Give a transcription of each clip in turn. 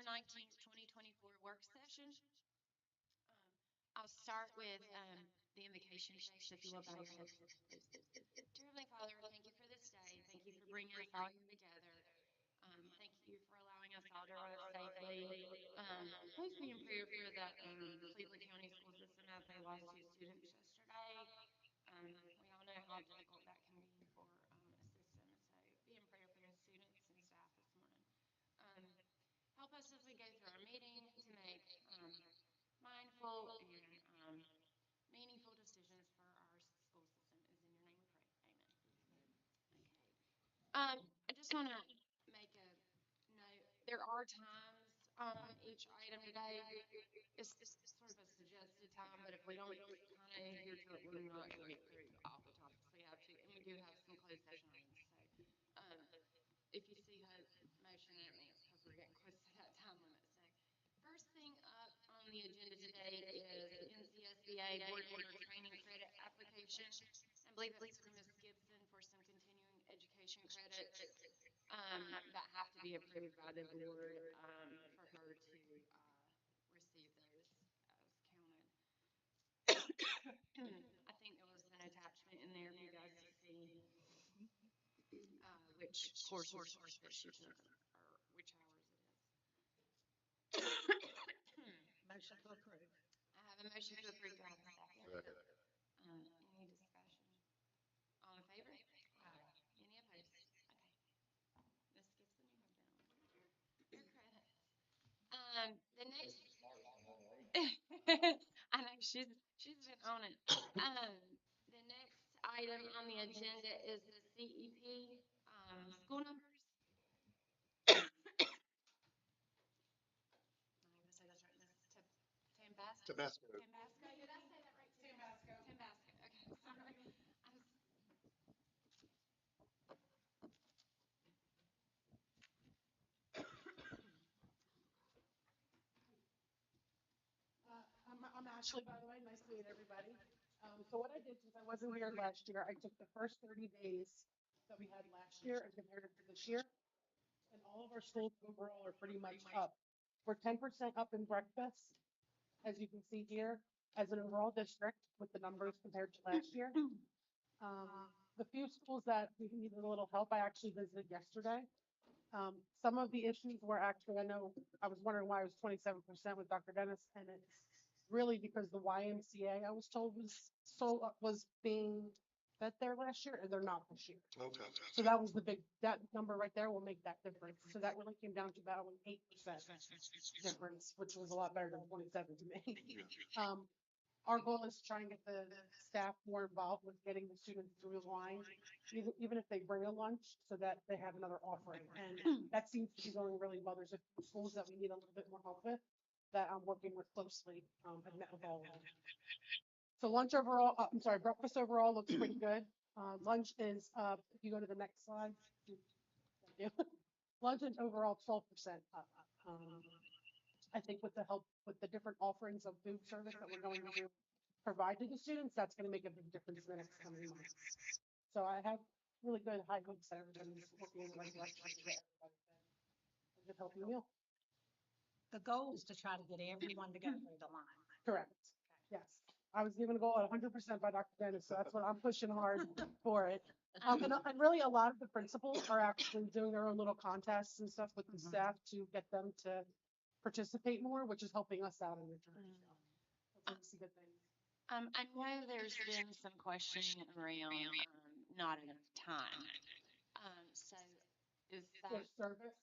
September 19th, 2024 work session. I'll start with the invocation today. So if you will bow your heads, please. Dear Heavenly Father, thank you for this day. Thank you for bringing us all here together. Thank you for allowing us all to arrive safely. Please be in prayer for the Cleveland County school system as they lost 2 students yesterday. We all know how difficult that can be for a system. So be in prayer for the students and staff this morning. Um, Help us as we go through our meeting to make mindful and meaningful decisions for our school system. Is in your name we pray. Amen. Okay. I just want to make a note. There are times on each item today. It's sort of a suggested time, but if we don't kind of adhere to it, we're not going to get through all the topics we have to. And we do have some closed session items. So if you see her motion at me, it's because we're getting close to that time limit. So first thing up on the agenda today is the NCSBA board member training credit application. I believe it's for Ms. Gibson for some continuing education credits that have to be approved by the board for her to receive those as counted. I think there was an attachment in there for you guys to see which courses that she took or which hours it is. Motion to approve. I have a motion to approve. Do I have a second? Second. Any discussion? All in favor? Aye. Any opposed? Okay. Ms. Gibson, you have been on your credits. The next. I know she's been on it. The next item on the agenda is the CEP school numbers. I'm going to say that's right. Ms. Tambasco. Tabasco. Tambasco. Did I say that right? Tambasco. Tambasco. Okay. Sorry. I was. I'm Ashley, by the way. Nice to meet everybody. So what I did, since I wasn't here last year, I took the first 30 days that we had last year and compared it to this year. And all of our schools overall are pretty much up. We're 10% up in breakfast, as you can see here, as an overall district with the numbers compared to last year. The few schools that we needed a little help, I actually visited yesterday. Some of the issues were actually, I know, I was wondering why it was 27% with Dr. Dennis, and it's really because the YMCA, I was told, was being fed there last year, and they're not this year. Okay. So that was that number right there will make that difference. So that really came down to about an 8% difference, which was a lot better than 27 to me. Our goal is to try and get the staff more involved with getting the students through the line, even if they bring a lunch, so that they have another offering. And that seems to be going really well. There's a few schools that we need a little bit more help with that I'm working with closely. I've met with all of them. So lunch overall, I'm sorry, breakfast overall looks pretty good. Lunch is, if you go to the next slide. Thank you. Lunch is overall 12% up. I think with the help with the different offerings of food service that we're going to provide to the students, that's going to make a big difference in the next coming months. So I have really good high hopes that everybody's working in the right direction to get a good healthy meal. The goal is to try to get everyone to go through the line. Correct. Yes. I was given a goal at 100% by Dr. Dennis, so that's what I'm pushing hard for it. And really a lot of the principals are actually doing their own little contests and stuff with the staff to get them to participate more, which is helping us out in return. So that's a good thing. I know there's been some questioning around not enough time. So is For that service.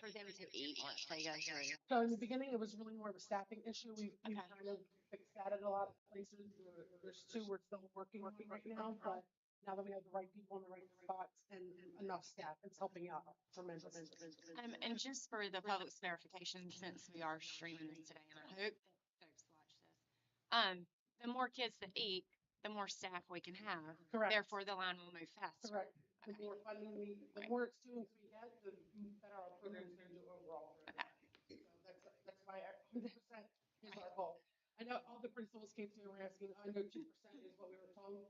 For them to eat once they go through? So in the beginning, it was really more of a staffing issue. We've Okay. kind of fixed that at a lot of places. There's two we're still working right now, but now that we have the right people in the right spots and enough staff, it's helping out tremendously. And just for the public's verification, since we are streaming this today, and I hope that folks watch this, the more kids that eat, the more staff we can have. Correct. Therefore, the line will move faster. Correct. The more funding the more students we get, the better our program is going to do overall. Okay. So that's why 100% is our goal. I know all the principals came to me and were asking, I know 2% is what we were told.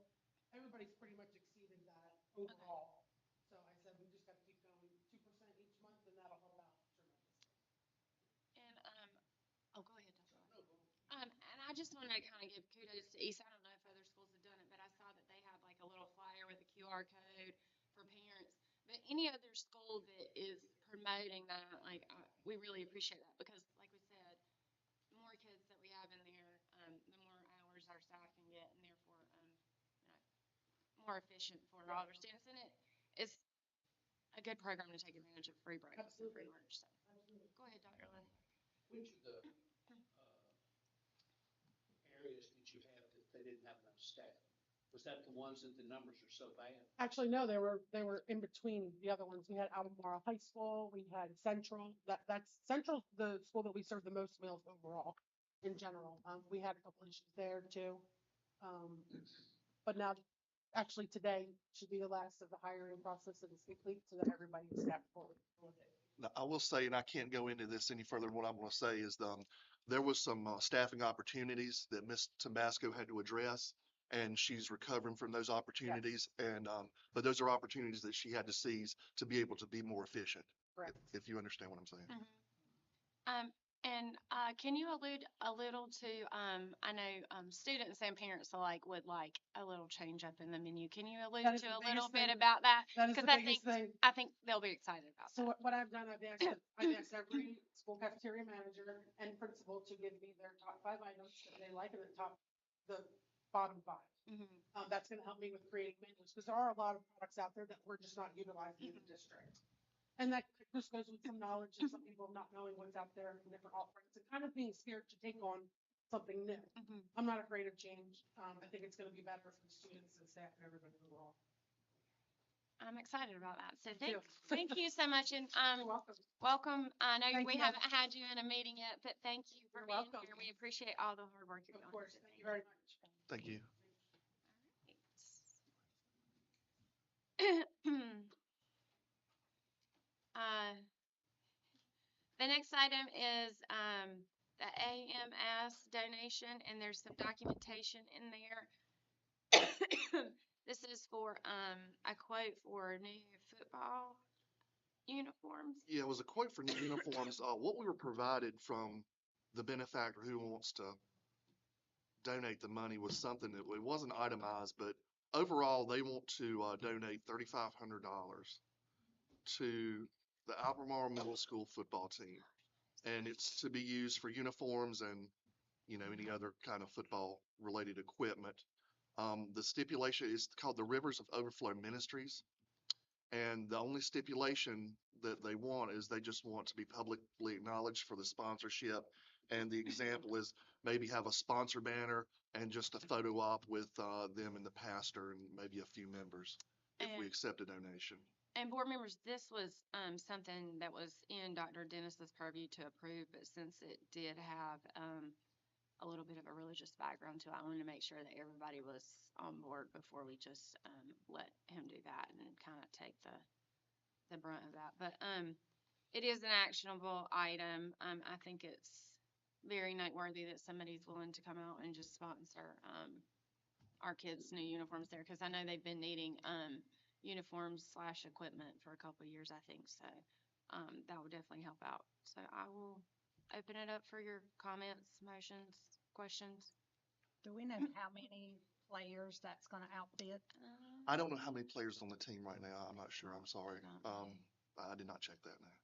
Everybody's pretty much exceeded that overall. So I said, we just got to keep going 2% each month, and that'll help out tremendously. want to kind of give kudos to East. I don't know if other schools have done it, but I saw that they had like a little flyer with a QR code for parents. But any other school that is promoting that, like, we really appreciate that because, like we said, the more kids that we have in there, the more hours our staff can get, and therefore, more efficient for all of our students. And it's a good program to take advantage of free breakfast and free lunch. So, go ahead, Dr. Lynn. Which of the areas did you have that they didn't have enough staff? Was that the ones that the numbers are so bad? Actually, no, they were in between the other ones. We had Albemarle High School, we had Central, that's Central, the school that we serve the most meals overall in general. We had a couple issues there too. But now, actually today should be the last of the hiring process and it's complete so that everybody is staffed fully. Now, I will say, and I can't go into this any further than what I'm going to say, is there was some staffing opportunities that Ms. Tabasco had to address, and she's recovering from those opportunities. And but those are opportunities that she had to seize to be able to be more efficient. Correct. If you understand what I'm saying. And can you allude a little to, I know students and parents alike would like a little change up in the menu. Can you allude That is to the a little biggest bit thing. about that? That is the Because biggest thing. I think they'll be excited about So that. what I've done, I've asked every school cafeteria manager and principal to give me their top 5 items that they like and the bottom 5. That's going to help me with creating menus because there are a lot of products out there that we're just not utilizing in the district. And that just goes with some knowledge and some people not knowing what's out there and different offerings and kind of being scared to take on something new. I'm not afraid of change. I think it's going to be better for the students and staff and everybody overall. I'm excited about that. So too. thank you so much. And You're welcome. welcome. I know Thank we you. haven't had you in a meeting yet, but thank you for You're being welcome. here. We appreciate all the hard work you're Of doing. course. Thank you very much. Thank you. The next item is the AMS donation, and there's some documentation in there. This is for a quote for new football uniforms. Yeah, it was a quote for new uniforms. What we were provided from the benefactor who wants to donate the money was something that it wasn't itemized, but overall they want to donate $3,500 to the Albemarle Middle School football team, and it's to be used for uniforms and any other kind of football related equipment. The stipulation is called the Rivers of Overflow Ministries, and the only stipulation that they want is they just want to be publicly acknowledged for the sponsorship. And the example is maybe have a sponsor banner and just a photo op with them and the pastor and maybe a few members if we accept a donation. And board members, this was something that was in Dr. Dennis's purview to approve, but since it did have a little bit of a religious background to it, I wanted to make sure that everybody was on board before we just let him do that and kind of take the brunt of that. But it is an actionable item. I think it's very noteworthy that somebody's willing to come out and just sponsor our kids' new uniforms there, because I know they've been needing uniforms / equipment for a couple of years, I think. So that would definitely help out. So I will open it up for your comments, motions, questions. Do we know how many players that's gonna outfit? I don't know how many players on the team right now. I'm not sure. I'm sorry. I did not check that now.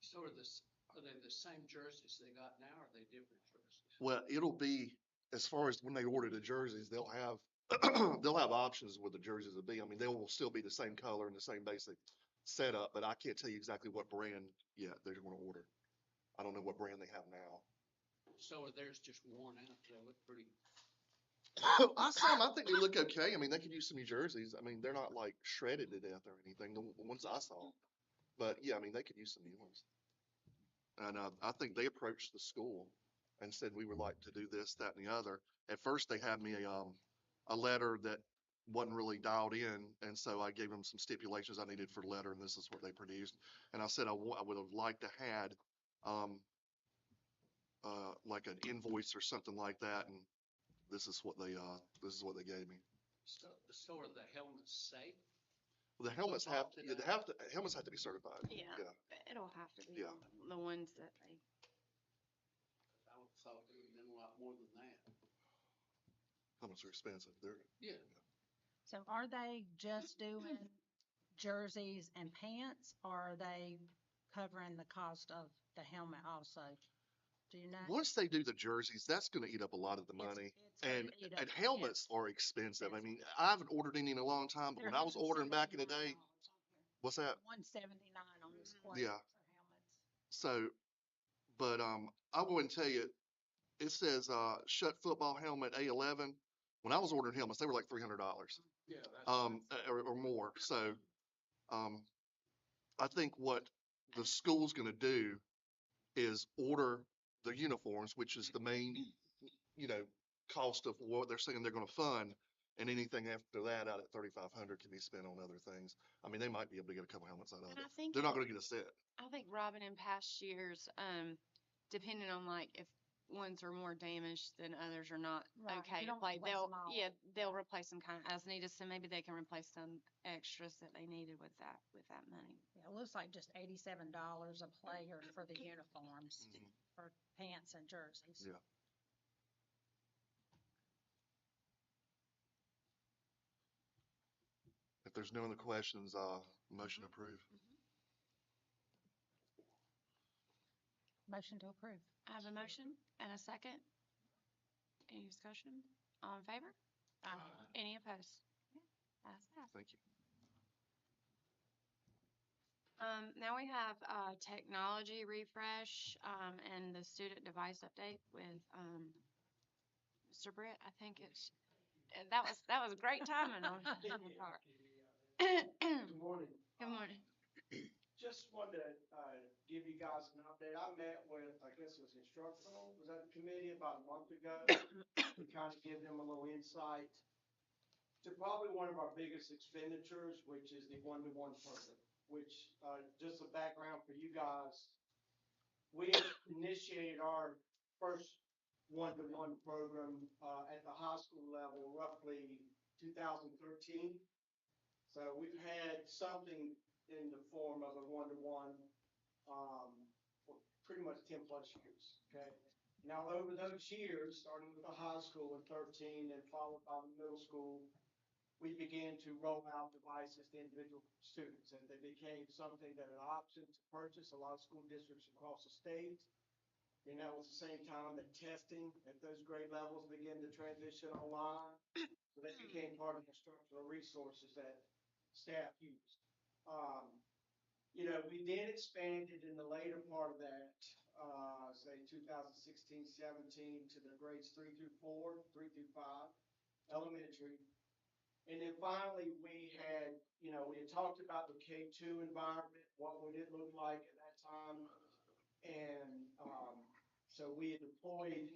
So are they the same jerseys they got now, or are they different jerseys? Well, it'll be, as far as when they order the jerseys, they'll have they'll have options with the jerseys will be. I mean, they will still be the same color and the same basic setup, but I can't tell you exactly what brand yet they're going to order. I don't know what brand they have now. So are theirs just worn out? They look pretty. I saw them. I think they look okay. I mean, they could use some new jerseys. I mean, they're not like shredded to death or anything. The ones I saw, but yeah, I mean, they could use some new ones. And I think they approached the school and said we would like to do this, that, and the other. At first, they had me a letter that wasn't really dialed in, and so I gave them some stipulations I needed for the letter, and this is what they produced. And I said I would have liked to had like an invoice or something like that, and this is what they gave me. So are the helmets safe? Well, the helmets Football helmets have to be certified. Yeah, it'll have to be Yeah. the ones that they. I would have thought it would have been a lot more than that. Helmets are expensive. They're, Yeah. So are they just doing jerseys and pants, or are they covering the cost of the helmet also? Do you know? once they do the jerseys, that's gonna eat up a lot of the money. It's gonna And, eat up, and helmets are expensive. I mean, I haven't ordered any in a long time, but when I was ordering back in the day, what's that? $179 on this quote Yeah. for helmets. So, but, I'll go ahead and tell you, it says, Shut football helmet A11. When I was ordering helmets, they were like $300, Yeah, that's. or more. So, I think what the school's gonna do is order the uniforms, which is the main, you know, cost of what they're saying they're gonna fund. And anything after that out at 3,500 can be spent on other things. I mean, they might be able to get a couple helmets out of And it. I think They're not gonna get a set. I think Robin in past years, depending on like if ones are more damaged than others are not Right, okay you to don't play, replace them all. they'll replace them kind of as needed, so maybe they can replace some extras that they needed with that money. Yeah, it looks like just $87 a player for the uniforms, Mhm. for pants and jerseys. Yeah. If there's no other questions, motion approved. Motion to approve. I have a motion and a second. Any discussion? All in favor? Any opposed? That's passed. Thank you. Now we have technology refresh and the student device update with Mr. Britt. I think it's that was great timing on the part. Good morning. Good morning. Just wanted to give you guys an update. I met with, I guess it was instructional, was that the committee about a month ago? To kind of give them a little insight to probably one of our biggest expenditures, which is the one-to-one program, which, just a background for you guys. We initiated our first one-to-one program, at the high school level roughly 2013. So we've had something in the form of a one-to-one, for pretty much 10 plus years, okay? Now, over those years, starting with the high school in 13 and followed by the middle school, we began to roll out devices to individual students, and they became something that an option to purchase. A lot of school districts across the state. And that was the same time that testing at those grade levels began to transition online. So that became part of the instructional resources that staff used. We then expanded in the later part of that, say 2016, 17 to the grades 3 through 4, 3 through 5, elementary. And then finally we had talked about the K2 environment, what would it look like at that time. And so we had deployed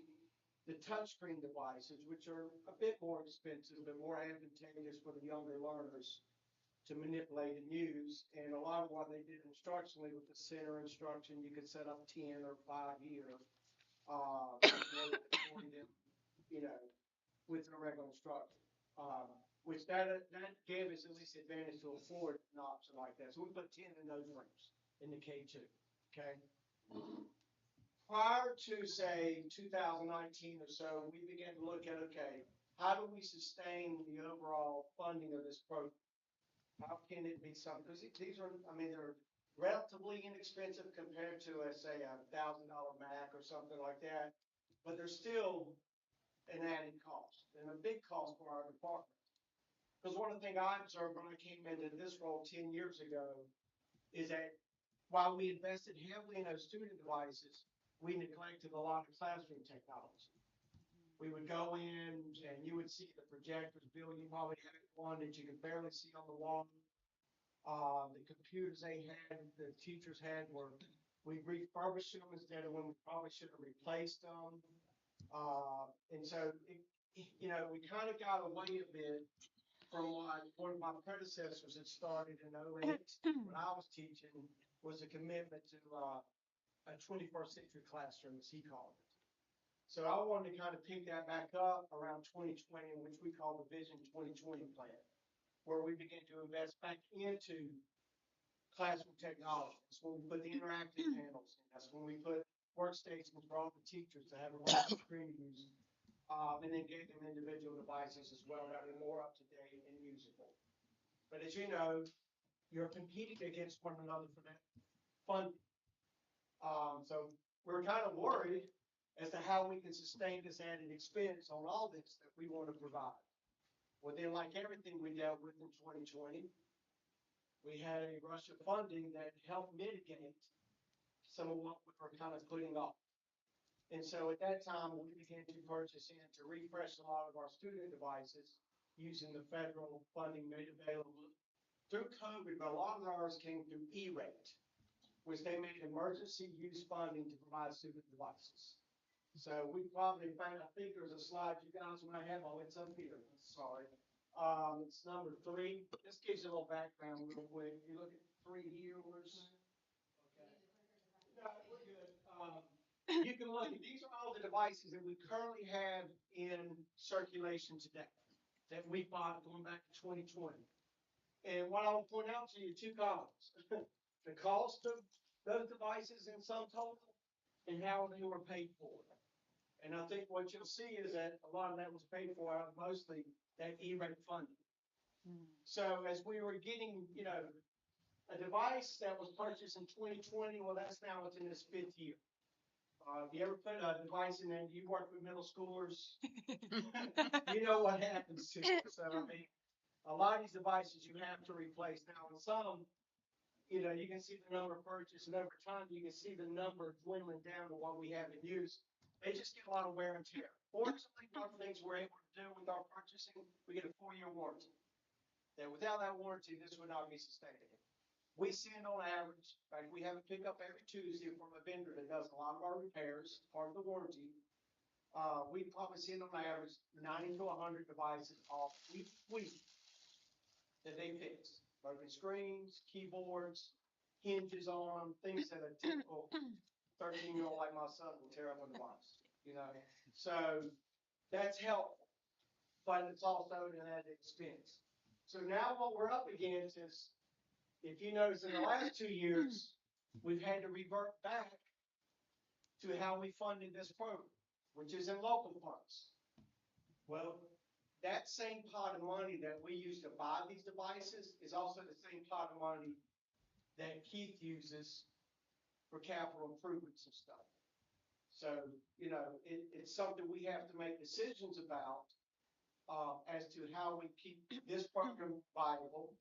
the touchscreen devices, which are a bit more expensive, but more advantageous for the younger learners to manipulate and use. And a lot of what they did instructionally with the center instruction, you could set up 10 or 5 year, deploy them, with a regular instruction. Which that gave us at least advantage to afford an option like that. So we put 10 in those rooms in the K2, okay? Prior to, say, 2019 or so, we began to look at, okay, how do we sustain the overall funding of this program? How can it be something, because these are, they're relatively inexpensive compared to, let's say, $1,000 Mac or something like that, but they're still an added cost and a big cost for our department. Because one of the things I observed when I came into this role 10 years ago is that while we invested heavily in those student devices, we neglected a lot of classroom technology. We would go in and you would see the projectors. Bill, you probably had one that you could barely see on the wall. The computers they had, the teachers had, we refurbished them instead of when we probably should have replaced them. And so, we kind of got away a bit from what one of my predecessors had started in 08 when I was teaching, was a commitment to a 21st century classroom, as he called it. So I wanted to kind of pick that back up around 2020, which we call the Vision 2020 plan, where we begin to invest back into classroom technology. That's when we put the interactive panels in. That's when we put workstations for all the teachers to have a large screen to use. and then gave them individual devices as well that are more up to date and usable. But as you know, you're competing against one another for that funding. So we're kind of worried as to how we can sustain this added expense on all this that we want to provide. Well, then, like everything we dealt with in 2020, we had a rush of funding that helped mitigate some of what we were kind of putting off. And so at that time, we began to purchase in to refresh a lot of our student devices using the federal funding made available through COVID, but a lot of ours came through E-rate, which they made emergency use funding to provide student devices. So we probably found, I think there's a slide you guys might have, oh, it's up here, sorry. It's number 3. This gives you a little background real quick. You look at 3 here, where's, okay. No, we're good. You can look at, these are all the devices that we currently have in circulation today that we bought going back to 2020. And what I will point out to you, 2 columns. The cost of those devices in sum total and how they were paid for. And I think what you'll see is that a lot of that was paid for out of mostly that E-rate funding. So as we were getting, you know, a device that was purchased in 2020, well, that's now it's in its 5th year. If you ever put a device in there, you work with middle schoolers, you know what happens to it. So, I mean, a lot of these devices you have to replace. Now, in some, you know, you can see the number purchased, and over time, you can see the number dwindling down to what we have in use. They just get a lot of wear and tear. Fortunately, one of the things we're able to do with our purchasing, we get a 4-year warranty. That without that warranty, this would not be sustainable. We send on average, like we have a pickup every Tuesday from a vendor that does a lot of our repairs, part of the warranty. We probably send on average 90 to 100 devices off each week that they fix. Broken screens, keyboards, hinges on them, things that a typical 13-year-old like my son will tear up a device, you know. So that's helpful, but it's also an added expense. So now what we're up against is, if you notice in the last 2 years, we've had to revert back to how we funded this program, which is in local funds. Well, that same pot of money that we use to buy these devices is also the same pot of money that Keith uses for capital improvements and stuff. So, you know, it's something we have to make decisions about as to how we keep this program viable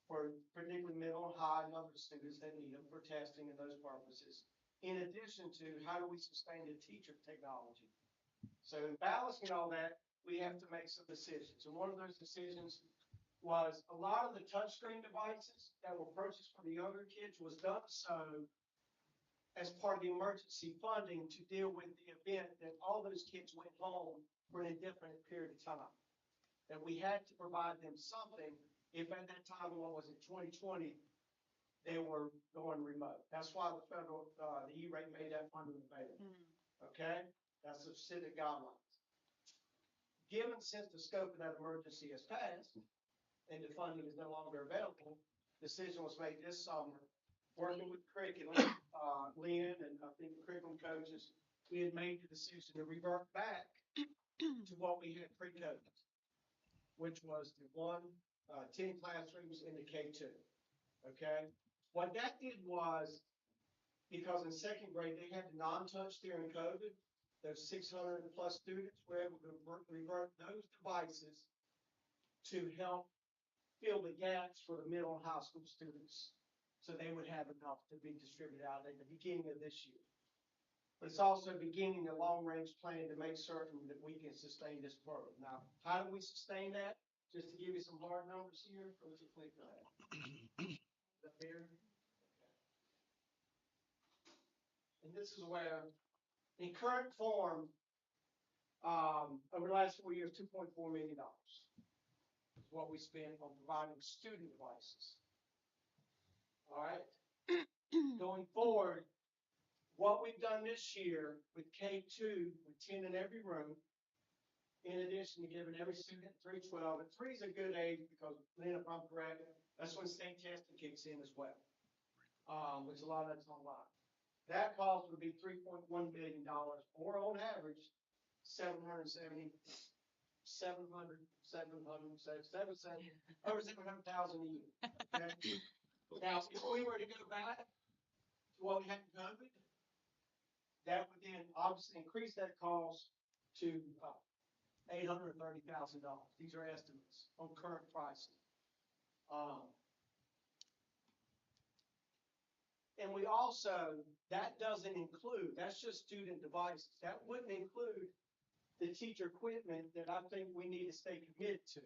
for particularly middle and high and other students that need them for testing and those purposes. In addition to how do we sustain the teacher technology? So in balancing all that, we have to make some decisions. And one of those decisions was a lot of the touchscreen devices that were purchased for the younger kids was done so as part of the emergency funding to deal with the event that all those kids went home for an indefinite period of time. That we had to provide them something if at that time, what was it, 2020, they were going remote. That's why the federal, the E-rate made that funding available. Okay? That's the specific guidelines. Given since the scope of that emergency has passed and the funding is no longer available, decision was made this summer, working with curriculum, Lynn and I think the curriculum coaches, we had made the decision to revert back to what we had pre-COVID, which was the 10 classrooms in the K2. Okay? What that did was, because in 2nd grade they had the non-touch during COVID, those 600 plus students were able to revert those devices to help fill the gaps for the middle and high school students. So they would have enough to be distributed out at the beginning of this year. But it's also beginning a long-range plan to make certain that we can sustain this program. Now, how do we sustain that? Just to give you some hard numbers here, or was it click that? Up here? Okay. And this is where, in current form, over the last 4 years, $2.4 million is what we spent on providing student devices. All right. Going forward, what we've done this year with K2, with 10 in every room, in addition to giving every student 312, and 3 is a good age because, Lynn, if I'm correct, that's when state testing kicks in as well, which a lot of that's online. That cost would be $3.1 million, or on average, over 700,000 a year. Okay? Now, if we were to go back to what we had in COVID, that would then obviously increase that cost to $830,000. These are estimates on current pricing. And we also, that doesn't include, that's just student devices. That wouldn't include the teacher equipment that I think we need to stay committed to.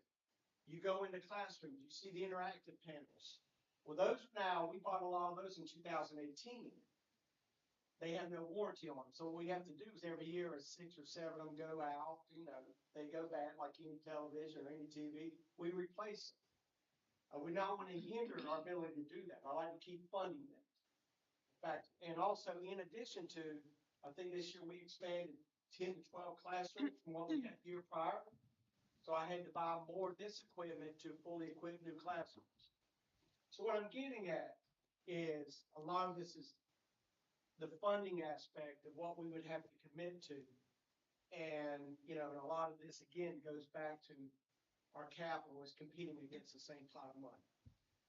You go into classrooms, you see the interactive panels. Well, those now, we bought a lot of those in 2018. They have no warranty on them. So what we have to do is every year, 6 or 7 of them go out, they go bad like any television or any TV, we replace them. We don't want to hinder our ability to do that. I like to keep funding them. In fact, and also in addition to, I think this year we expanded 10 to 12 classrooms from what we had the year prior. So I had to buy more of this equipment to fully equip new classrooms. So what I'm getting at is a lot of this is the funding aspect of what we would have to commit to. And, a lot of this, again, goes back to our capital is competing against the same pot of money.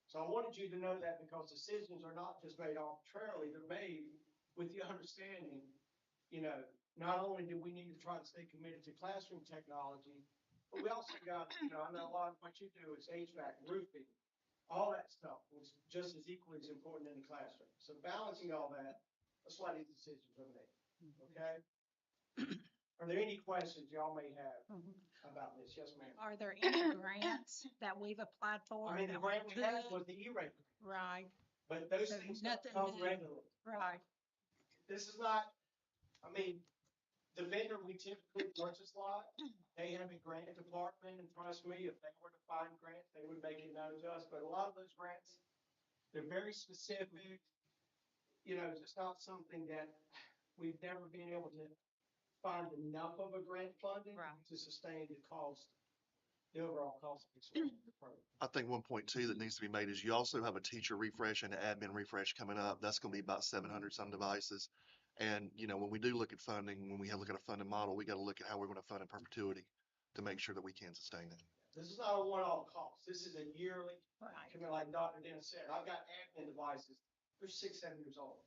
So I wanted you to know that because decisions are not just made arbitrarily, they're made with the understanding, not only do we need to try to stay committed to classroom technology, but we also got, I know a lot of what you do is HVAC, roofing, all that stuff was just as equally as important in the classroom. So balancing all that, that's why these decisions are made, okay? Are there any questions y'all may have about this? Yes, ma'am. Are there any grants that we've applied for? I mean, the grant we had was the E-rate, Right, but those So things nothing come new. regularly. right. This is not, the vendor we typically purchase a lot, they have a grant department, and trust me, if they were to find grants, they would make it known to us, but a lot of those grants, they're very specific. It's not something that we've never been able to find enough of a grant funding Right. to sustain the cost, the overall cost of the program. I think one point too that needs to be made is you also have a teacher refresh and an admin refresh coming up. That's going to be about 700 some devices. And, when we do look at funding, when we look at a funding model, we got to look at how we're going to fund in perpetuity to make sure that we can sustain it. This is not a one-off cost. This is a yearly, Right. like Dr. Dennis said, I've got admin devices. They're 6, 7 years old.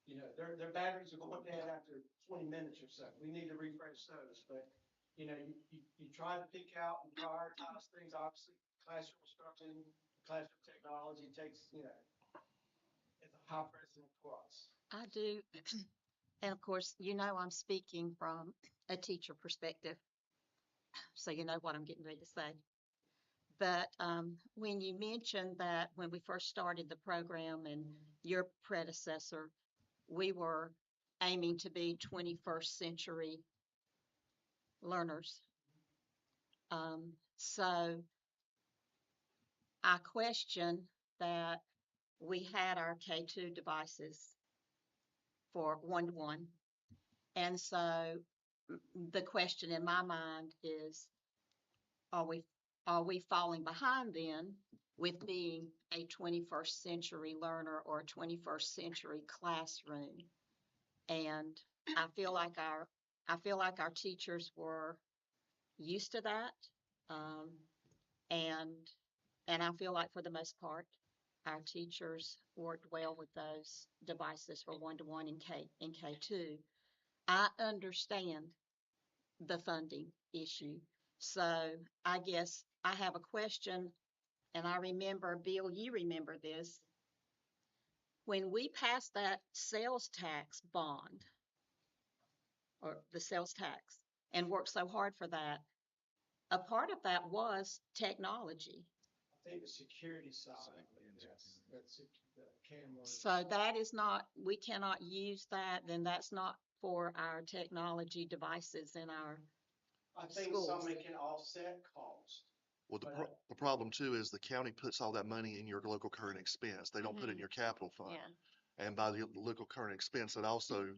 Their batteries are going dead after 20 minutes or so. We need to refresh those, but you try to pick out and prioritize things. Obviously, classroom instruction, classroom technology takes, it's a high precedent for us. I do. And of course, I'm speaking from a teacher perspective. So you know what I'm getting ready to say. But when you mentioned that when we first started the program and your predecessor, we were aiming to be 21st century learners. So I question that we had our K2 devices for one-to-one. And so the question in my mind is, are we falling behind then with being a 21st century learner or a 21st century classroom? And I feel like our teachers were used to that. And I feel like for the most part, our teachers worked well with those devices for one-to-one in K2. I understand the funding issue. So I guess I have a question, and I remember, Bill, you remember this. When we passed that sales tax bond, or the sales tax, and worked so hard for that, a part of that was technology. I think the security side, yes, that's the camera. So that is not, we cannot use that, then that's not for our technology devices in our I think schools. some can offset cost. Well, the problem too is the county puts all that money in your local current expense. They don't put it in your capital fund. Yeah. And by the local current expense, it also,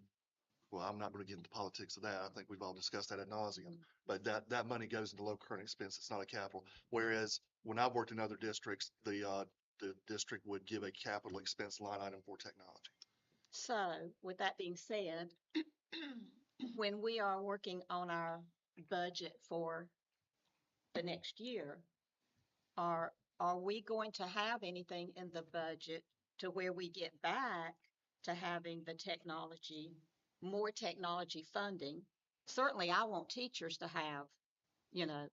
well, I'm not going to get into politics of that. I think we've all discussed that ad nauseum. But that money goes into local current expense. It's not a capital. Whereas when I've worked in other districts, the district would give a capital expense line item for technology. So with that being said, when we are working on our budget for the next year, are, are we going to have anything in the budget to where we get back to having the technology, more technology funding? Certainly, I want teachers to have,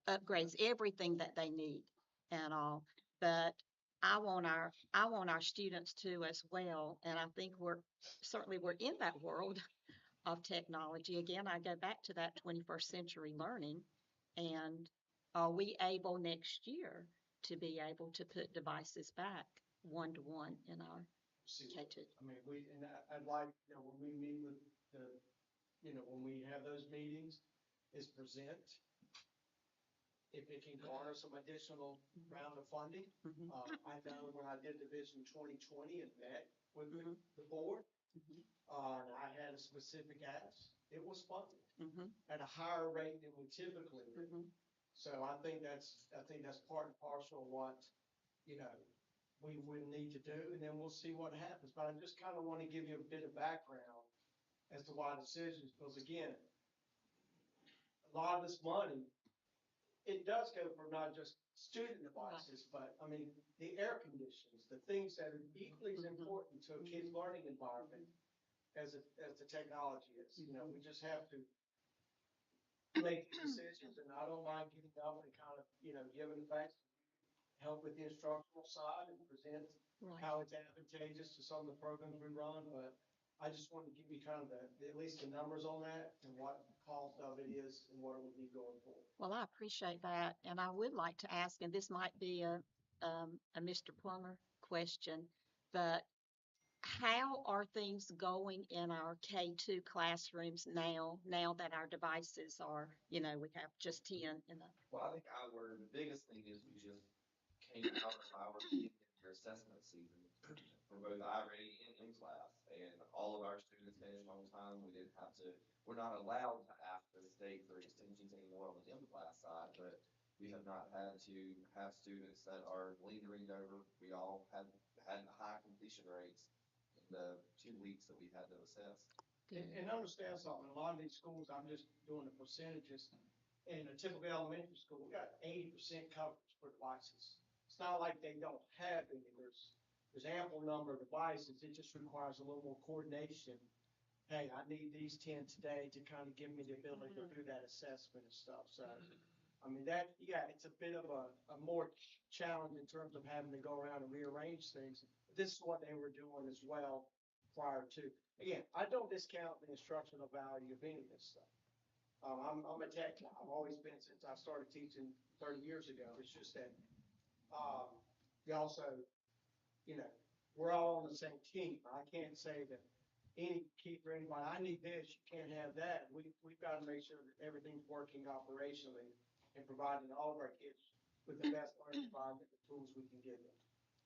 upgrades, everything that they need and all, but I want our students to as well, and I think certainly we're in that world of technology. Again, I go back to that 21st century learning, and are we able next year to be able to put devices back one-to-one in our See, K2? I mean, I'd like, when we meet with the, when we have those meetings, is present. If it can garner some additional round of funding. Mhm. I know when I did Division 2020 and met with Mhm. the board, Mhm. and I had a specific ask, it was funded Mhm. at a higher rate than we typically do. Mhm. So I think that's part and parcel of what, we would need to do, and then we'll see what happens. But I just kind of want to give you a bit of background as to why decisions, because again, a lot of this money, it does go for not just student devices, but I mean, the air conditions, the things that are equally as important to a kid's learning environment as the technology is. We just have to make decisions, and I don't mind getting up and kind of, giving back, help with the instructional side and present Right. how it's advantageous to some of the programs we run, but I just wanted to give you kind of at least the numbers on that and what the cost of it is and what it would be going forward. Well, I appreciate that, and I would like to ask, and this might be a Mr. Plummer question, but how are things going in our K2 classrooms now that our devices are, we have just 10 in the, Well, I think the biggest thing is we just came out of our beginning year assessment season for both iReady and in class, and all of our students finished on time. We're not allowed to ask the state for extensions anymore on the in class side, but we have not had to have students that are lingering over. We all had high completion rates in the 2 weeks that we had to assess. And understand something, a lot of these schools, I'm just doing the percentages. In a typical elementary school, we got 80% coverage for devices. It's not like they don't have any. There's ample number of devices. It just requires a little more coordination. Hey, I need these 10 today to kind of give me the ability to do that assessment and stuff. So, I mean, it's a bit of a more challenge in terms of having to go around and rearrange things. This is what they were doing as well prior to. Again, I don't discount the instructional value of any of this stuff. I'm a tech guy. I've always been since I started teaching 30 years ago. It's just that we also, we're all on the same team. I can't say that any keeper, anybody, I need this, you can't have that. We've got to make sure that everything's working operationally and providing all of our kids with the best learning environment, the tools we can give them.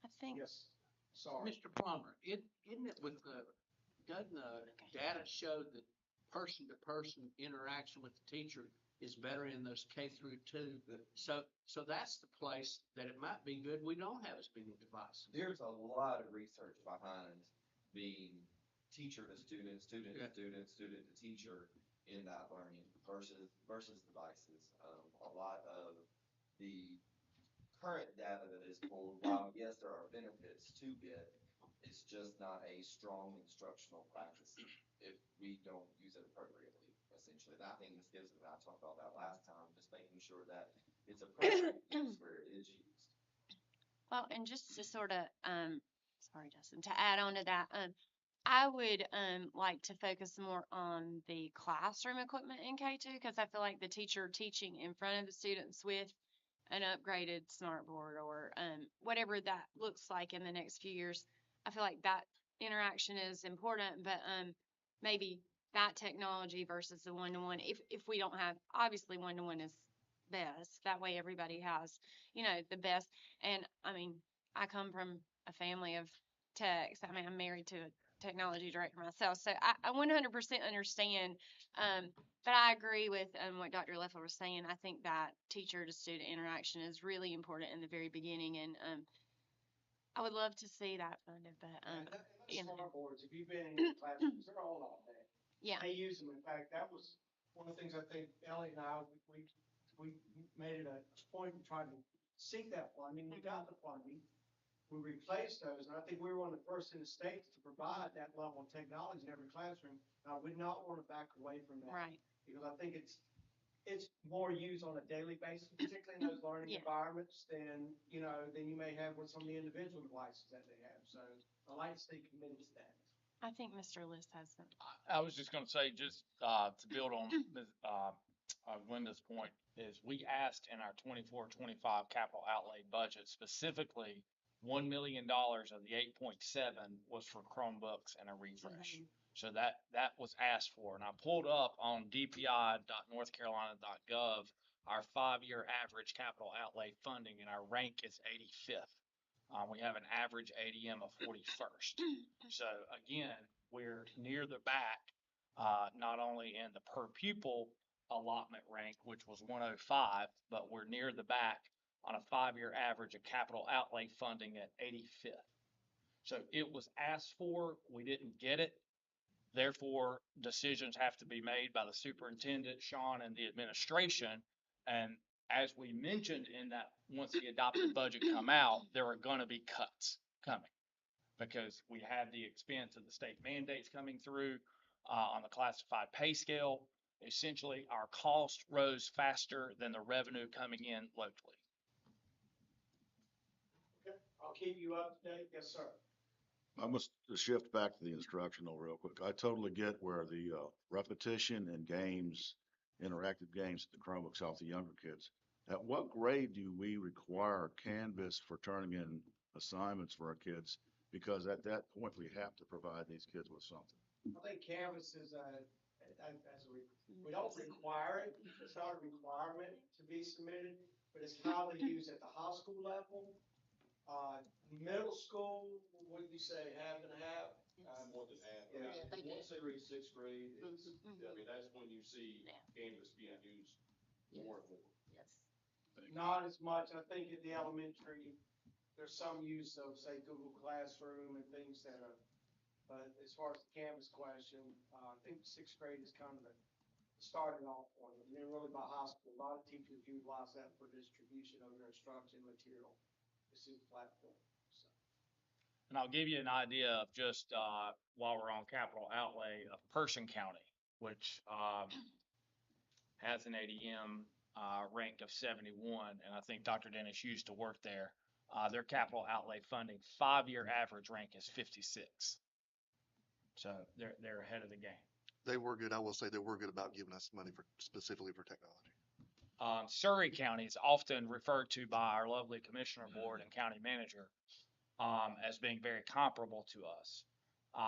I think, Yes, sorry. Mr. Plummer, isn't it doesn't the data show that person-to-person interaction with the teacher is better in those K through 2? So that's the place that it might be good we don't have as many devices. There's a lot of research behind being teacher to student, student to student, student to teacher in that learning versus devices. A lot of the current data that is pulled, while yes, there are benefits to it, it's just not a strong instructional practice if we don't use it appropriately, essentially. And I think Ms. Gibson and I talked about that last time, just making sure that it's appropriate use where it is used. well, and just to sort of, sorry, Justin, to add on to that, I would like to focus more on the classroom equipment in K2 because I feel like the teacher teaching in front of the students with an upgraded smartboard or whatever that looks like in the next few years, I feel like that interaction is important, but maybe that technology versus the one-to-one, if we don't have, obviously one-to-one is best. That way everybody has, the best. And I mean, I come from a family of techs. I mean, I'm married to a technology director myself, so I 100% understand. But I agree with what Dr. Leffler was saying. I think that teacher to student interaction is really important in the very beginning, and I would love to see that funded. But And the smart boards, if you've been in the classrooms, they're all day. Yeah. They use them. In fact, that was one of the things I think Ellie and I, we made it a point to try to seek that funding. We got the funding. We replaced those, and I think we were one of the first in the states to provide that level of technology in every classroom. I would not want to back away from that. Right. Because I think it's more used on a daily basis, particularly in those learning Yeah. environments than you may have with some of the individual devices that they have. So I like to stay committed to that. I think Mr. List has some. I was just gonna say, just, to build on Ms., Glenda's point, is we asked in our 24-25 capital outlay budget specifically, $1 million of the 8.7 was for Chromebooks and a refresh. So that was asked for, and I pulled up on dpi.northcarolina.gov, our 5-year average capital outlay funding, and our rank is 85th. We have an average ADM of 41st. So again, we're near the back, not only in the per pupil allotment rank, which was 105, but we're near the back on a 5-year average of capital outlay funding at 85th. So it was asked for, we didn't get it. Therefore, decisions have to be made by the superintendent, Sean, and the administration. And as we mentioned in that, once the adopted budget come out, there are going to be cuts coming because we have the expense of the state mandates coming through on the classified pay scale. Essentially, our cost rose faster than the revenue coming in locally. Okay, I'll keep you up to date. Yes, sir. I must shift back to the instructional real quick. I totally get where the repetition and games, interactive games at the Chromebooks help the younger kids. At what grade do we require Canvas for turning in assignments for our kids? Because at that point, we have to provide these kids with something. I think Canvas is we don't require it. It's not a requirement to be submitted, but it's how they use at the high school level. Middle school, what did you say, half and half? More than half. Yeah. Once they reach 6th grade, it's, Mhm. I mean, that's when you see Yeah. Canvas being used more and more. Yes. Not as much. I think at the elementary, there's some use of, say, Google Classroom and things that are, but as far as the Canvas question, I think 6th grade is kind of the starting off point. And then really by high school, a lot of teachers utilize that for distribution of their instruction material. This is platform. So. And I'll give you an idea of just, while we're on capital outlay, of Person County, which has an ADM rank of 71, and I think Dr. Dennis used to work there. Their capital outlay funding 5-year average rank is 56. So they're ahead of the game. They were good. I will say they were good about giving us money specifically for technology. Surrey County is often referred to by our lovely commissioner board and county manager as being very comparable to us.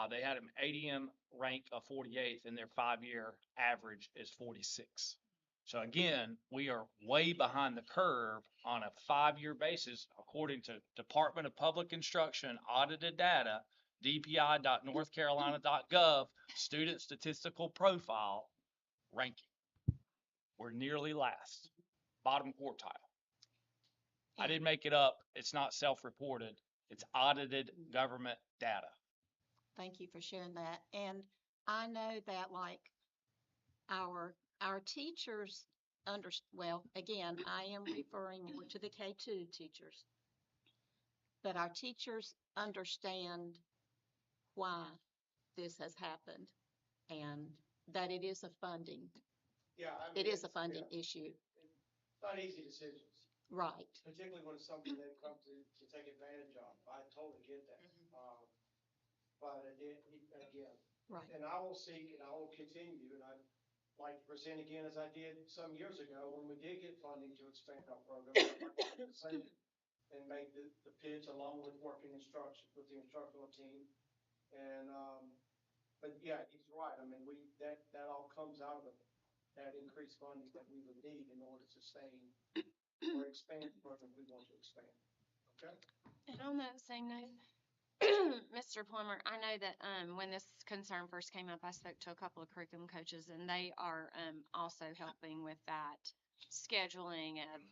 They had an ADM rank of 48th, and their 5-year average is 46. So again, we are way behind the curve on a 5-year basis, according to Department of Public Instruction audited data, dpi.northcarolina.gov, student statistical profile ranking. We're nearly last, bottom quartile. I didn't make it up. It's not self-reported. It's audited government data. Thank you for sharing that. And I know that like our teachers well, again, I am referring more to the K2 teachers, but our teachers understand why this has happened and that it is a funding. Yeah, I mean, It is a funding issue. Not easy decisions. Right. Particularly when it's something that comes to take advantage of. I totally get that. But again, Right. and I will seek and I will continue, and I'd like to present again as I did some years ago when we did get funding to expand our program. And make the pitch along with working instruction with the instructional team. And, but yeah, he's right. I mean, that all comes out of that increased funding that we would need in order to sustain or expand the program we want to expand. Okay? And on that same note, Mr. Plummer, I know that when this concern first came up, I spoke to a couple of curriculum coaches, and they are also helping with that scheduling of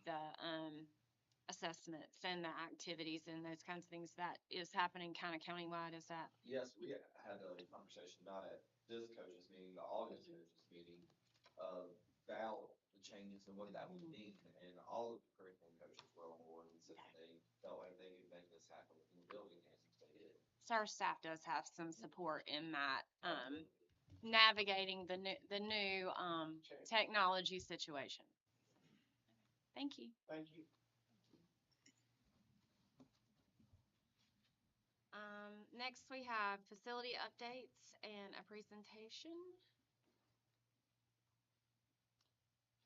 assessments and the activities and those kinds of things that is happening kind of countywide? Is that? Yes, we had a conversation, not at this coaches meeting, the August coaches meeting, about the changes and what that would mean. And all of the curriculum coaches were on board and said that they felt like they could make this happen within the building, and they did. So our staff does have some support in that, navigating the new technology situation. Thank you. Thank you. Next we have facility updates and a presentation.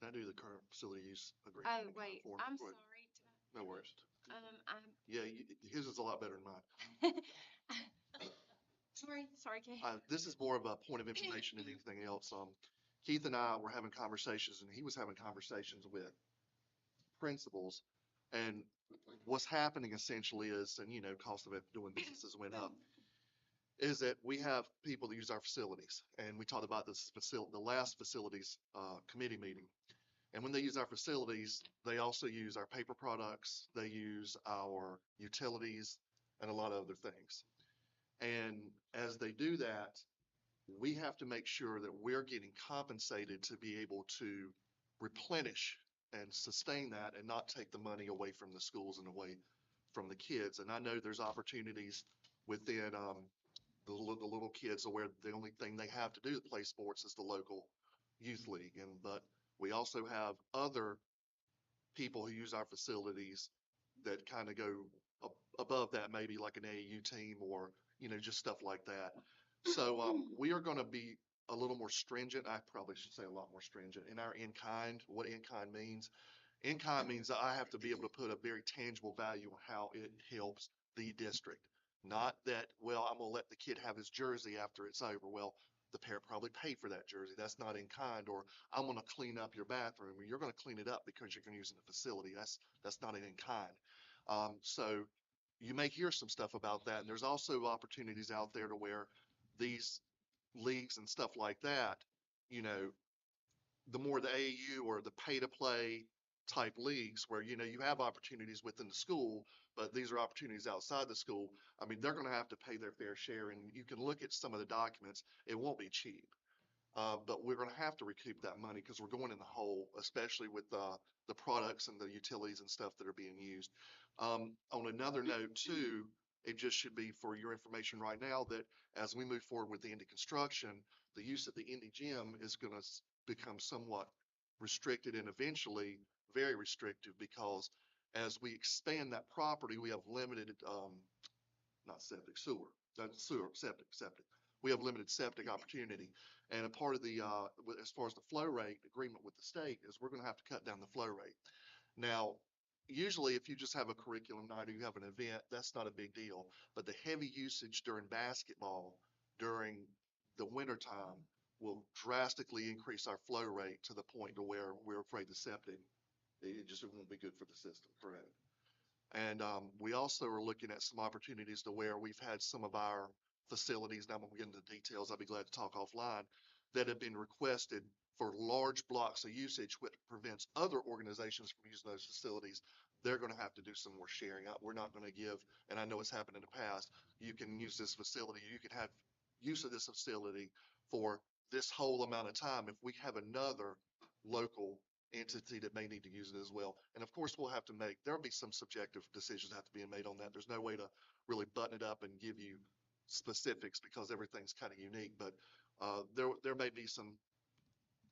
Can I do the current facility use Oh, agreement? wait, form? I'm Go ahead. sorry. No worries. I'm Yeah, his is a lot better than mine. sorry, Kate. This is more of a point of information than anything else. Keith and I were having conversations, and he was having conversations with principals. And what's happening essentially is, and cost of doing businesses went up, is that we have people that use our facilities. And we talked about this the last facilities committee meeting. And when they use our facilities, they also use our paper products, they use our utilities, and a lot of other things. And as they do that, we have to make sure that we're getting compensated to be able to replenish and sustain that and not take the money away from the schools and away from the kids. And I know there's opportunities within the little kids where the only thing they have to do to play sports is the local youth league. But we also have other people who use our facilities that kind of go above that, maybe like an AAU team or, just stuff like that. So we are going to be a little more stringent. I probably should say a lot more stringent in our in-kind. What in-kind means? In-kind means that I have to be able to put a very tangible value on how it helps the district. Not that, well, I'm going to let the kid have his jersey after it's over. Well, the parent probably paid for that jersey. That's not in kind. Or I'm going to clean up your bathroom. Or you're going to clean it up because you're going to use the facility. That's not an in kind. So you may hear some stuff about that. And there's also opportunities out there to where these leagues and stuff like that, the more the AAU or the pay to play type leagues where, you have opportunities within the school, but these are opportunities outside the school. I mean, they're going to have to pay their fair share, and you can look at some of the documents. It won't be cheap. But we're going to have to recoup that money because we're going in the hole, especially with the products and the utilities and stuff that are being used. On another note too, it just should be for your information right now that as we move forward with the Indy construction, the use of the Indy gym is going to become somewhat restricted and eventually very restrictive because as we expand that property, we have limited, not septic, septic. We have limited septic opportunity. And a part of the, as far as the flow rate agreement with the state is we're going to have to cut down the flow rate. Now, usually if you just have a curriculum night or you have an event, that's not a big deal. But the heavy usage during basketball, during the wintertime, will drastically increase our flow rate to the point to where we're afraid the septic, it won't be good for the system, correct? And we also are looking at some opportunities to where we've had some of our facilities, now when we get into the details, I'll be glad to talk offline, that have been requested for large blocks of usage, which prevents other organizations from using those facilities. They're going to have to do some more sharing. We're not going to give, and I know it's happened in the past, you can use this facility, you can have use of this facility for this whole amount of time. If we have another local entity that may need to use it as well. And of course, we'll have to there'll be some subjective decisions have to be made on that. There's no way to really button it up and give you specifics because everything's kind of unique, but there may be some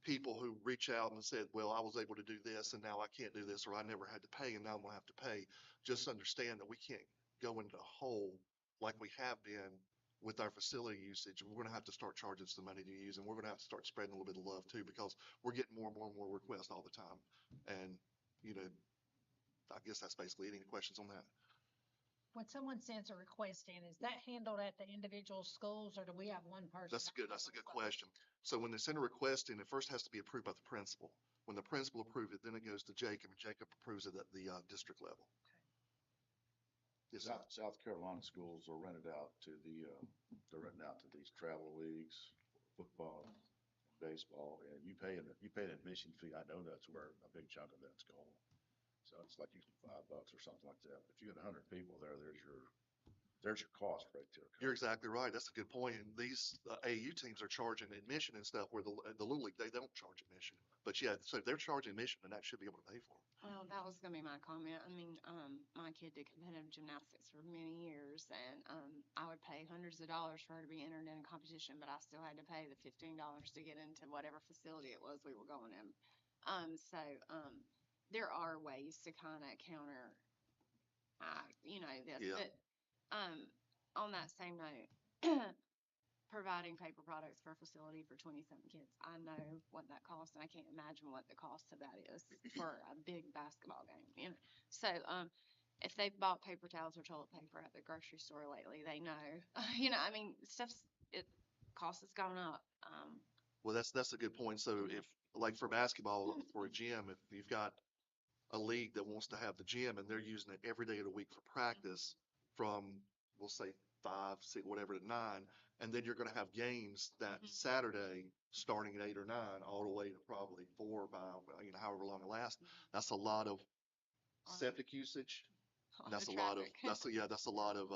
people who reach out and said, well, I was able to do this and now I can't do this, or I never had to pay and now I'm gonna have to pay. Just understand that we can't go into a hole like we have been with our facility usage. We're going to have to start charging some money to use, and we're going to have to start spreading a little bit of love too, because we're getting more and more and more requests all the time. And, I guess that's basically it. Any questions on that? When someone sends a request in, is that handled at the individual schools or do we have one person? That's a good question. So when they send a request in, it first has to be approved by the principal. When the principal approves it, then it goes to Jacob, and Jacob approves it at the district level. Yes, sir. South Carolina schools are rented out to they're renting out to these travel leagues, football, baseball, and you pay an admission fee. I know that's where a big chunk of that's going. So it's like usually $5 or something like that. If you had 100 people there, there's your cost right there. You're exactly right. That's a good point. And these AU teams are charging admission and stuff where the Little League, they don't charge admission. But yeah, so if they're charging admission, then that should be able to pay for it. Well, that was gonna be my comment. I mean, my kid did competitive gymnastics for many years, and I would pay hundreds of dollars for her to be entered in a competition, but I still had to pay the $15 to get into whatever facility it was we were going in. There are ways to kind of counter, this, Yeah. but on that same note, providing paper products for a facility for 27 kids. I know what that costs, and I can't imagine what the cost of that is for a big basketball game. So, if they've bought paper towels or toilet paper at the grocery store lately, they know. I mean, cost has gone up. Well, that's a good point. So if, like for basketball, for a gym, if you've got a league that wants to have the gym and they're using it every day of the week for practice from, we'll say 5, 6, whatever to 9, and then you're going to have games that Saturday starting at 8 or 9 all the way to probably 4 by, however long it lasts. That's a lot of septic usage. And that's a lot of, that's a lot of,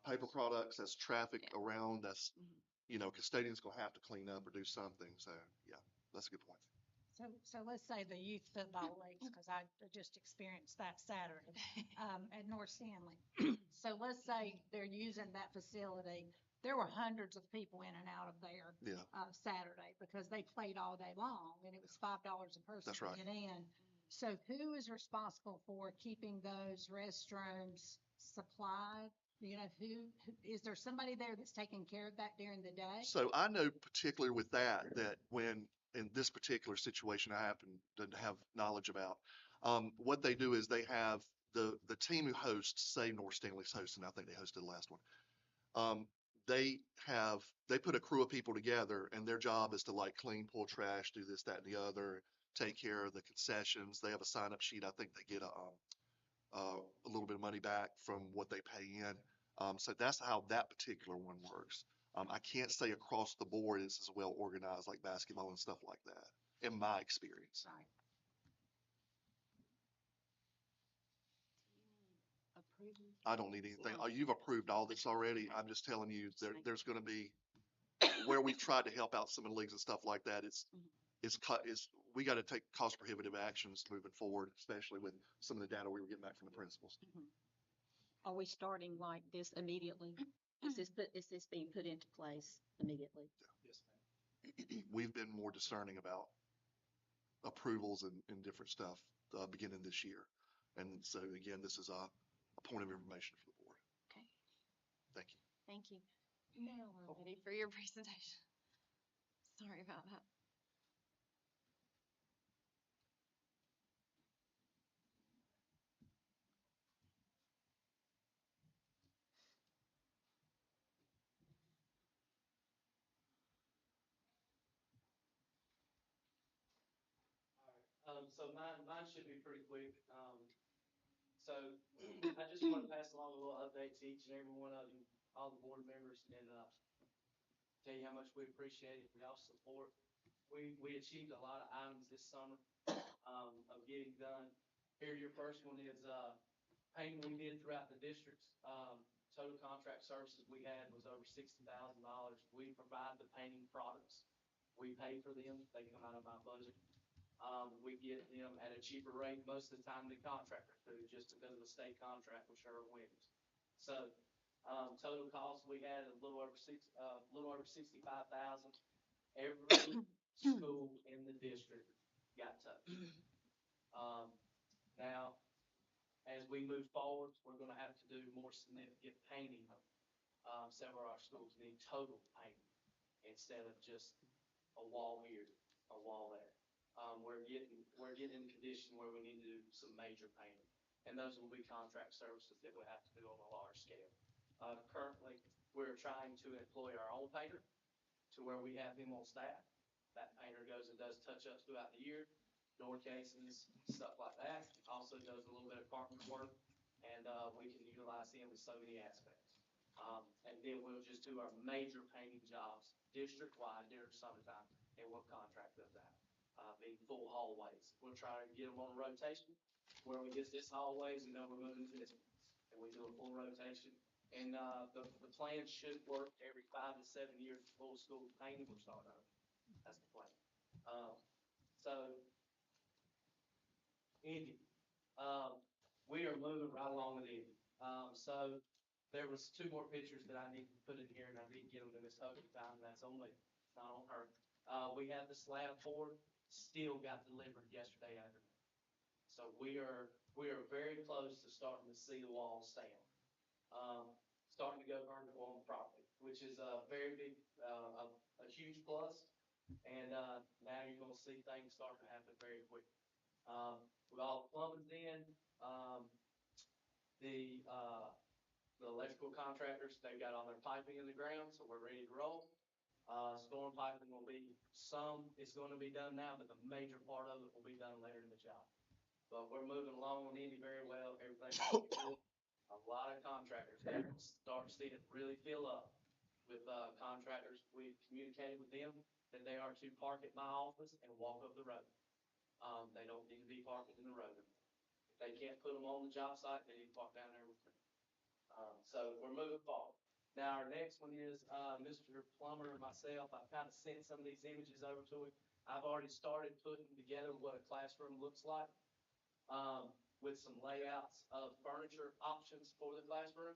paper products. That's traffic around. That's, custodian's going to have to clean up or do something. So yeah, that's a good point. So let's say the youth football leagues, because I just experienced that Saturday at North Stanley. So let's say they're using that facility. There were hundreds of people in and out of there Saturday because they played all day long, and it was $5 a person That's to right. get in. So who is responsible for keeping those restrooms supplied? Who is there somebody there that's taking care of that during the day? So I know particularly with that when in this particular situation I happen to have knowledge about, what they do is they have the team who hosts, say North Stanley's hosting, I think they hosted the last one. They put a crew of people together, and their job is to like clean, pull trash, do this, that, and the other, take care of the concessions. They have a sign-up sheet. I think they get a little bit of money back from what they pay in. So that's how that particular one works. I can't say across the board it's as well organized like basketball and stuff like that, in my experience. Right. I don't need anything. You've approved all this already. I'm just telling you there's going to be where we've tried to help out some of the leagues and stuff like that. We got to take cost prohibitive actions moving forward, especially with some of the data we were getting back from the principals. Are we starting like this immediately? Is this being put into place immediately? Yes, ma'am. We've been more discerning about approvals and different stuff beginning this year. And so again, this is a point of information for the board. Okay. Thank you. Thank you. Now we're ready for your presentation. Sorry about that. So mine should be pretty quick. So I just want to pass along a little update to each and every one of you, all the board members, and tell you how much we appreciate it for y'all's support. We achieved a lot of items this summer of getting done. Here, your first one is painting we did throughout the districts. Total contract services we had was over $60,000. We provide the painting products. We pay for them. They come out of my budget. We get them at a cheaper rate most of the time than contractors do, just because of the state contract with Sherwin-Williams. So, total cost we had a little over $65,000. Every school in the district got touched. Now, as we move forward, we're going to have to do more significant painting. Several of our schools need total painting instead of just a wall here, a wall there. We're getting in a condition where we need to do some major painting, and those will be contract services that we have to do on a large scale. Currently, we're trying to employ our own painter to where we have him on staff. That painter goes and does touch-ups throughout the year, door cases, stuff like that. Also does a little bit of carpenter work, and we can utilize him in so many aspects. And then we'll just do our major painting jobs district-wide during summertime, and we'll contract those out. Being full hallways. We'll try to get them on a rotation where we get this hallways and then we're moving to this one. And we do a full rotation. And, the plan should work every 5 to 7 years, full school painting will start over. That's the plan. So, Indy, we are moving right along with Indy. So there was 2 more pictures that I need to put in here, and I didn't get them to Miss Hogan time. That's on me. It's not on her. We have the slab board still got delivered yesterday afternoon. So we are very close to starting to see the walls stand. Starting to go vertical on the property, which is a very big, a huge plus. And now you're going to see things starting to happen very quick. With all the plumbing's in, the electrical contractors, they've got all their piping in the ground, so we're ready to roll. Storm piping will be, it's going to be done now, but the major part of it will be done later in the job. But we're moving along on Indy very well. Everything's looking good. A lot of contractors, they're starting to see it really fill up with contractors. We've communicated with them that they are to park at my office and walk up the road. They don't need to be parking in the road. If they can't put them on the job site, they need to park down there with me. So we're moving forward. Now, our next one is Mr. Plummer and myself. I've kind of sent some of these images over to him. I've already started putting together what a classroom looks like with some layouts of furniture options for the classroom.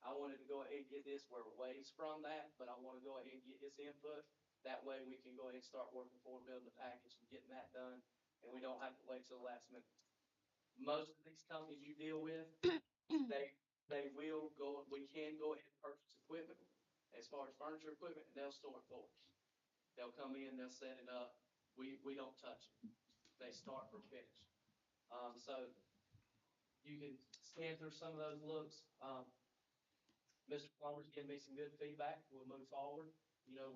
I wanted to go ahead and get this. We're ways from that, but I want to go ahead and get his input. That way we can go ahead and start working forward, building the package and getting that done, and we don't have to wait till the last minute. Most of these companies you deal with, they will go, we can go ahead and purchase equipment as far as furniture equipment, and they'll store it for us. They'll come in, they'll set it up. We don't touch it. They start from finish. So you can scan through some of those looks. Mr. Plummer's giving me some good feedback. We'll move forward. You know,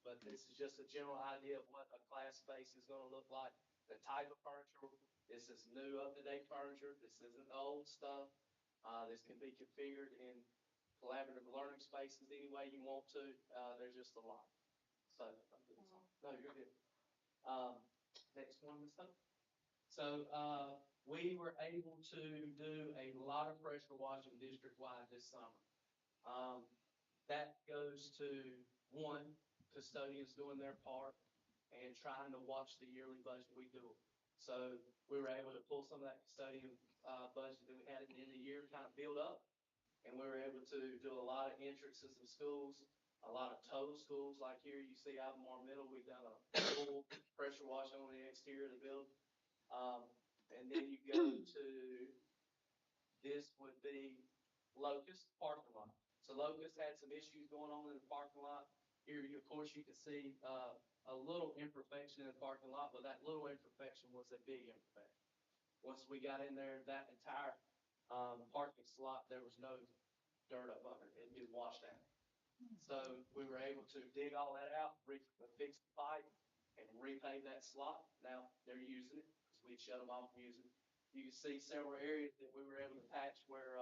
but this is just a general idea of what a class space is going to look like. The type of furniture. This is new, up-to-date furniture. This isn't old stuff. This can be configured in collaborative learning spaces any way you want to. There's just a lot. So, no, you're good. Next one, Ms. Hope. So, we were able to do a lot of pressure washing district-wide this summer. That goes to, one, custodians doing their part and trying to watch the yearly budget we do. So we were able to pull some of that custodian budget that we had at the end of the year, kind of build up. And we were able to do a lot of entrances of schools, a lot of total schools. Like here, you see Albemarle Middle, we've done a full pressure wash on the exterior of the building. And then you go to, this would be Locust parking lot. So Locust had some issues going on in the parking lot. Here, of course, you can see a little imperfection in the parking lot, but that little imperfection was a big imperfection. Once we got in there, that entire parking slot, there was no dirt up under it. It washed out. So we were able to dig all that out, fix the pipe, and repave that slot. Now they're using it because we shut them off from using it. You can see several areas that we were able to patch where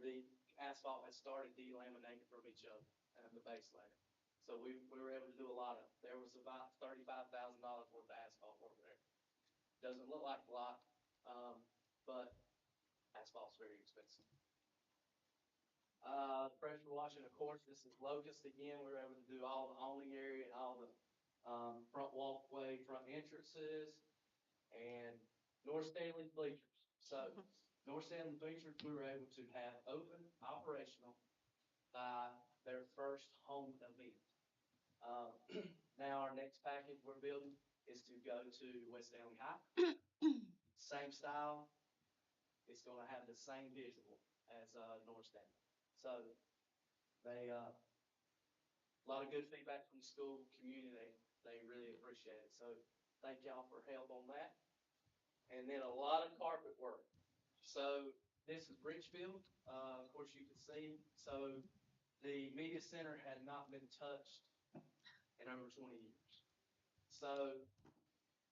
the asphalt has started delaminating from each other and the base layer. So we were able to do a lot of, there was about $35,000 worth of asphalt over there. Doesn't look like a lot, but asphalt's very expensive. Pressure washing, of course, this is Locust again. We were able to do all the awning area and all the front walkway, front entrances, and North Stanley bleachers. So North Stanley bleachers, we were able to have open, operational by their first home event. Now our next package we're building is to go to West Stanley High. Same style. It's going to have the same visual as North Stanley. So they a lot of good feedback from the school community. They really appreciate it. So thank y'all for help on that. And then a lot of carpet work. So this is Richfield. Of course, you can see. So the media center had not been touched in over 20 years. So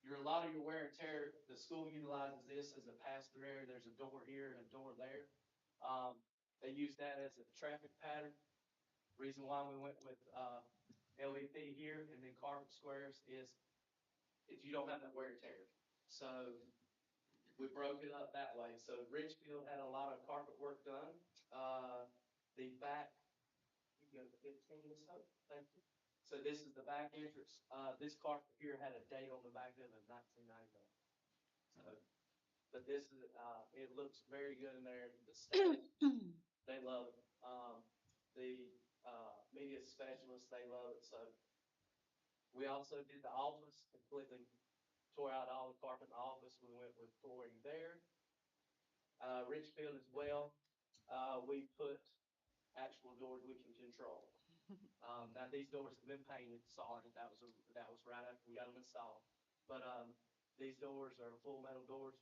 a lot of your wear and tear, the school utilizes this as a pass-through area. There's a door here and a door there. They use that as a traffic pattern. Reason why we went with LEP here and then carpet squares is if you don't have that wear and tear. So we broke it up that way. So Richfield had a lot of carpet work done. The back, you go to 15, Ms. Hope, thank you. So this is the back entrance. This carpet here had a date on the back of it, 1999. So, but this is, it looks very good in there. The staff, they love it. The media specialists, they love it. So we also did the office, completely tore out all the carpet in the office. We went with flooring there. Richfield as well, we put actual doors we can control. Now these doors have been painted, sorry, that was right after we got them installed. But, these doors are full metal doors,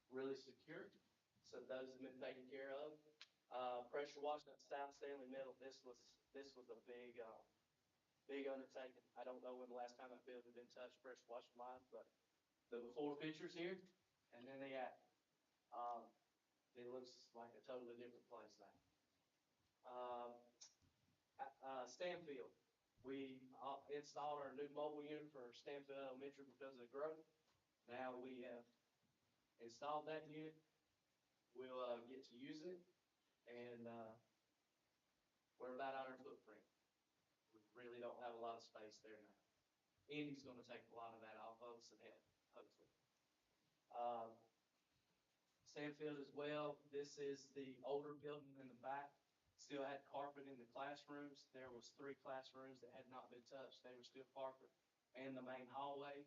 really secure. So those have been taken care of. Pressure washing at South Stanley Middle, this was a big, big undertaking. I don't know when the last time that building had been touched, pressure washing wise, but the before pictures here, and then the after. It looks like a totally different place now. Stanfield, we installed our new mobile unit for Stanfield Elementary because of the growth. Now we have installed that unit. We'll get to use it, and we're about on our footprint. We really don't have a lot of space there now. Andy's going to take a lot of that off of us and help, hopefully. Stanfield as well. This is the older building in the back. Still had carpet in the classrooms. There was 3 classrooms that had not been touched. They were still carpet. And the main hallway.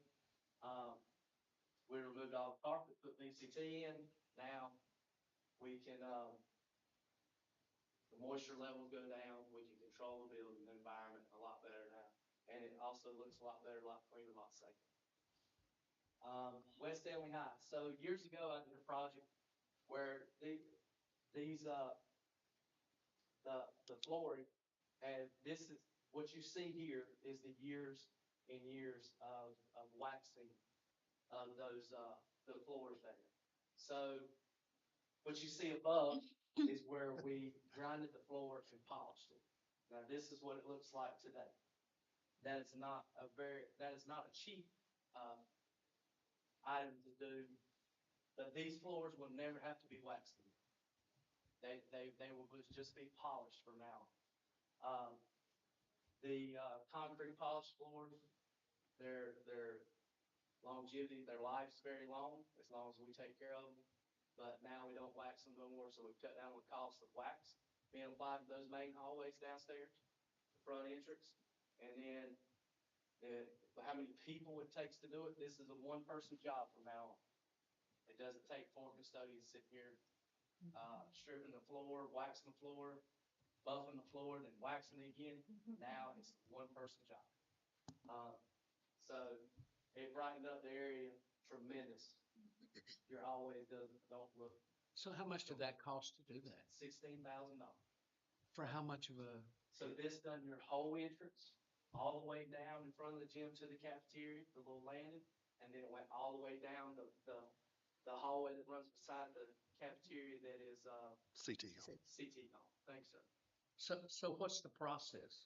We removed all the carpet, put VCT in. Now we can, the moisture levels go down. We can control the building environment a lot better now. And it also looks a lot better, a lot cleaner, a lot safer. West Stanley High. So years ago I did a project where the flooring, and this is what you see here is the years and years of waxing of those the floors there. So what you see above is where we grinded the floor and polished it. Now this is what it looks like today. That is not a cheap item to do. But these floors will never have to be waxed again. They will just be polished from now on. The concrete polished floors, their longevity, their life's very long as we take care of them. But now we don't wax them no more, so we've cut down on the cost of wax being applied to those main hallways downstairs, the front entrance, and then how many people it takes to do it. This is a one-person job from now on. It doesn't take 4 custodians sitting here stripping the floor, waxing the floor, buffing the floor, then waxing it again. Now it's a one-person job. So it brightened up the area tremendous. Your hallways don't look. So how much did that cost to do that? $16,000. For how much of a? So this done your whole entrance, all the way down in front of the gym to the cafeteria, the little landing, and then it went all the way down the hallway that runs beside the cafeteria that is CT. CT hall. Thanks, sir. So what's the process?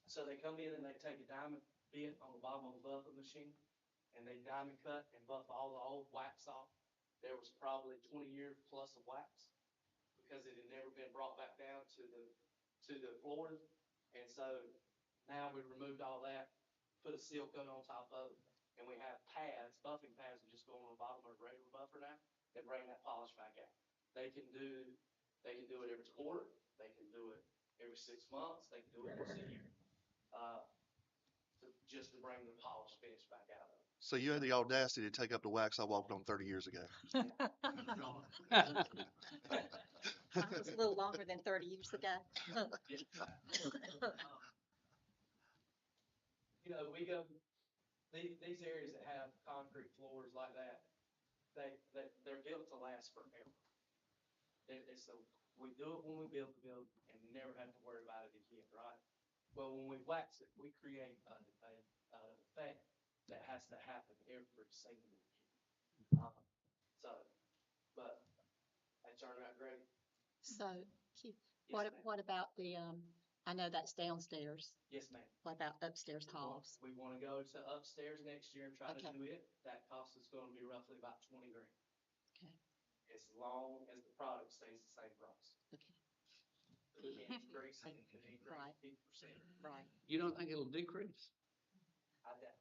So they come in and they take a diamond bit on the bottom of the buffing machine, and they diamond cut and buff all the old wax off. There was probably 20 years plus of wax because it had never been brought back down to the floors. And so now we removed all that, put a seal coat on top of it, and we have pads, buffing pads that just go on the bottom of a regular buffer now that bring that polish back out. They can do it every quarter. They can do it every 6 months. They can do it once a year, just to bring the polish finish back out of it. So you had the audacity to take up the wax I walked on 30 years ago. Mine was a little longer than 30 years ago. We go, these areas that have concrete floors like that, they're built to last forever. So we do it when we build the building and never have to worry about it again, right? Well, when we wax it, we create an effect that has to happen every single year. But that turned out great. So, Yes, what about I know that's downstairs. Yes, ma'am. What about upstairs halls? We want to go to upstairs next year and try to Okay. do it. That cost is going to be roughly about $20,000. Okay. as long as the product stays the same price. Okay, It can't increase, it can Right. increase 50%. right. You don't think it'll decrease? I doubt.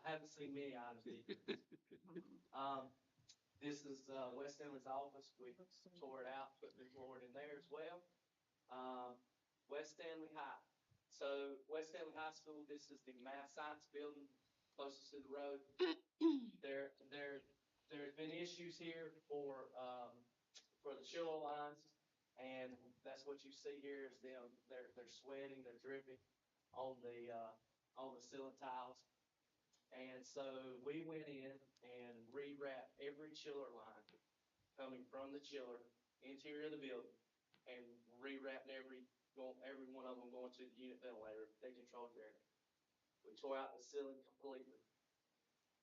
I haven't seen many items decrease. This is, West Emily's office. We tore it out, put new floor in there as well. West Stanley High. So West Stanley High School, this is the math science building closest to the road. There's been issues here for the chiller lines, and that's what you see here is them, they're sweating, they're dripping on the ceiling tiles. And so we went in and rewrapped every chiller line coming from the chiller, interior of the building, and rewrapped every one of them going to the unit ventilator, they controlled area. We tore out the ceiling completely.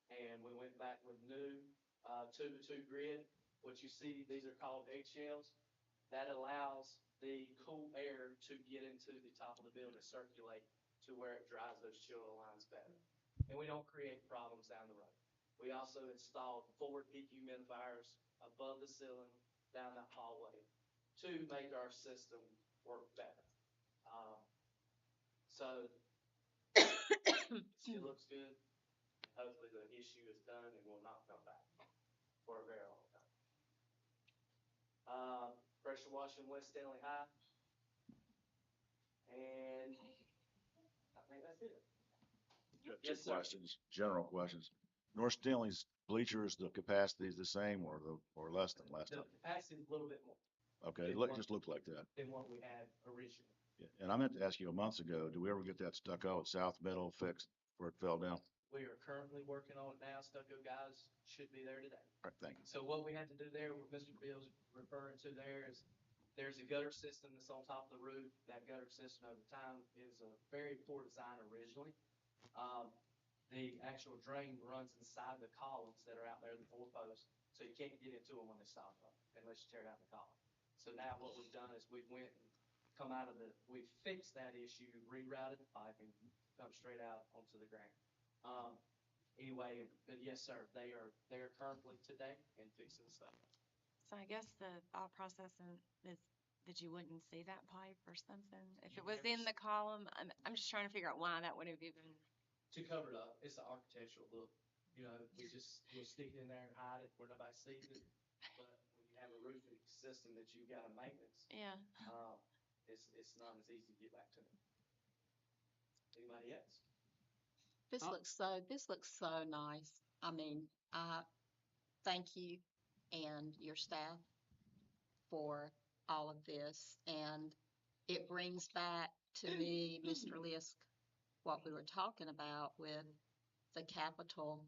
And we went back with new 2x2 grid. What you see, these are called eggshells. That allows the cool air to get into the top of the building, circulate to where it dries those chiller lines better. And we don't create problems down the road. We also installed 4 dehumidifiers above the ceiling down that hallway to make our system work better. So it looks good. Hopefully the issue is done and will not come back for a very long time. Pressure washing West Stanley High. And I think that's it. Got Yes, two sir. questions, general questions. North Stanley's bleachers, the capacity is the same or less than last The time? capacity is a little bit more Okay, just looked like that. than what we had originally. Yeah. And I meant to ask you months ago, do we ever get that stucco at South Middle fixed where it fell down? We are currently working on it now. Stucco guys should be there today. All right, thank you. So what we had to do there, what Mr. Bill's referring to there is there's a gutter system that's on top of the roof. That gutter system over time is a very poor design originally. The actual drain runs inside the columns that are out there, the 4 posts, so you can't get into them when they stop up unless you tear down the column. So now what we've done is we fixed that issue, rerouted the piping, come straight out onto the ground. Anyway, but yes, sir, they are currently today and fixing the stuff. So I guess the thought process is that you wouldn't see that pipe or something. If it was in the column, I'm just trying to figure out why that would have even. To cover it up, it's the architectural look. You know, we'll stick it in there and hide it where nobody sees it. But when you have a roofing system that you've got to maintenance, Yeah. it's not as easy to get back to. Anybody else? This looks so nice. I mean, I thank you and your staff for all of this. And it brings back to me, Mr. Lisk, what we were talking about with the capital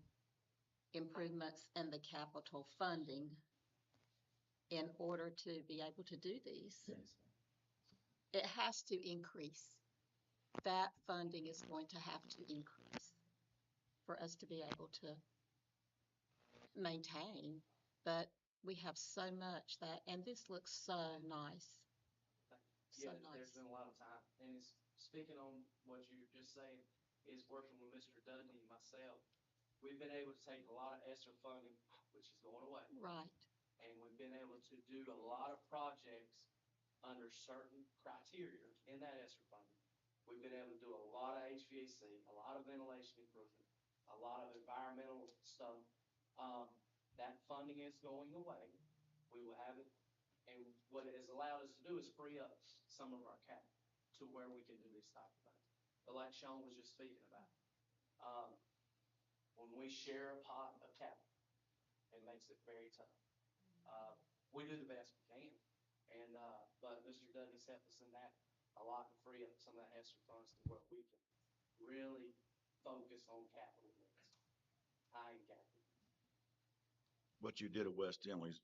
improvements and the capital funding in order to be able to do these. Yes. It has to increase. That funding is going to have to increase for us to be able to maintain, but we have so much that, and this looks so nice. So Yeah, nice. there's been a lot of time, and it's speaking on what you were just saying, is working with Mr. Dudney and myself. We've been able to take a lot of ESSER funding, which is going away, Right. and we've been able to do a lot of projects under certain criteria in that ESSER funding. We've been able to do a lot of HVAC, a lot of ventilation improvement, a lot of environmental stuff. That funding is going away. We will have it, and what it has allowed us to do is free up some of our cap to where we can do these type of things. But like Sean was just speaking about, when we share a pot of capital, it makes it very tough. We do the best we can, and but Mr. Dudley's helped us in that a lot to free up some of that extra funds to where we can really focus on capital needs, high capital. What you did at West Stanley's,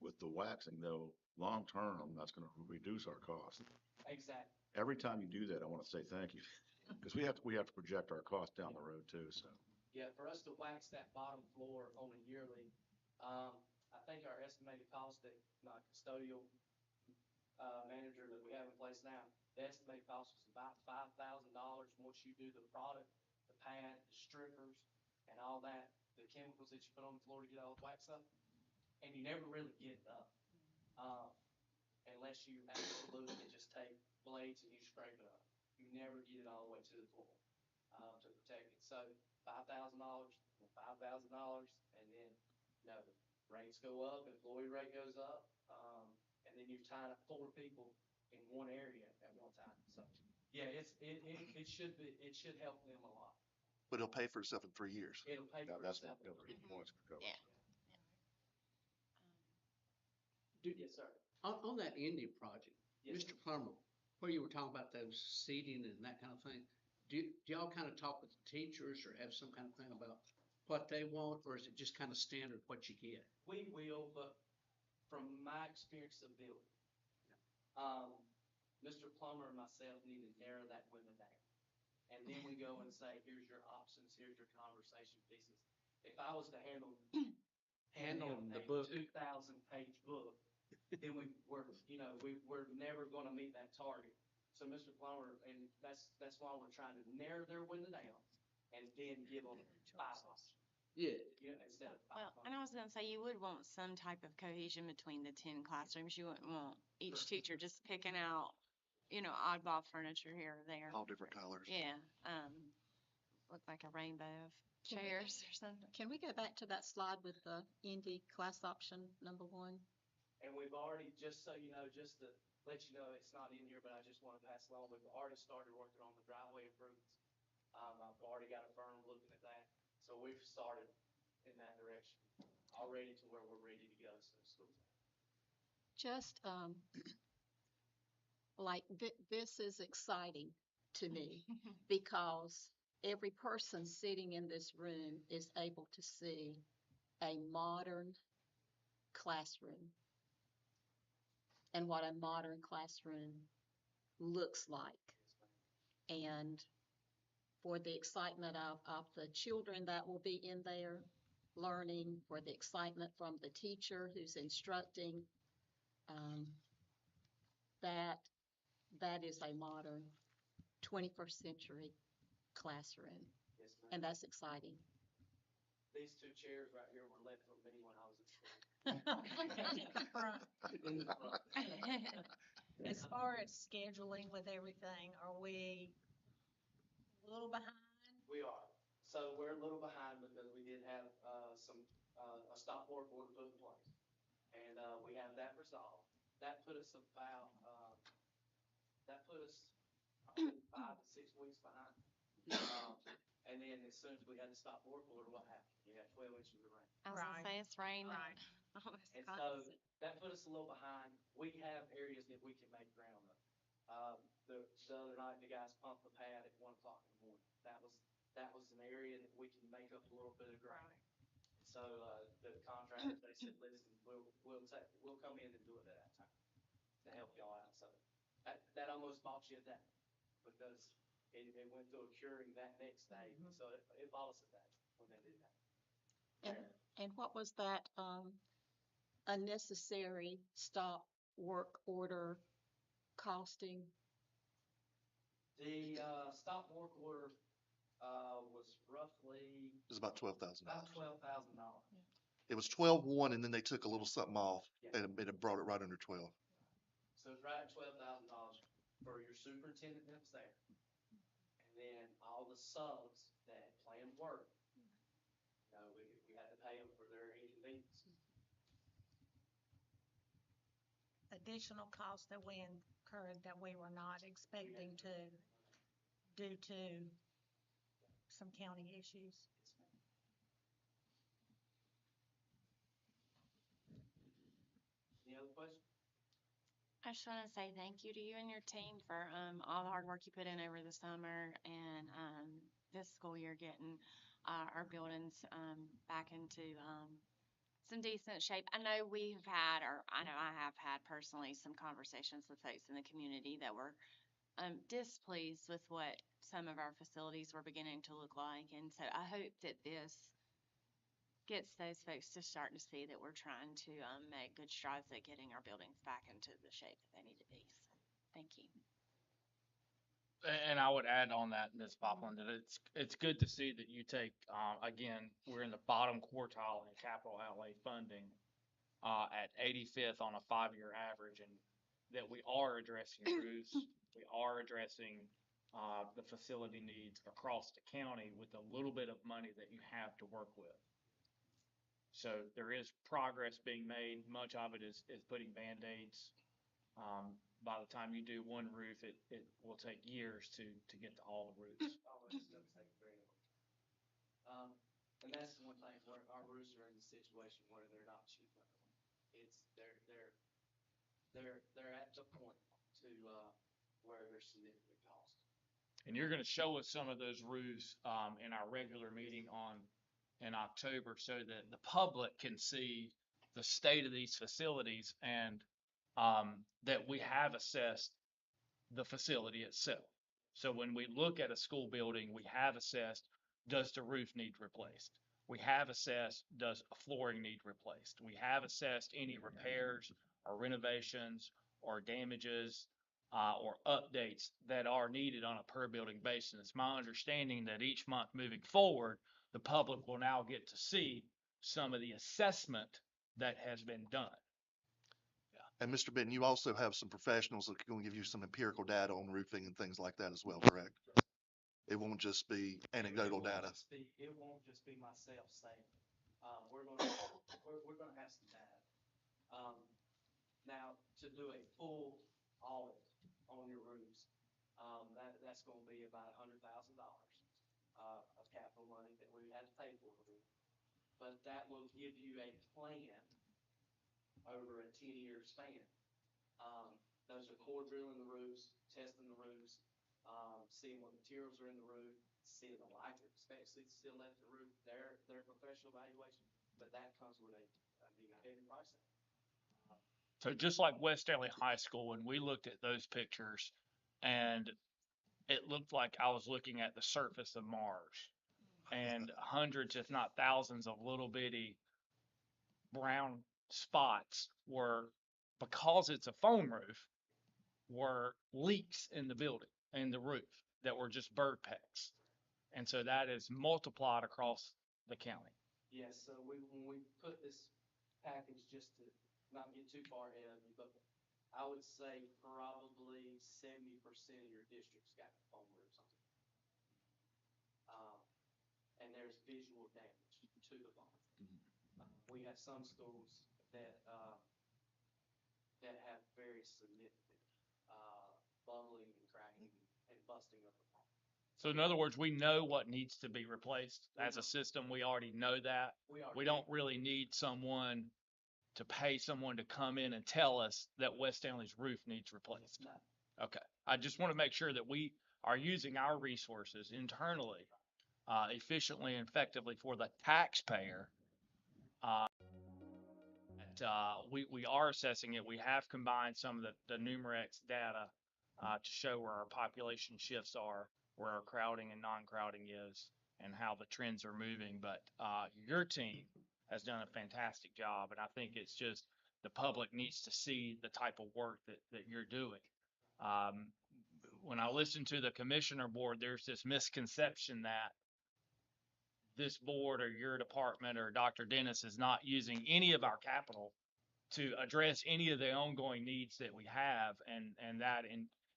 with the waxing though, long term, that's gonna reduce our costs. Exactly. Every time you do that, I wanna say thank you, because we have to project our costs down the road too, so. Yeah, for us to wax that bottom floor on a yearly, I think our estimated cost at custodial manager that we have in place now, the estimated cost is about $5,000 once you do the product, the pad, the strippers, and all that. the chemicals that you put on the floor to get all the wax up, and you never really get it up. Unless you absolutely just take blades and you scrape it up. You never get it all the way to the floor, to protect it. So $5,000, $5,000, and then, you know, rates go up, employee rate goes up, and then you're tying up 4 people in one area at one time. So, yeah, it should help them a lot. But it'll pay for itself in 3 years. It'll pay for That's itself. what the points cover. Yeah. Yes, sir. On that Indian project, Yes, Mr. Plummer, where you were talking about those seating and that kind of thing, do y'all kind of talk with the teachers or have some kind of thing about what they want, or is it just kind of standard what you get? We will, but from my experience of building, Mr. Plummer and myself need to narrow that window down. And then we go and say, here's your options, here's your conversation pieces. If I was to handle The a book. 2,000-page book, then we're never gonna meet that target. So Mr. Plummer, and that's why we're trying to narrow their window down and then give them 5 options. Yeah. Yeah, instead of 5. Well, and I was gonna say, you would want some type of cohesion between the 10 classrooms. You wouldn't want each teacher just picking out, oddball furniture here or there. All different colors. Yeah, look like a rainbow of chairs or something. Can we go back to that slide with the Indy class option number 1? And we've already, just so you know, just to let you know, it's not in here, but I just want to pass along, we've already started working on the driveway improvements. I've already got a firm looking at that, so we've started in that direction, already to where we're ready to go, so school's out. Just, like, this is exciting to me because every person sitting in this room is able to see a modern classroom and what a modern classroom looks like. And for the excitement of the children that will be in there learning, for the excitement from the teacher who's instructing, that is a modern 21st century classroom. Yes, ma'am. And that's exciting. These 2 chairs right here were left for me when I was at school. In the front. As far as scheduling with everything, are we a little behind? We are. So we're a little behind because we did have a stop work order put in place. And we have that resolved. That put us about, 5 to 6 weeks behind. And then as soon as we had the stop work order, what happened? We had 12 inches of rain. I was gonna say, it's rain. Right. Almost And so constant. that put us a little behind. We have areas that we can make ground up. The other night, the guys pumped the pad at 1 o'clock in the morning. That was an area that we can make up a little bit of ground. So, the contractors, they said, listen, we'll come in and do it at that time to help y'all out. So that almost bought you a day because it went through a curing that next day. So it bought us a day when they did that. And what was that unnecessary stop work order costing? The stop work order was roughly It was about $12,000. about $12,000. It was 12.1, and then they took a little something off, Yeah. and it brought it right under 12. So it's right at $12,000 for your superintendent that was there. And then all the subs that planned work, we had to pay them for their inconvenience. Additional costs that we incurred that we were not expecting to, due to some county issues. Any other questions? I just want to say thank you to you and your team for all the hard work you put in over the summer and this school year getting our buildings back into some decent shape. I know we've had, or I know I have had personally, some conversations with folks in the community that were displeased with what some of our facilities were beginning to look like. And so I hope that this gets those folks to start to see that we're trying to make good strides at getting our buildings back into the shape that they need to be. So, thank you. And I would add on that, Ms. Poplin, that it's good to see that you take, again, we're in the bottom quartile in capital outlay funding, at 85th on a 5-year average, and that we are addressing roofs, we are addressing, the facility needs across the county with a little bit of money that you have to work with. So there is progress being made. Much of it is putting Band-Aids. By the time you do one roof, it will take years to get to all the roofs. Oh, it's gonna take very long. And that's the one thing where our roofs are in the situation where they're not cheap. It's, they're at the point to, where there's significant cost. And you're gonna show us some of those roofs, in our regular meeting in October so that the public can see the state of these facilities and, that we have assessed the facility itself. So when we look at a school building, we have assessed, does the roof need replaced? We have assessed, does flooring need replaced? We have assessed any repairs or renovations or damages, or updates that are needed on a per building basis. It's my understanding that each month moving forward, the public will now get to see some of the assessment that has been done. And Mr. Benton, you also have some professionals that can give you some empirical data on roofing and things like that as well, correct? It won't just be anecdotal data. It won't just be myself saying, we're gonna have some data. Now, to do a full audit on your roofs, that's gonna be about $100,000, of capital money that we had to pay for. But that will give you a plan over a 10-year span. Those are core drilling the roofs, testing the roofs, seeing what materials are in the roof, seeing the life expectancy still left in the roof, their professional evaluation, but that comes with a negotiated price. So just like West Stanley High School, when we looked at those pictures, and it looked like I was looking at the surface of Mars, and hundreds, if not thousands, of little bitty brown spots were, because it's a foam roof, were leaks in the building, in the roof, that were just bird pecks. And so that is multiplied across the county. Yes, so when we put this package, just to not get too far ahead of you, but I would say probably 70% of your district's got foam roofs on it. And there's visual damage to the foam. We have some schools that have very significant bubbling and cracking and busting of the foam. So in other words, we know what needs to be replaced as a system. We already know that. We don't really need someone to pay someone to come in and tell us that West Stanley's roof needs replaced. No. Okay. I just want to make sure that we are using our resources internally, efficiently and effectively for the taxpayer. We are assessing it. We have combined some of the Numerex data, to show where our population shifts are, where our crowding and non-crowding is, and how the trends are moving. But your team has done a fantastic job, and I think it's just the public needs to see the type of work that you're doing. When I listen to the commissioner board, there's this misconception that this board or your department or Dr. Dennis is not using any of our capital to address any of the ongoing needs that we have, and that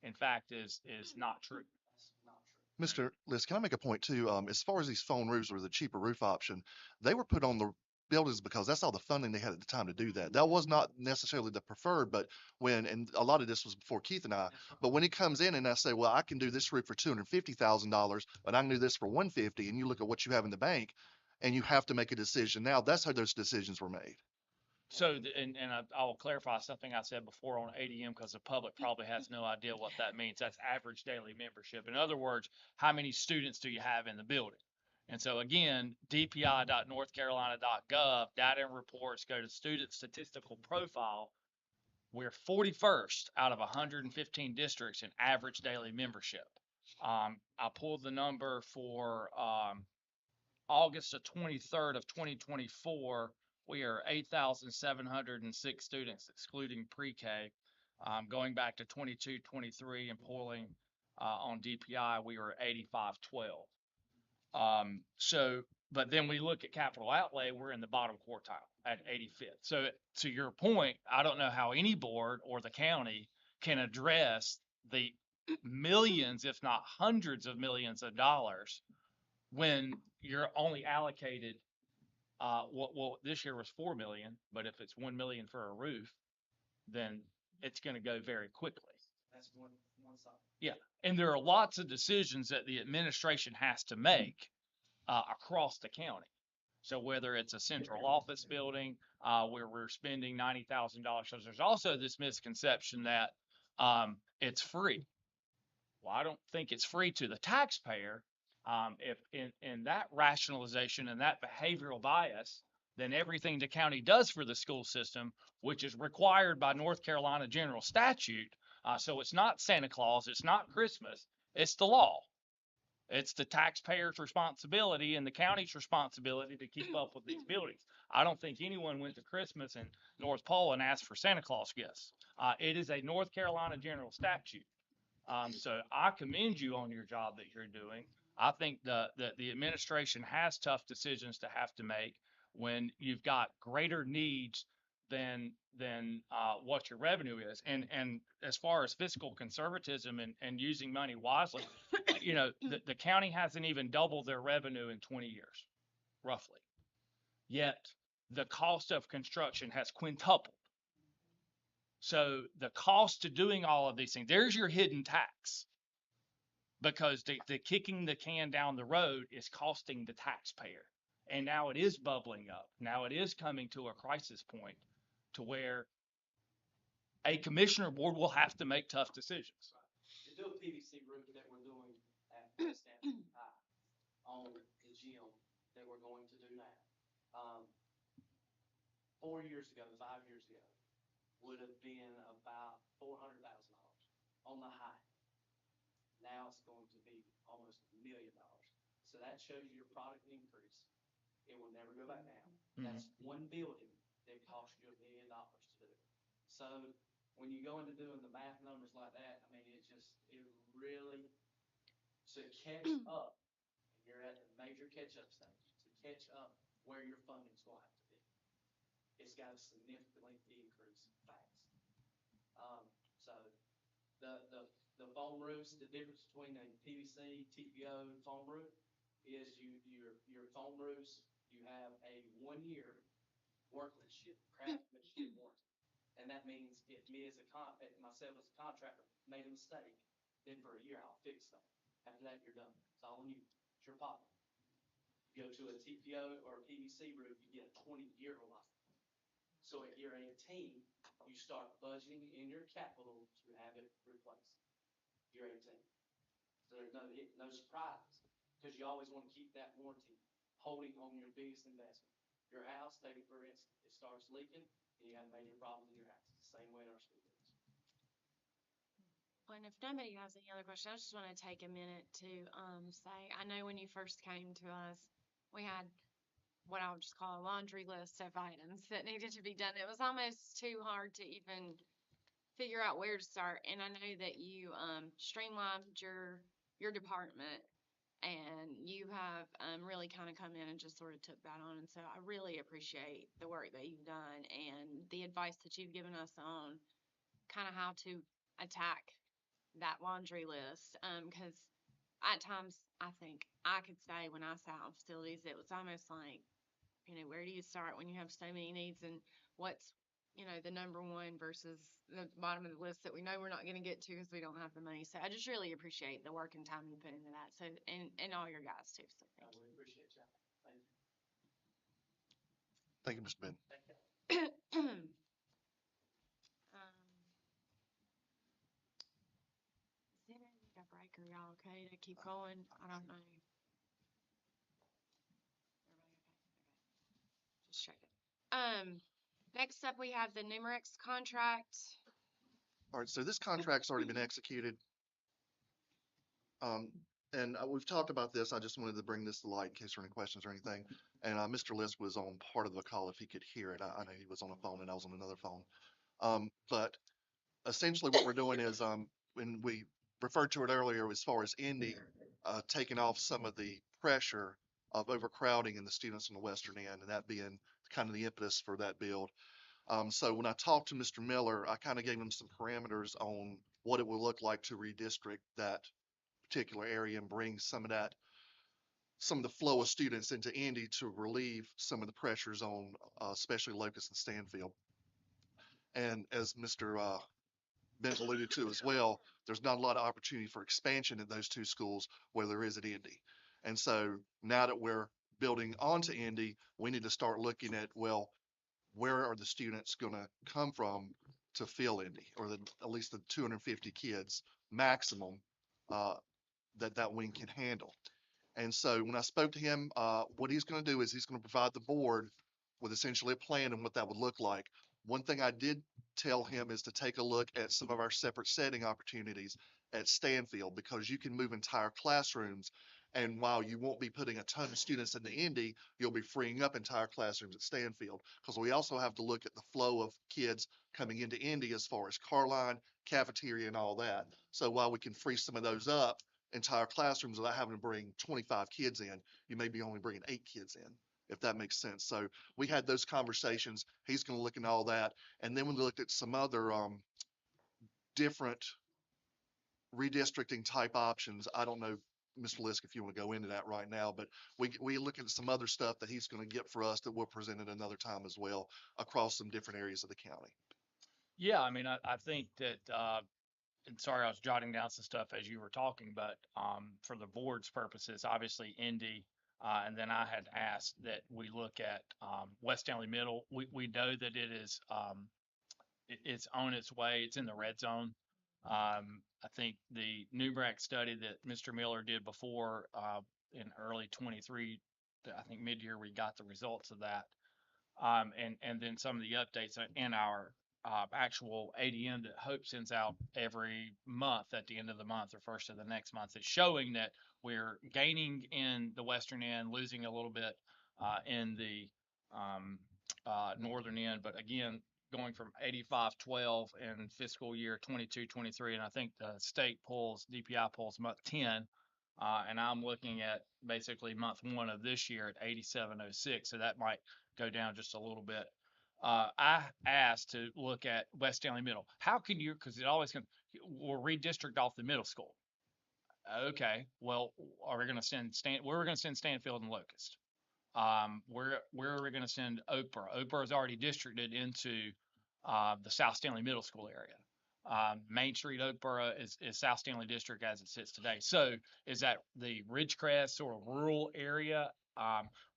in fact is not true. That's not true. Mr. Liz, can I make a point too? As far as these foam roofs or the cheaper roof option, they were put on the buildings because that's all the funding they had at the time to do that. That was not necessarily the preferred, but and a lot of this was before Keith and I, but when he comes in and I say, well, I can do this roof for $250,000, but I can do this for $150, and you look at what you have in the bank and you have to make a decision now. That's how those decisions were made. So, and I will clarify something I said before on ADM, because the public probably has no idea what that means. That's average daily membership. In other words, how many students do you have in the building? And so again, dpi.northcarolina.gov, data and reports, go to student statistical profile. We're 41st out of 115 districts in average daily membership. I pulled the number for August the 23rd of 2024. We are 8,706 students, excluding pre-K, going back to 22, 23 and pulling On DPI, we were 85-12. But then we look at capital outlay, we're in the bottom quartile at 85th. So to your point, I don't know how any board or the county can address the millions, if not hundreds of millions of dollars when you're only allocated, well, this year was 4 million, but if it's 1 million for a roof, then it's going to go very quickly. That's one side. Yeah. And there are lots of decisions that the administration has to make across the county. So whether it's a central office building where we're spending $90,000, so there's also this misconception that it's free. Well, I don't think it's free to the taxpayer. If in that rationalization and that behavioral bias, then everything the county does for the school system, which is required by North Carolina general statute, so it's not Santa Claus, it's not Christmas, it's the law. It's the taxpayer's responsibility and the county's responsibility to keep up with these buildings. I don't think anyone went to Christmas in North Pole and asked for Santa Claus gifts. It is a North Carolina general statute. So I commend you on your job that you're doing. I think the administration has tough decisions to have to make when you've got greater needs than what your revenue is. And as far as fiscal conservatism and using money wisely, the county hasn't even doubled their revenue in 20 years, roughly. Yet the cost of construction has quintupled. So the cost to doing all of these things, there's your hidden tax. Because the kicking the can down the road is costing the taxpayer. And now it is bubbling up. Now it is coming to a crisis point to where a commissioner board will have to make tough decisions. To do a PVC roof that we're doing at Stanton High on the gym that we're going to do now. 4 years ago, 5 years ago, would have been about $400,000 on the high. Now it's going to be almost $1 million. So that shows you your product increase. It will never go back down. That's one building that costs you $1 million to do. So when you go into doing the math numbers like that, I mean, it really, to catch up, and you're at the major catch-up stage, to catch up where your funding's going to have to be. It's got to significantly increase fast. So the foam roofs, the difference between a PVC, TPO, foam roof is your foam roofs, you have a 1-year workmanship, craftsmanship warranty. And that means if me as myself as a contractor made a mistake, then for a year I'll fix them. After that, you're done. It's all on you. It's your problem. You go to a TPO or a PVC roof, you get a 20-year life. So at year 18, you start budgeting in your capital to have it replaced. Year 18. So there's no surprises because you always want to keep that warranty holding on your biggest investment. Your house, take it for instance, it starts leaking and you have major problems in your house. It's the same way in our school buildings. Well, and if nobody has any other questions, I just want to take a minute to say, I know when you first came to us, we had what I would just call a laundry list of items that needed to be done. It was almost too hard to even figure out where to start. And I know that you streamlined your department and you have really kind of come in and just sort of took that on. And so I really appreciate the work that you've done and the advice that you've given us on kind of how to attack that laundry list. Because at times I think I could say when I sat on facilities, it was almost like, where do you start when you have so many needs and what's, the number one versus the bottom of the list that we know we're not going to get to because we don't have the money. So I just really appreciate the work and time you put into that. So, and all your guys too. So I really appreciate y'all. Thank you. Thank you, Mr. Ben. Does anyone need a break? Are y'all okay to keep going? I don't know. Everybody okay? Okay. Just check it. Next up, we have the Numerex contract. All right, so this contract's already been executed. And we've talked about this. I just wanted to bring this to light in case there are any questions or anything. And Mr. List was on part of the call if he could hear it. I know he was on a phone and I was on another phone. But essentially what we're doing is when we referred to it earlier as far as Indy, taking off some of the pressure of overcrowding in the students on the western end, and that being kind of the impetus for that build. So when I talked to Mr. Miller, I kind of gave him some parameters on what it would look like to redistrict that particular area and bring some of the flow of students into Indy to relieve some of the pressures on, especially Locust and Stanfield. And as Mr. Bent alluded to as well, there's not a lot of opportunity for expansion in those two schools where there is at Indy. And so now that we're building onto Indy, we need to start looking at, well, where are the students going to come from to fill Indy, or at least the 250 kids maximum that wing can handle. And so when I spoke to him, what he's going to do is he's going to provide the board with essentially a plan and what that would look like. One thing I did tell him is to take a look at some of our separate setting opportunities at Stanfield, because you can move entire classrooms. And while you won't be putting a ton of students into Indy, you'll be freeing up entire classrooms at Stanfield, because we also have to look at the flow of kids coming into Indy as far as car line, cafeteria, and all that. So while we can free some of those up, entire classrooms, without having to bring 25 kids in, you may be only bringing 8 kids in, if that makes sense. So we had those conversations. He's going to look into all that. And then we looked at some other different redistricting type options. I don't know, Mr. Lisk, if you want to go into that right now, but we look at some other stuff that he's going to get for us that we'll present at another time as well across some different areas of the county. Yeah, I mean, I think that, and sorry, I was jotting down some stuff as you were talking, but for the board's purposes, obviously Indy, and then I had asked that we look at West Stanley Middle. We know that it is it's on its way. It's in the red zone. I think the numeric study that Mr. Miller did before in early 23, I think mid-year, we got the results of that. And then some of the updates in our actual ADM that Hope sends out every month at the end of the month or first of the next month. It's showing that we're gaining in the western end, losing a little bit in the northern end. But again, going from 85-12 in fiscal year 22-23, and I think the state pulls, DPI pulls month 10, and I'm looking at basically month 1 of this year at 87.06, so that might go down just a little bit. I asked to look at West Stanley Middle. How can you, because it always can, we'll redistrict off the middle school. Okay, well, are we going to send where are we going to send Stanfield and Locust? Where are we going to send Oakboro? Oakboro is already districted into the South Stanley Middle School area. Main Street, Oakboro is South Stanley District as it sits today. So is that the Ridgecrest sort of rural area?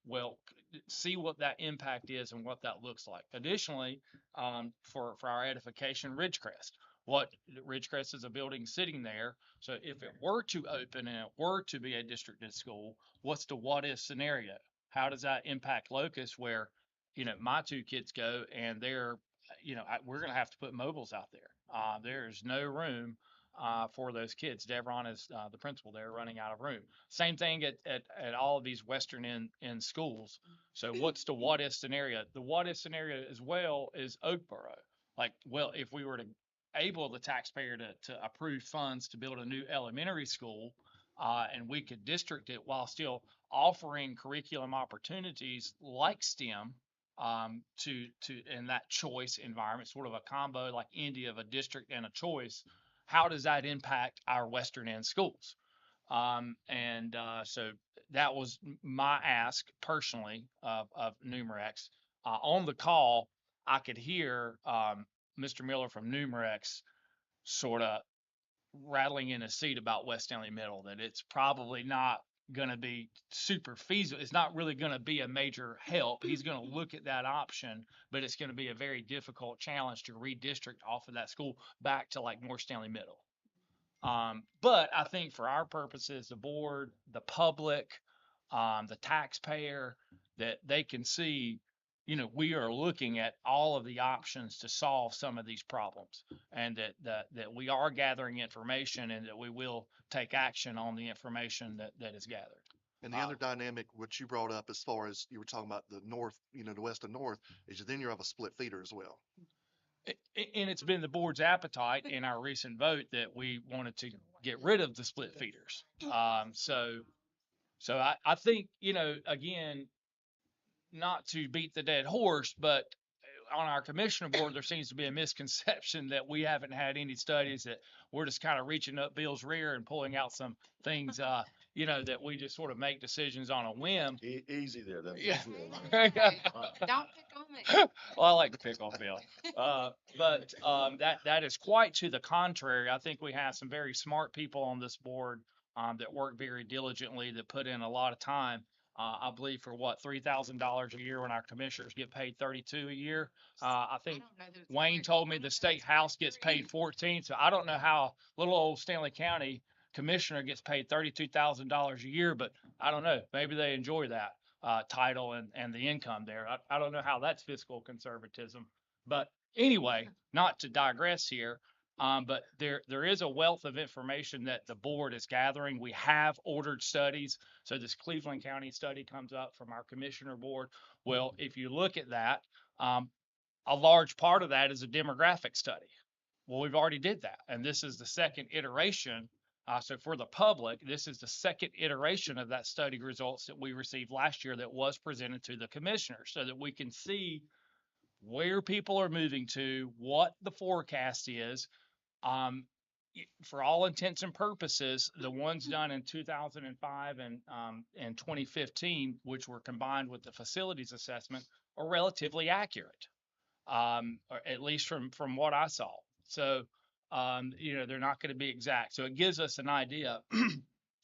Well, see what that impact is and what that looks like. Additionally, for our edification, Ridgecrest. What Ridgecrest is a building sitting there. So if it were to open and it were to be a districted school, what's the what if scenario? How does that impact Locust, where, my 2 kids go and they're, we're going to have to put mobiles out there. There's no room for those kids. Devron is the principal there, running out of room. Same thing at all of these western end schools. So what's the what if scenario? The what if scenario as well is Oakboro. Like, well, if we were to able the taxpayer to approve funds to build a new elementary school, and we could district it while still offering curriculum opportunities like STEM to in that choice environment, sort of a combo like Indy of a district and a choice. How does that impact our western end schools? So that was my ask personally of Numerex. On the call, I could hear Mr. Miller from Numerex sort of rattling in his seat about West Stanley Middle, that it's probably not going to be super feasible. It's not really going to be a major help. He's going to look at that option, but it's going to be a very difficult challenge to redistrict off of that school back to like North Stanley Middle. But I think for our purposes, the board, the public, the taxpayer, that they can see, we are looking at all of the options to solve some of these problems, and that we are gathering information, and that we will take action on the information that is gathered. And the other dynamic, which you brought up as far as you were talking about the north, the west and north, is then you have a split feeder as well. And it's been the board's appetite in our recent vote that we wanted to get rid of the split feeders. So I think, again, not to beat the dead horse, but on our commissioner board, there seems to be a misconception that we haven't had any studies, that we're just kind of reaching up Bill's rear and pulling out some things, that we just sort of make decisions on a whim. Easy there. That's Yeah. Don't pick on me. Well, I like to pick on Bill. But that is quite to the contrary. I think we have some very smart people on this board that work very diligently, that put in a lot of time. I believe for what, $3,000 a year when our commissioners get paid 32 a year. I think don't know that it's Wayne correct. told me the state house gets paid 14. So I don't know how little old Stanley County commissioner gets paid $32,000 a year, but I don't know. Maybe they enjoy that title and the income there. I don't know how that's fiscal conservatism. But anyway, not to digress here, but there is a wealth of information that the board is gathering. We have ordered studies. So this Cleveland County study comes up from our commissioner board. Well, if you look at that, a large part of that is a demographic study. Well, we've already did that. And this is the second iteration. So for the public, this is the second iteration of that study results that we received last year that was presented to the commissioners, so that we can see where people are moving to, what the forecast is. For all intents and purposes, the ones done in 2005 and 2015, which were combined with the facilities assessment, are relatively accurate, or at least from what I saw. So, they're not going to be exact. So it gives us an idea.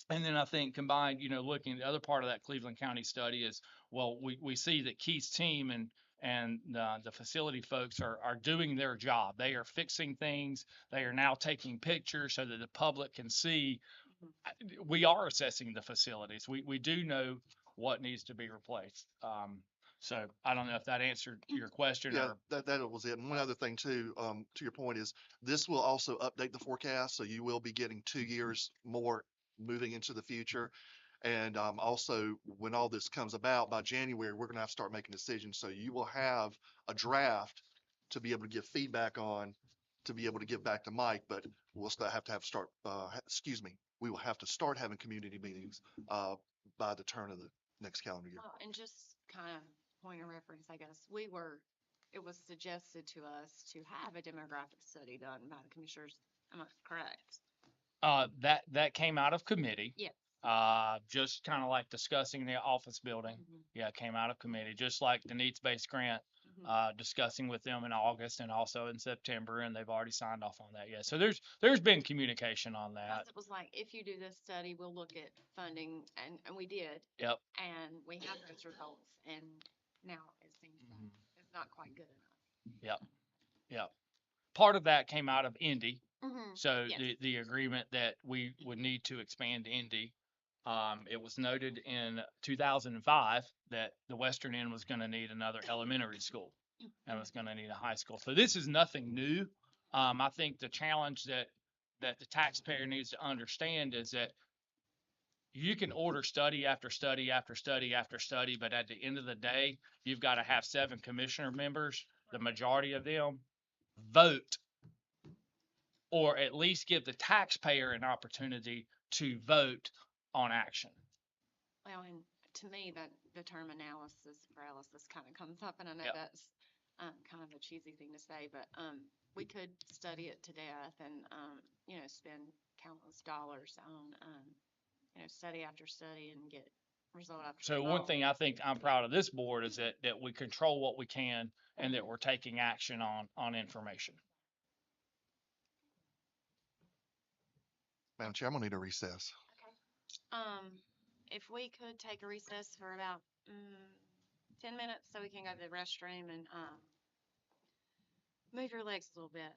And then I think combined, looking at the other part of that Cleveland County study is, well, we see that Keith's team and the facility folks are doing their job. They are fixing things. They are now taking pictures so that the public can see. We are assessing the facilities. We do know what needs to be replaced. So I don't know if that answered your question. Yeah, Or that was it. And one other thing too, to your point is, this will also update the forecast, so you will be getting 2 years more moving into the future. And also, when all this comes about by January, we're going to have to start making decisions. So you will have a draft to be able to give feedback on, to be able to give back to Mike. But we'll still have to we will have to start having community meetings by the turn of the next calendar year. And just kind of point of reference, I guess, it was suggested to us to have a demographic study done by the commissioners. Am I correct? that came out of committee. Yeah. Just kind of like discussing the office building. Yeah, it came out of committee, just like the needs-based grant, discussing with them in August and also in September, and they've already signed off on that. Yeah, so there's been communication on that. Because it was like, if you do this study, we'll look at funding, and we did. Yep. And we have those results, and now it seems that it's not quite good enough. Yep. Part of that came out of Indy. So Yes. the agreement that we would need to expand Indy, it was noted in 2005 that the western end was going to need another elementary school and was going to need a high school. So this is nothing new. I think the challenge that the taxpayer needs to understand is that you can order study after study after study after study, but at the end of the day, you've got to have 7 commissioner members, the majority of them, vote, or at least give the taxpayer an opportunity to vote on action. Well, and to me, that the term analysis paralysis kind of comes up, and I know Yep. that's kind of a cheesy thing to say, but we could study it to death and spend countless dollars on study after study and get result after So result. one thing I think I'm proud of this board is that we control what we can and that we're taking action on information. Madam Chair, I'm gonna need a recess. If we could take a recess for about 10 minutes so we can go to the restroom and move your legs a little bit.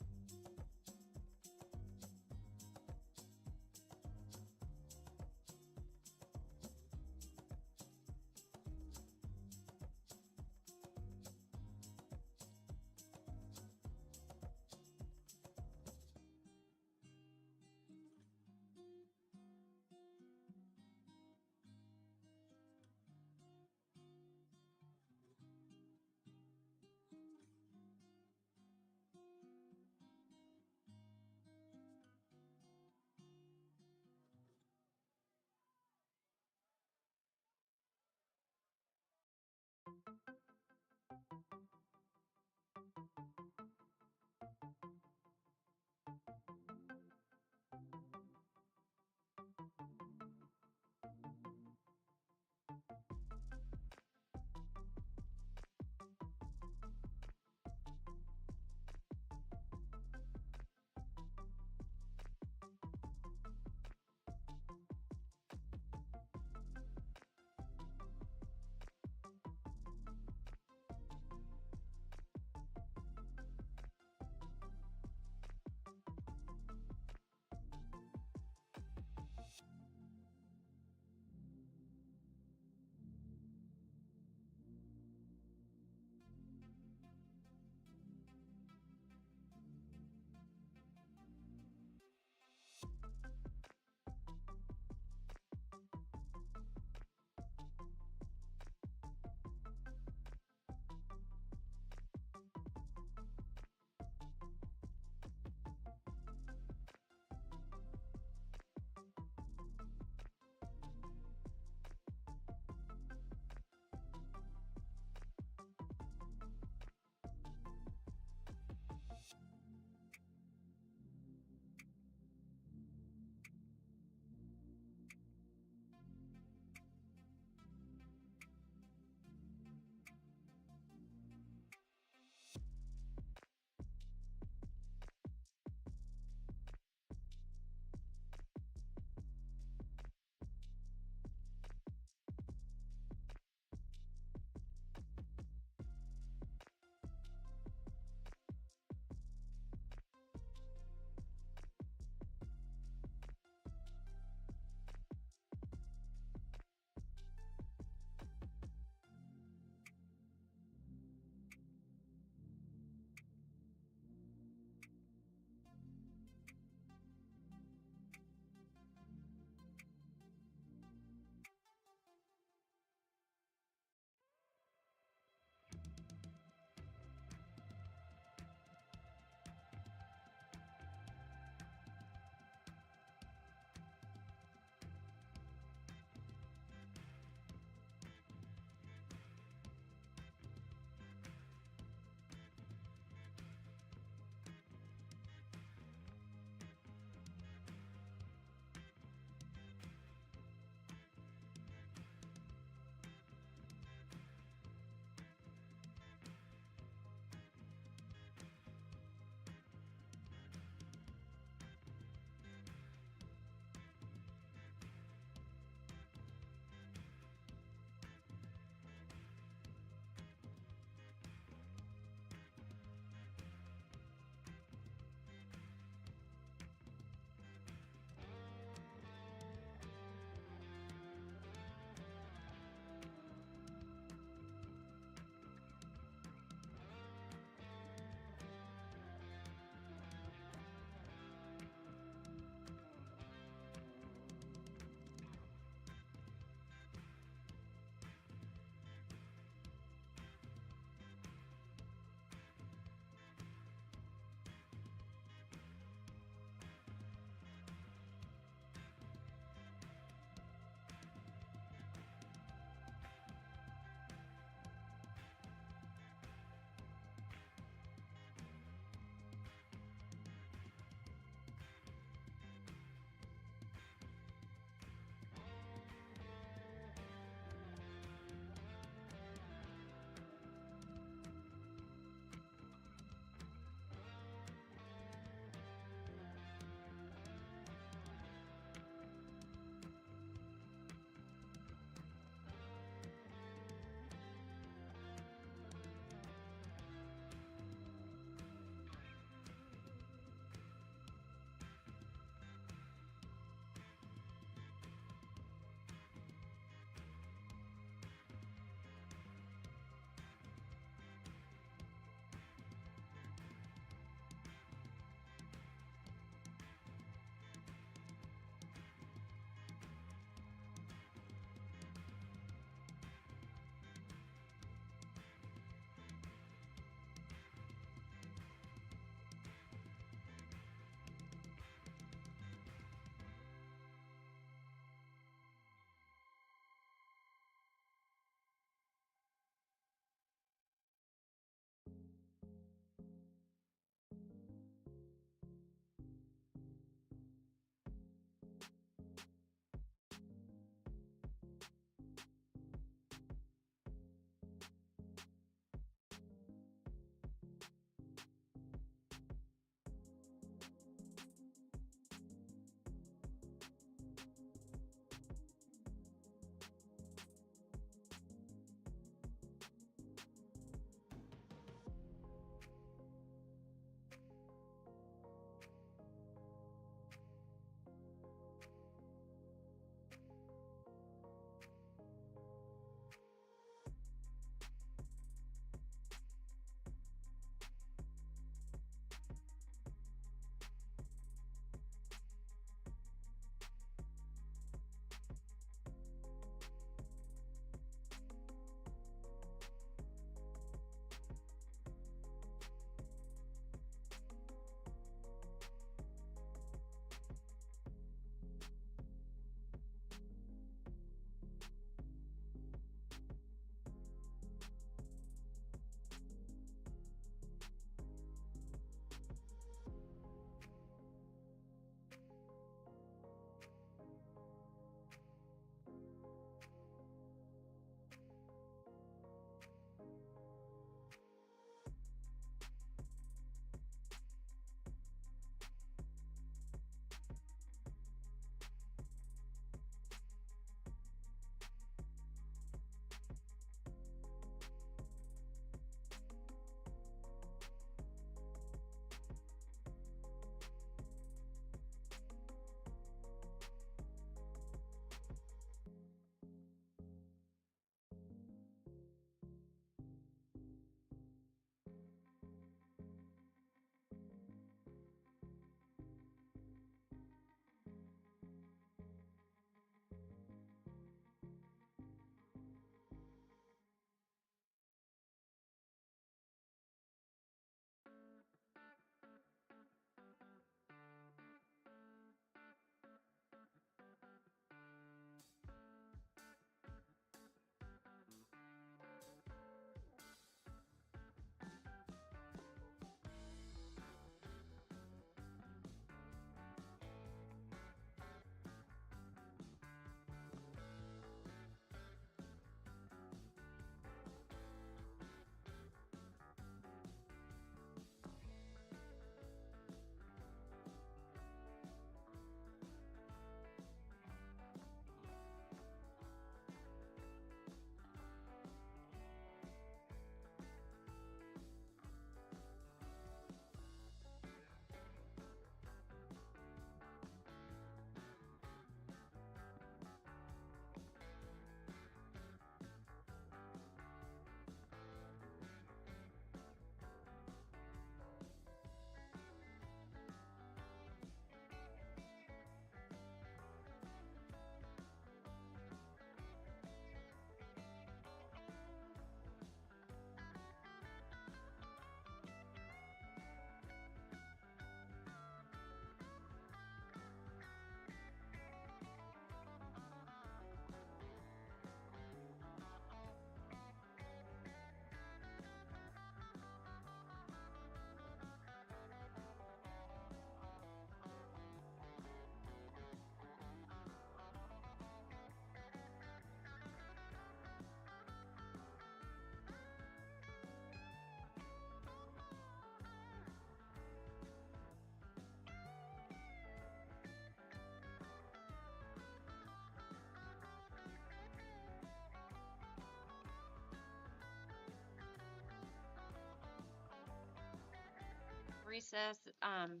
recess, and,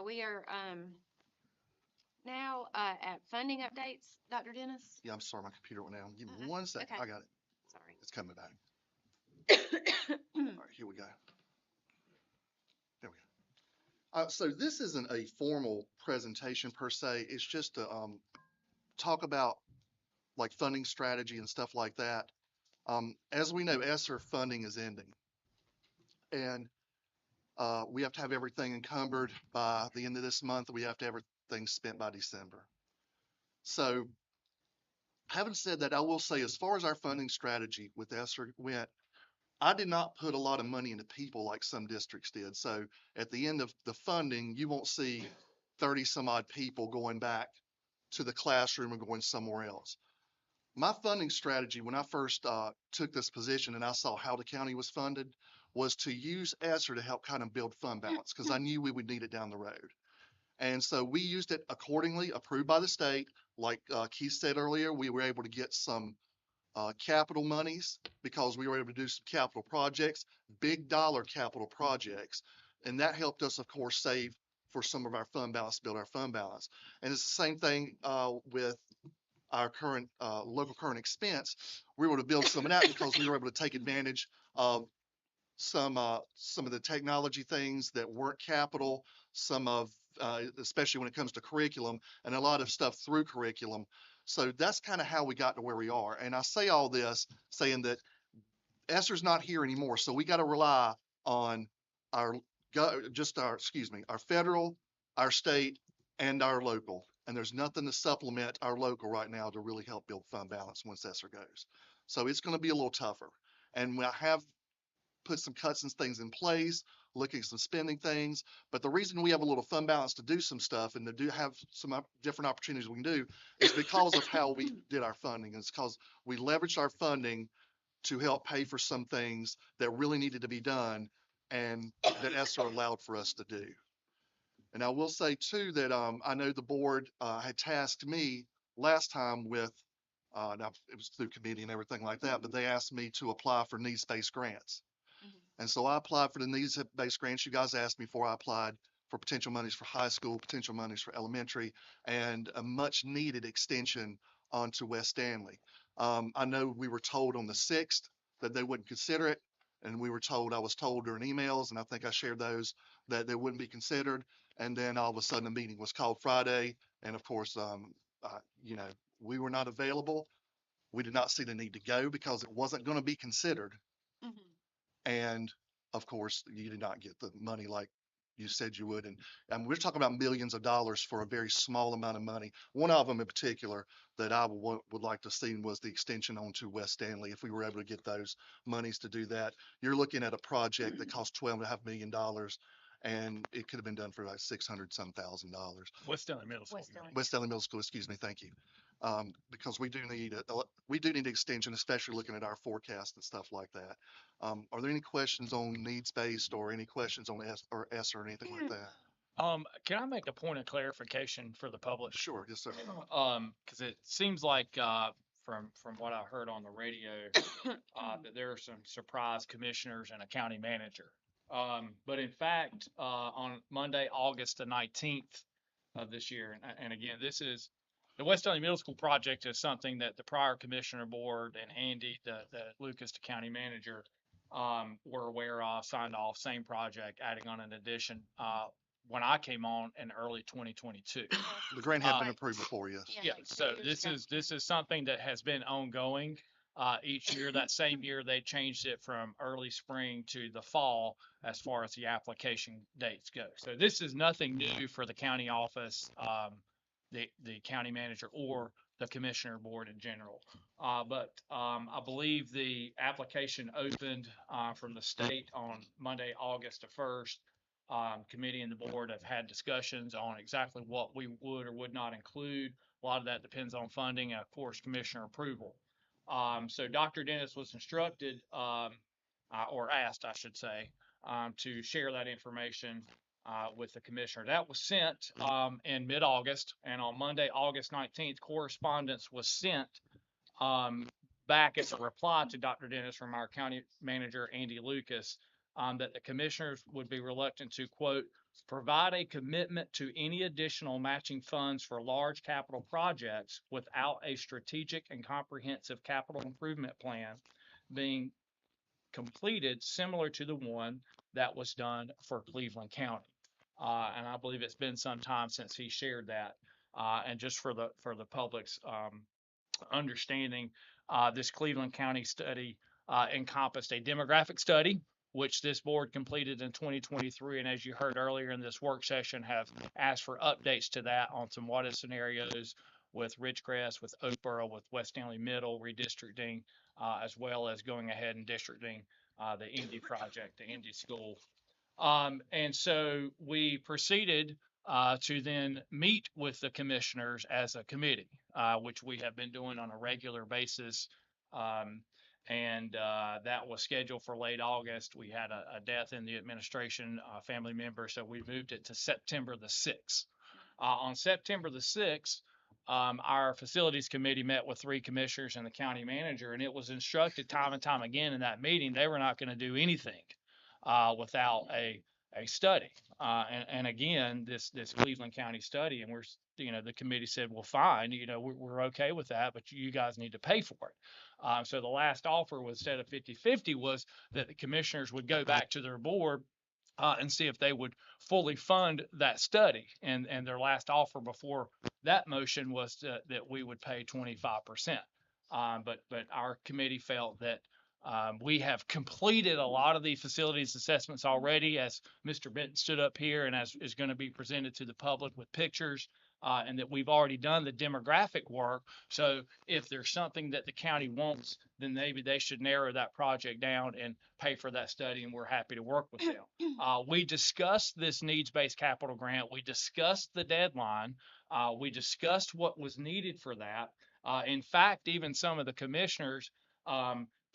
we are, now, at funding updates, Dr. Dennis? Yeah, I'm sorry, my computer went down. Give me Uh-uh, 1 second. okay. I got it. Sorry. It's coming back. All right, here we go. There we go. So this isn't a formal presentation per se. It's just to talk about like funding strategy and stuff like that. As we know, ESSER funding is ending, and we have to have everything encumbered by the end of this month. We have to have everything spent by December. So, having said that, I will say, as far as our funding strategy with ESSER went, I did not put a lot of money into people like some districts did. So at the end of the funding, you won't see 30 some odd people going back to the classroom or going somewhere else. My funding strategy when I first took this position and I saw how the county was funded was to use ESSER to help kind of build fund balance because I knew we would need it down the road. And so we used it accordingly, approved by the state. Like Keith said earlier, we were able to get some capital monies because we were able to do some capital projects, big dollar capital projects. And that helped us, of course, save for some of our fund balance, build our fund balance. And it's the same thing with our current local current expense. We were able to build some of that because we were able to take advantage of some of the technology things that weren't capital, some of especially when it comes to curriculum and a lot of stuff through curriculum. So that's kind of how we got to where we are. And I say all this saying that ESSER's not here anymore, so we got to rely on our our federal, our state, and our local. And there's nothing to supplement our local right now to really help build fund balance once ESSER goes. So it's going to be a little tougher. And I have put some cuts and things in place, looking at some spending things. But the reason we have a little fund balance to do some stuff and to do have some different opportunities we can do is because of how we did our funding. It's because we leveraged our funding to help pay for some things that really needed to be done and that ESSER allowed for us to do. And I will say too that I know the board had tasked me last time with, now it was through committee and everything like that, but they asked me to apply for needs-based grants. And so I applied for the needs-based grants you guys asked me for. I applied for potential monies for high school, potential monies for elementary, and a much-needed extension onto West Stanley. I know we were told on the 6th that they wouldn't consider it, and I was told during emails, and I think I shared those, that they wouldn't be considered. And then all of a sudden, a meeting was called Friday, and of course, we were not available. We did not see the need to go because it wasn't going to be considered. And of course, you did not get the money like you said you would. And we're talking about millions of dollars for a very small amount of money. One of them in particular that I would like to see was the extension onto West Stanley. If we were able to get those monies to do that, you're looking at a project that costs $12.5 million. And it could have been done for like $600-some thousand. West Stanley Middle School. West Stanley Middle School, excuse me, thank you. Because we do need extension, especially looking at our forecast and stuff like that. Are there any questions on needs-based or any questions on S or anything like that? Can I make a point of clarification for the public? Sure, yes, sir. Because it seems like from what I heard on the radio that there are some surprise commissioners and a county manager. But in fact, on Monday, August the 19th of this year, and again, this is the West Stanley Middle School project is something that the prior commissioner board and Andy, the Lucas, the county manager, were aware of, signed off, same project, adding on an addition when I came on in early 2022. The grant had been approved before, yes. Yeah, so this is something that has been ongoing. Each year, that same year, they changed it from early spring to the fall as far as the application dates go. So this is nothing new for the county office, the county manager, or the commissioner board in general. But I believe the application opened from the state on Monday, August the 1st. Committee and the board have had discussions on exactly what we would or would not include. A lot of that depends on funding and, of course, commissioner approval. So Dr. Dennis was instructed, or asked, I should say, to share that information with the commissioner. That was sent in mid-August, and on Monday, August 19th, correspondence was sent back as a reply to Dr. Dennis from our county manager, Andy Lucas, that the commissioners would be reluctant to, quote, provide a commitment to any additional matching funds for large capital projects without a strategic and comprehensive capital improvement plan being completed similar to the one that was done for Cleveland County. And I believe it's been some time since he shared that. And just for the public's understanding, this Cleveland County study encompassed a demographic study, which this board completed in 2023. And as you heard earlier in this work session, have asked for updates to that on some what if scenarios with Ridgecrest, with Oakboro, with West Stanley Middle, redistricting, as well as going ahead and districting the Indy project, the Indy school. And so we proceeded to then meet with the commissioners as a committee, which we have been doing on a regular basis. And that was scheduled for late August. We had a death in the administration, family member, so we moved it to September the 6th. On September the 6th, our facilities committee met with 3 commissioners and the county manager, and it was instructed time and time again in that meeting they were not going to do anything without a study. And again, this Cleveland County study, and the committee said, well, fine, we're okay with that, but you guys need to pay for it. So the last offer was, instead of 50-50, was that the commissioners would go back to their board and see if they would fully fund that study. And their last offer before that motion was that we would pay 25%. But our committee felt that we have completed a lot of the facilities assessments already, as Mr. Benton stood up here and as is going to be presented to the public with pictures, and that we've already done the demographic work. So if there's something that the county wants, then maybe they should narrow that project down and pay for that study, and we're happy to work with them. We discussed this needs-based capital grant. We discussed the deadline. We discussed what was needed for that. In fact, even some of the commissioners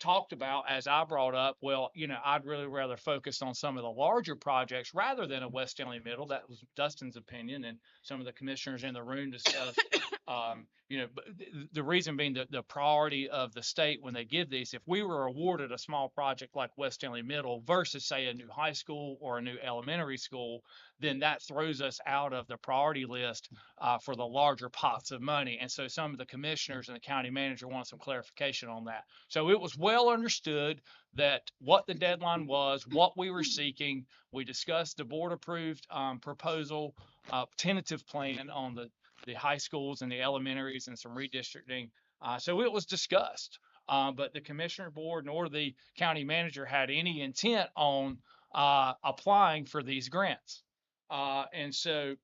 talked about, as I brought up, well, I'd really rather focus on some of the larger projects rather than a West Stanley Middle. That was Dustin's opinion, and some of the commissioners in the room discussed, the reason being the priority of the state when they give these. If we were awarded a small project like West Stanley Middle versus, say, a new high school or a new elementary school, then that throws us out of the priority list for the larger pots of money. And so some of the commissioners and the county manager want some clarification on that. So it was well understood that what the deadline was, what we were seeking. We discussed the board approved proposal, tentative plan on the high schools and the elementaries and some redistricting. So it was discussed, but the commissioner board nor the county manager had any intent on applying for these grants. And so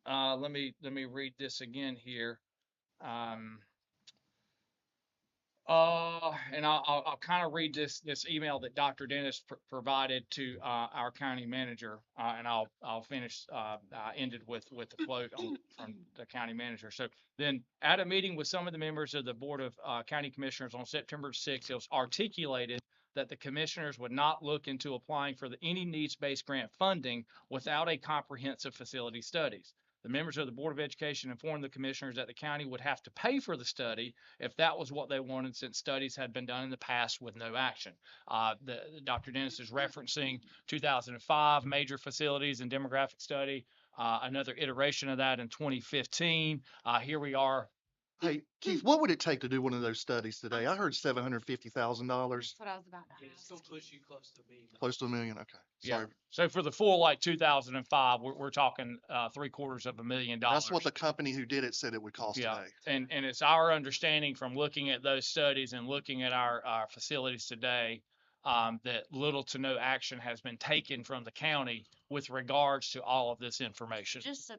let me read this again here. And I'll kind of read this email that Dr. Dennis provided to our county manager, and I'll finish. I ended with the quote from the county manager. So then, at a meeting with some of the members of the Board of County Commissioners on September 6th, it was articulated that the commissioners would not look into applying for any needs-based grant funding without a comprehensive facility studies. The members of the Board of Education informed the commissioners that the county would have to pay for the study if that was what they wanted, since studies had been done in the past with no action. Dr. Dennis is referencing 2005 major facilities and demographic study, another iteration of that in 2015. Here we are. Hey, Keith, what would it take to do one of those studies today? I heard $750,000. That's what I was about to It's ask. still push you close to me. Close to $1 million. Okay. Yeah. Sorry. So for the full 2005, we're talking $750,000. That's what the company who did it said it would cost Yeah, today. and it's our understanding from looking at those studies and looking at our facilities today, that little to no action has been taken from the county with regards to all of this information. Just a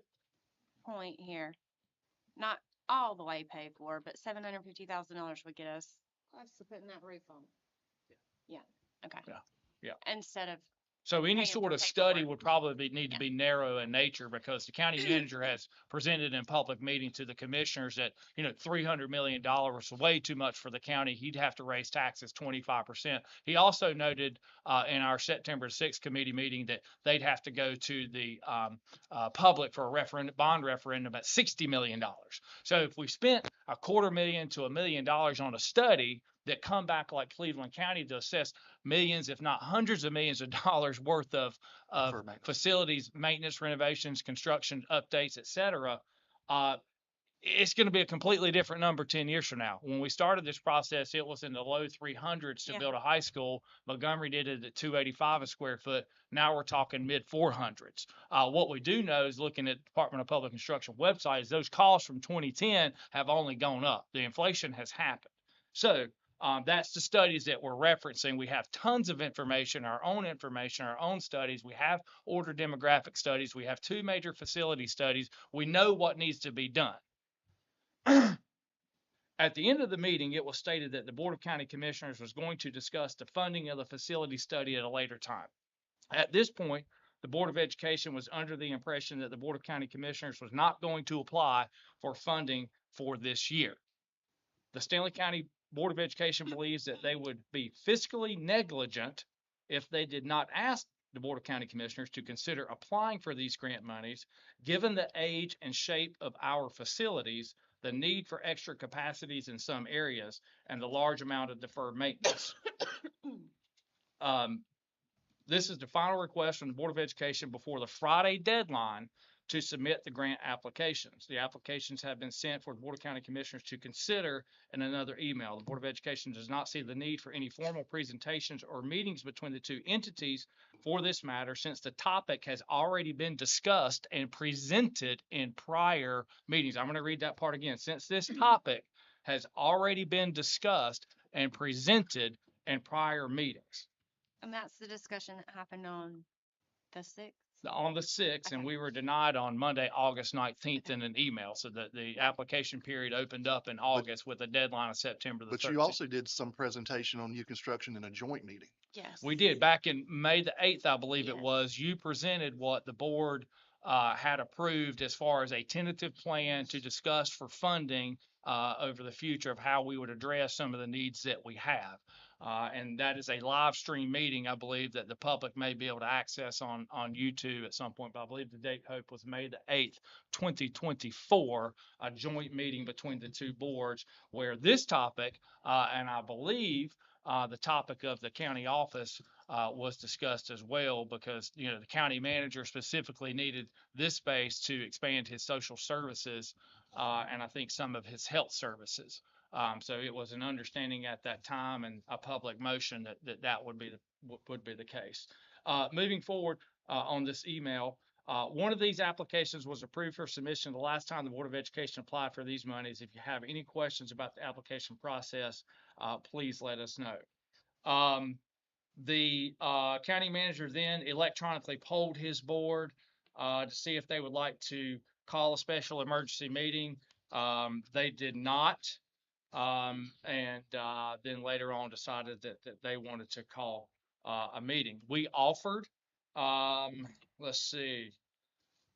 point here, not all the way paid for, but $750,000 would get us close to putting that roof on. Yeah, okay. Yeah. Instead of, So any paying sort for of study paperwork. would probably need to be narrow in nature, because the county manager has presented in public meeting to the commissioners that, $300 million was way too much for the county. He'd have to raise taxes 25%. He also noted in our September 6th committee meeting that they'd have to go to the public for a bond referendum at $60 million. So if we spent $250,000 to $1 million on a study, that come back like Cleveland County to assess millions, if not hundreds of millions of dollars worth of For maintenance. facilities, maintenance, renovations, construction, updates, et cetera, it's going to be a completely different number 10 years from now. When we started this process, it was in the low 300s to Yeah. build a high school. Montgomery did it at 285 a square foot. Now we're talking mid 400s. What we do know is looking at Department of Public Instruction website is those costs from 2010 have only gone up. The inflation has happened. So that's the studies that we're referencing. We have tons of information, our own studies. We have order demographic studies. We have 2 major facility studies. We know what needs to be done. At the end of the meeting, it was stated that the Board of County Commissioners was going to discuss the funding of the facility study at a later time. At this point, the Board of Education was under the impression that the Board of County Commissioners was not going to apply for funding for this year. The Stanley County Board of Education believes that they would be fiscally negligent if they did not ask the Board of County Commissioners to consider applying for these grant monies, given the age and shape of our facilities, the need for extra capacities in some areas, and the large amount of deferred maintenance. This is the final request from the Board of Education before the Friday deadline to submit the grant applications. The applications have been sent for the Board of County Commissioners to consider in another email. The Board of Education does not see the need for any formal presentations or meetings between the 2 entities for this matter, since the topic has already been discussed and presented in prior meetings. I'm going to read that part again. Since this topic has already been discussed and presented in prior meetings. And that's the discussion that happened on the 6th. On the 6th, and Okay. we were denied on Monday, August 19th in an email. So that the application period opened up in August with a deadline of September the But 13th. you also did some presentation on new construction in a joint meeting. Yes. We did back in May the 8th, I believe it Yes. was. You presented what the board had approved as far as a tentative plan to discuss for funding over the future of how we would address some of the needs that we have. And that is a live stream meeting, I believe, that the public may be able to access on YouTube at some point. But I believe the date, Hope, was May the 8th, 2024, a joint meeting between the 2 boards where this topic, and I believe the topic of the county office was discussed as well, because, you know, the county manager specifically needed this space to expand his social services and I think some of his health services. So it was an understanding at that time and a public motion that would be the case. Moving forward on this email, one of these applications was approved for submission the last time the Board of Education applied for these monies. If you have any questions about the application process, please let us know. The county manager then electronically polled his board to see if they would like to call a special emergency meeting. They did not. And then later on decided that they wanted to call a meeting. We offered, let's see,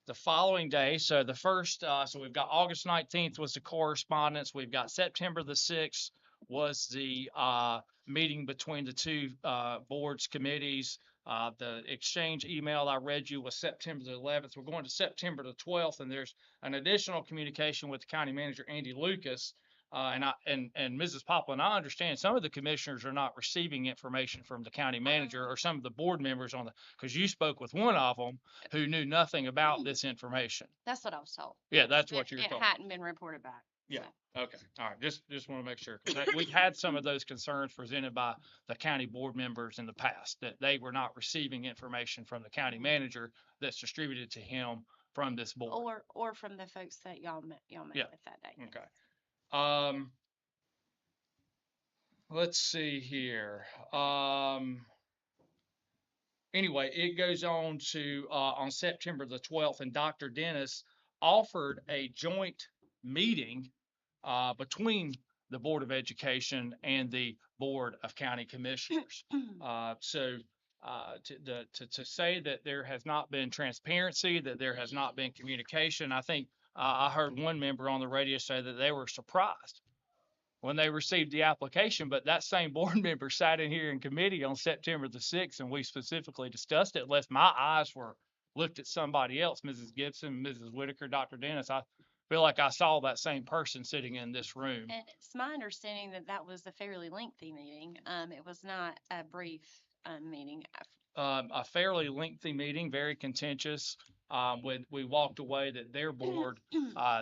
the following day. So the first, so we've got August 19th was the correspondence. We've got September the 6th was the meeting between the 2 boards, committees. The exchange email I read you was September the 11th. We're going to September the 12th, and there's an additional communication with the county manager, Andy Lucas. And Mrs. Poplin, I understand some of the commissioners are not receiving information from the county manager or some of the board members because you spoke with one of them who knew nothing about this information. That's what I was told. Yeah, that's what you're It told. hadn't been reported back. Yeah. so. Okay. All right. Just want to make sure, because we've had some of those concerns presented by the county board members in the past, that they were not receiving information from the county manager that's distributed to him from this board. Or from the folks that y'all met Yeah. with that day. Okay. Let's see here. Anyway, it goes on to on September the 12th, and Dr. Dennis offered a joint meeting between the Board of Education and the Board of County Commissioners. To say that there has not been transparency, that there has not been communication, I think I heard one member on the radio say that they were surprised when they received the application, but that same board member sat in here in committee on September the 6th, and we specifically discussed it, unless my eyes were looked at somebody else, Mrs. Gibson, Mrs. Whitaker, Dr. Dennis. feel like I saw that same person sitting in this room. And it's my understanding that that was a fairly lengthy meeting. It was not a brief, meeting. A fairly lengthy meeting, very contentious. When we walked away that their board,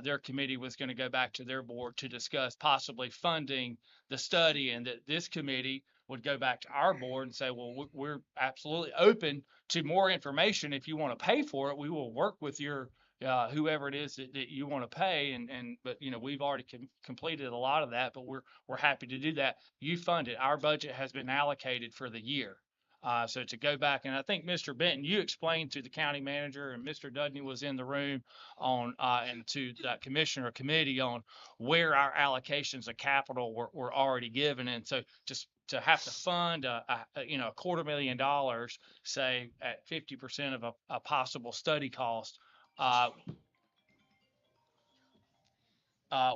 their committee was going to go back to their board to discuss possibly funding the study, and that this committee would go back to our board and say, well, we're absolutely open to more information. If you want to pay for it, we will work with your whoever it is that you want to pay. But we've already completed a lot of that, but we're happy to do that. You fund it. Our budget has been allocated for the year. So to go back, and I think Mr. Benton, you explained to the county manager, and Mr. Dudney was in the room on, and to that commissioner committee on where our allocations of capital were already given. And so just to have to fund a $250,000, say at 50% of a possible study cost,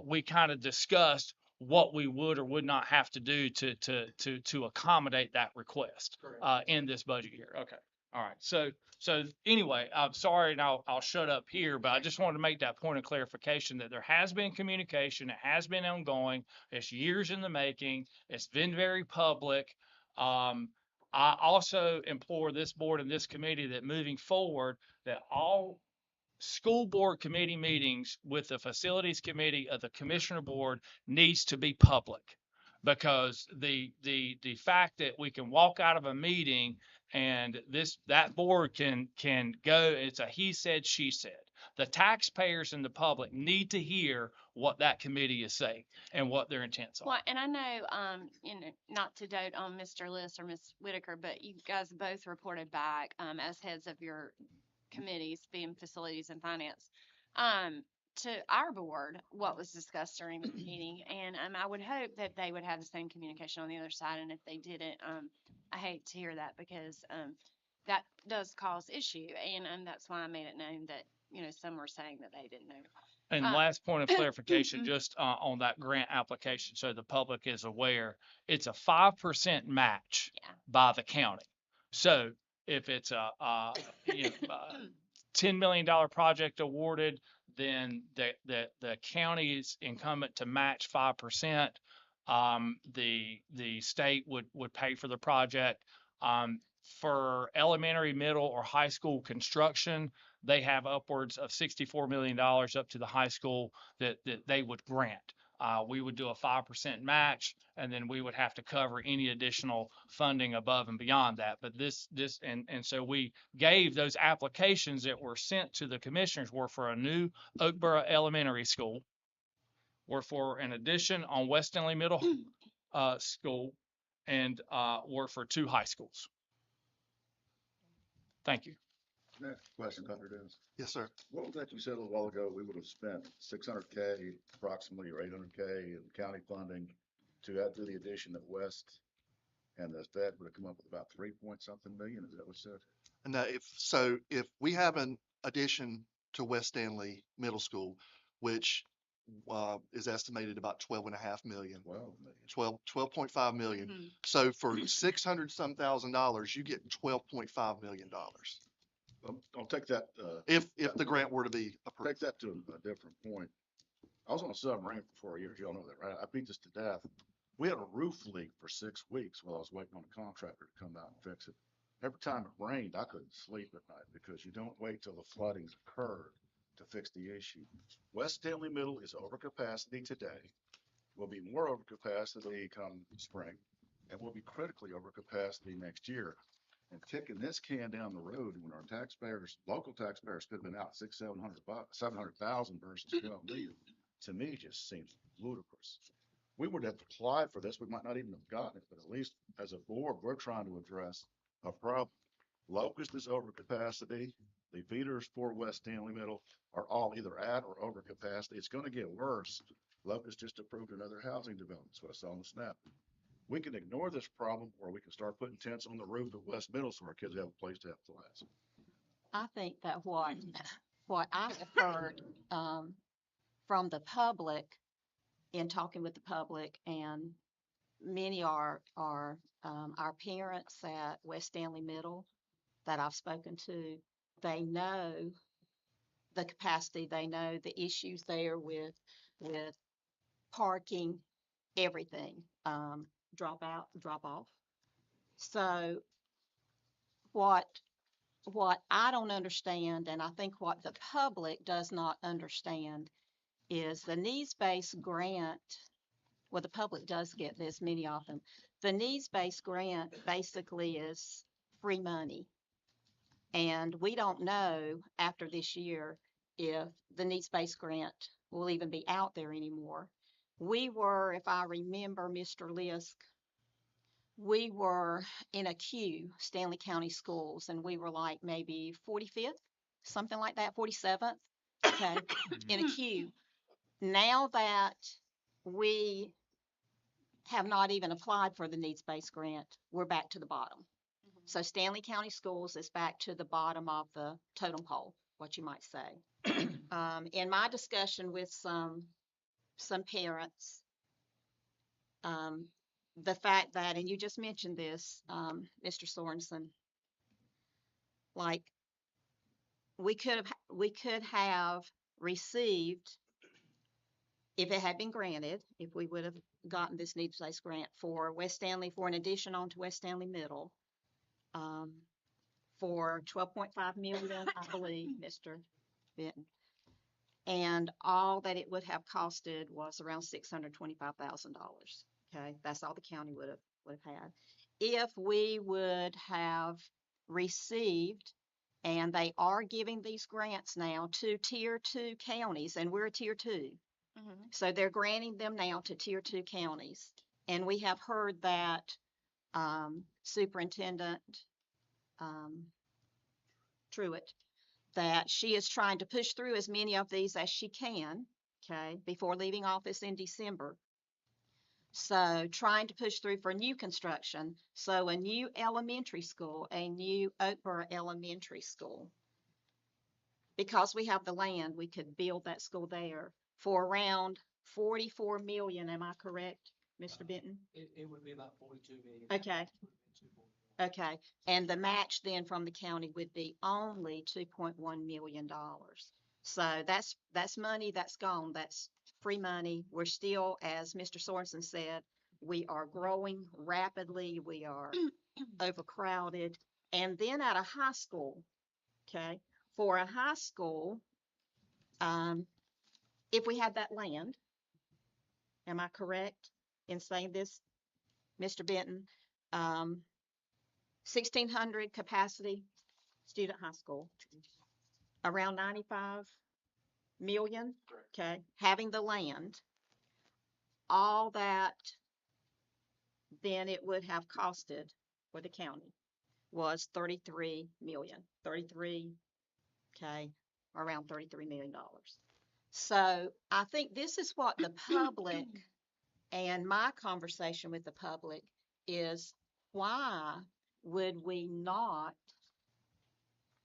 we kind of discussed what we would or would not have to do to accommodate that request in this budget year. Okay. All right. So anyway, I'm sorry, and I'll shut up here, but I just wanted to make that point of clarification that there has been communication. It has been ongoing. It's years in the making. It's been very public. I also implore this board and this committee that moving forward, that all school board committee meetings with the facilities committee of the commissioner board needs to be public, because the fact that we can walk out of a meeting and that board can go, it's a he said, she said. The taxpayers and the public need to hear what that committee is saying and what their intents are. Well, and I know, not to dote on Mr. List or Ms. Whitaker, but you guys both reported back, as heads of your committees, being facilities and finance, to our board what was discussed during the meeting. And I would hope that they would have the same communication on the other side. And if they didn't, I hate to hear that, because that does cause issue. And that's why I made it known that, some were saying that they didn't know. And last point of clarification, just on that grant application, so the public is aware, it's a 5% match by the county. So if it's a $10 million project awarded, then the county is incumbent to match 5%. The state would pay for the project. For elementary, middle, or high school construction, they have upwards of $64 million up to the high school that they would grant. We would do a 5% match, and then we would have to cover any additional funding above and beyond that. But and so we gave those applications that were sent to the commissioners were for a new Oakboro Elementary School, were for an addition on West Stanley Middle School, and were for 2 high schools. Thank you. Next question, Dr. Dennis. Yes, sir. What was that you said a little while ago? We would have spent $600K approximately, or $800K in county funding to add to the addition of West, and the Fed would have come up with about 3-point-something million. Is that what you said? And if we have an addition to West Stanley Middle School, which is estimated about 12.5 million. 12.5 million. Mm-hmm. So for $600-some thousand, you get $12.5 million. I'll take that. If the grant were to be approved. Take that to a different point. I was on a submarine for 4 years. Y'all know that, right? I beat this to death. We had a roof leak for 6 weeks while I was waiting on a contractor to come out and fix it. Every time it rained, I couldn't sleep at night, because you don't wait till the floodings occurred to fix the issue. West Stanley Middle is over capacity today. Will be more over capacity come spring, and will be critically over capacity next year. And kicking this can down the road when our taxpayers, local taxpayers, could have been out $700,000 versus 12 million, to me just seems ludicrous. We would have applied for this. We might not even have gotten it, but at least as a board, we're trying to address a problem. Locust is over capacity. The feeders for West Stanley Middle are all either at or over capacity. It's going to get worse. Locust just approved another housing development. That's what I saw on the snap. We can ignore this problem, or we can start putting tents on the roof of West Middle so our kids have a place to have class. I think that what I have heard from the public, in talking with the public, and many are our parents at West Stanley Middle that I've spoken to. They know the capacity. They know the issues there with parking, everything, drop out, drop off. So what I don't understand, and I think what the public does not understand, is the needs-based grant. Well, the public does get this, many of them. The needs-based grant basically is free money. And we don't know after this year if the needs-based grant will even be out there anymore. We were, if I remember, Mr. Lisk, we were in a queue, Stanley County Schools, and we were like maybe 45th, something like that, 47th, okay, in a queue. Now that we have not even applied for the needs-based grant, we're back to the bottom. So Stanley County Schools is back to the bottom of the totem pole, what you might say. In my discussion with some parents, the fact that, and you just mentioned this, Mr. Sorensen, like we could have received, if it had been granted, if we would have gotten this needs-based grant for West Stanley, for an addition onto West Stanley Middle, for 12.5 million, I believe, Mr. Benton. And all that it would have costed was around $625,000. Okay, that's all the county would have had. If we would have received, and they are giving these grants now to tier 2 counties, and we're a tier 2. So they're granting them now to tier 2 counties. And we have heard that Superintendent Truitt, that she is trying to push through as many of these as she can, okay, before leaving office in December. So trying to push through for new construction. So a new elementary school, a new Oakboro Elementary School. Because we have the land, we could build that school there for around 44 million. Am I correct, Mr. Benton? It would be about 42 million. Okay. Okay, and the match then from the county would be only $2.1 million. So that's money that's gone. That's free money. We're still, as Mr. Sorensen said, we are growing rapidly. We are overcrowded. And then at a high school, okay, for a high school, if we had that land, am I correct in saying this, Mr. Benton? 1,600 capacity student high school, around 95 million, okay, having the land, all that then it would have costed for the county was 33 million, 33, okay, around $33 million. So I think this is what the public and my conversation with the public is, why would we not,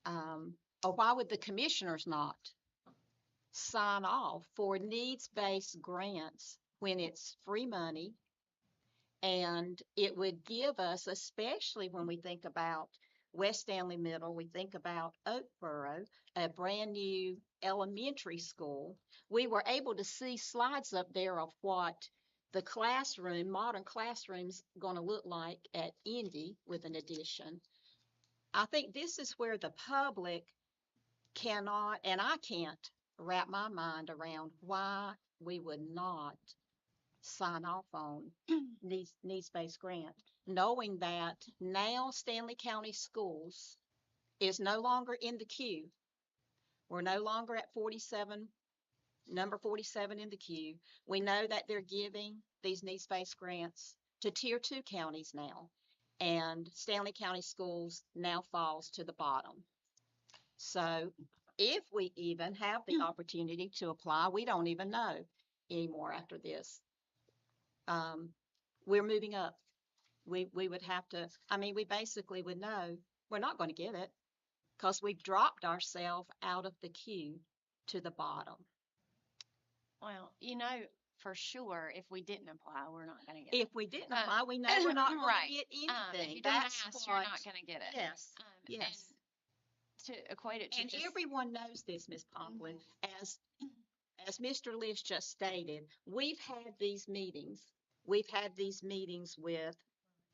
or why would the commissioners not sign off for needs-based grants when it's free money? And it would give us, especially when we think about West Stanley Middle, we think about Oakboro, a brand new elementary school. We were able to see slides up there of what the classroom, modern classrooms, going to look like at Indy with an addition. I think this is where the public cannot, and I can't wrap my mind around why we would not sign off on needs-based grant, knowing that now Stanley County Schools is no longer in the queue. We're no longer at 47, number 47 in the queue. We know that they're giving these needs-based grants to tier 2 counties now, and Stanley County Schools now falls to the bottom. So if we even have the opportunity to apply, we don't even know anymore after this. We're moving up. We would have to, I mean, we basically would know we're not going to get it because we've dropped ourselves out of the queue to the bottom. Well, for sure, if we didn't apply, we're not going to get it. If we didn't apply, we know we're not going right. to get If anything. you don't That's ask, what, you're not going to get it. yes, And yes. to equate it to And just. everyone knows this, Ms. Conklin, as Mr. List just stated, we've had these meetings. We've had these meetings with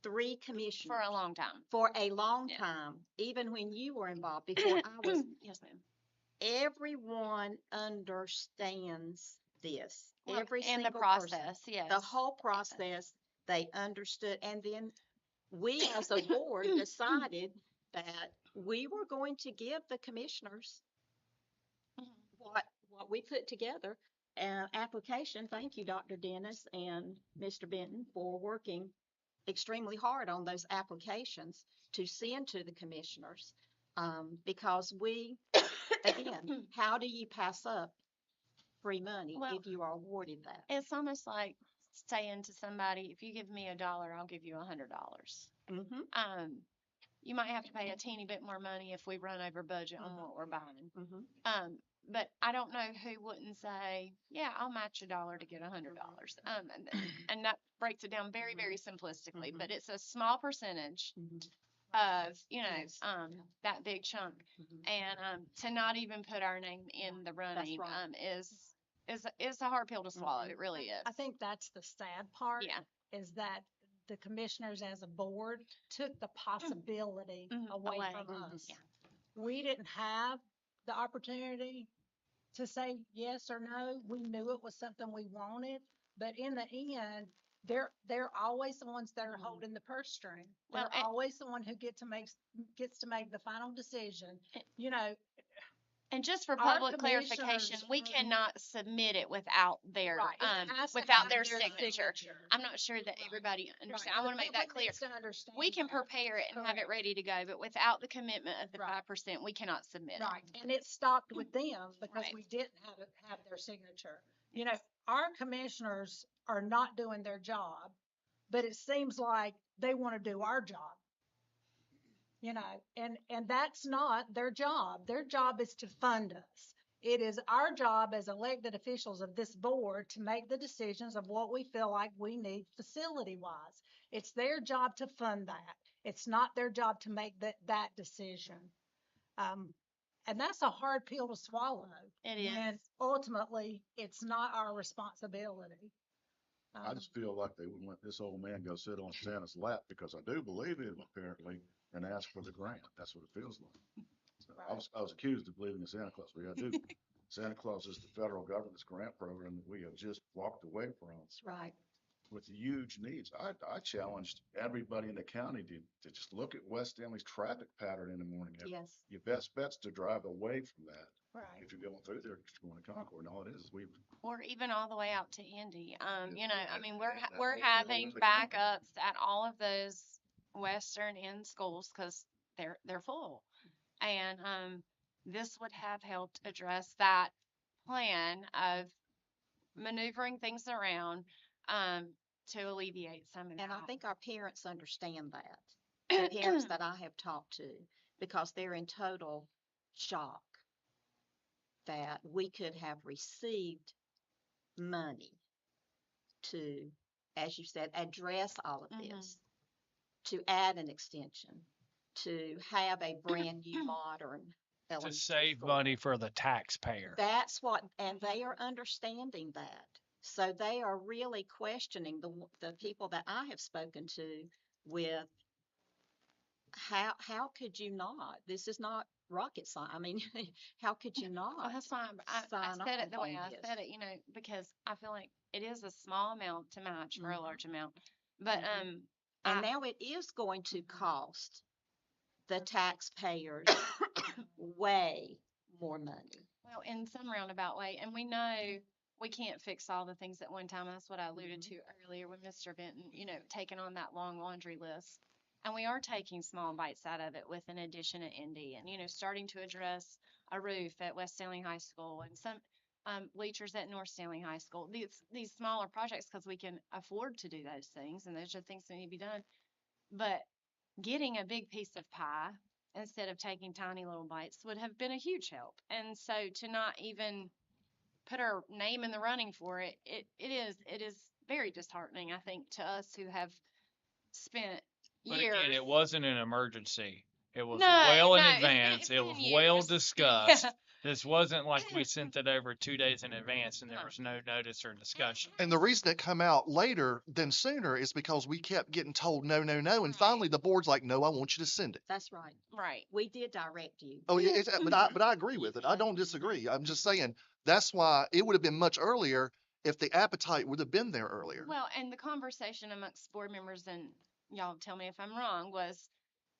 3 commissioners. For a long time. For a long Yeah. time, even when you were involved, before I was. Yes, ma'am. Everyone understands this. Well, Every and the single person. process, yes. The whole process, they understood. And then we as a board decided that we were going to give the commissioners Mhm. what we put together, application. Thank you, Dr. Dennis and Mr. Benton, for working extremely hard on those applications to send to the commissioners. Because again, how do you pass up free money Well, if you are awarded that? It's almost like saying to somebody, if you give me $1, I'll give you $100. Mm-hmm. You might have to pay a teeny bit more money if we run over budget on what we're buying. Mm-hmm. But I don't know who wouldn't say, yeah, I'll match $1 to get $100. And that breaks it down very, very simplistically, Mhm. but it's a small percentage Mhm. of, Yes. that big chunk. Mhm. And to not even put our name in the running, right. is a hard pill to swallow. It really is. I think that's the sad part. Yeah. Is that the commissioners as a board took the possibility away Away. from Mhm. us. Yeah. We didn't have the opportunity to say yes or no. We knew it was something we wanted, but in the end, they're always the ones that are Mhm. holding the purse string. Well, They're always the one who gets to make the final decision. You know, And just for Our public clarification, commissioners we are- cannot submit it without their, right, it has to without have their signature. I'm not sure that Right. everybody Right. understands. I want to The make that public clear. needs to understand We can that. prepare it and have it Correct. ready to go, but without the commitment of the Right. 5%, we cannot submit it. Right, and it stopped with them because Right. we didn't have their signature. You know, our commissioners are not doing their job, but it seems like they want to do our job. You know, and that's not their job. Their job is to fund us. It is our job as elected officials of this board to make the decisions of what we feel like we need facility wise. It's their job to fund that. It's not their job to make that decision. And that's a hard pill to swallow. It is. When ultimately it's not our responsibility. I just feel like they wouldn't let this old man go sit on Santa's lap because I do believe in him apparently and ask for the grant. That's what it feels like. So I was accused of believing in Santa Claus. We do. Santa Claus is the federal government's grant program that we have just walked away from That's right. with huge needs. I challenged everybody in the county to just look at West Stanley's traffic pattern in the morning. Yes. Your best bet's to drive away from that. Right. If you're going through there, just going to Concord, and all it is we. Or even all the way out to Indy. You know, I mean, we're that we're whole having thing. backups at all of those western end schools because they're full, and this would have helped address that plan of maneuvering things around to alleviate some of that. And I think our parents understand that. The parents that I have talked to, because they're in total shock that we could have received money to, as you said, address all of this, to add an extension, to have a brand new modern To elementary save school. money for the taxpayer. That's what, and they are understanding that. So they are really questioning the people that I have spoken to with how could you not? This is not rocket science. I mean, how could you not? Well, that's why I sign said it the off way on I this? said it, you know, because I feel like it is a small amount to match for a Mhm. large amount. But And now it is going to cost the taxpayers way more money. well, in some roundabout way, and we know we can't fix all the things at one time. That's what I alluded to earlier with Mr. Benton, you know, taking on that long laundry list. And we are taking small bites out of it with an addition at Indy and, you know, starting to address a roof at West Stanley High School and some bleachers at North Stanley High School. These smaller projects because we can afford to do those things and those are things that need to be done. But getting a big piece of pie instead of taking tiny little bites would have been a huge help. And so to not even put our name in the running for it, it is very disheartening, I think, to us who have spent But years. again, it wasn't an emergency. It was No, well in no, advance. it's It was been well years. discussed. This wasn't like we sent it over 2 days in advance and there No. was no notice or discussion. And the reason it come out later than sooner is because we kept getting told no, no, no. And Right. finally the board's like, no, I want you to send it. That's right. Right. We did direct you. Oh, yeah, but I agree with it. I don't disagree. I'm just saying that's why it would have been much earlier if the appetite would have been there earlier. Well, and the conversation amongst board members, and y'all tell me if I'm wrong, was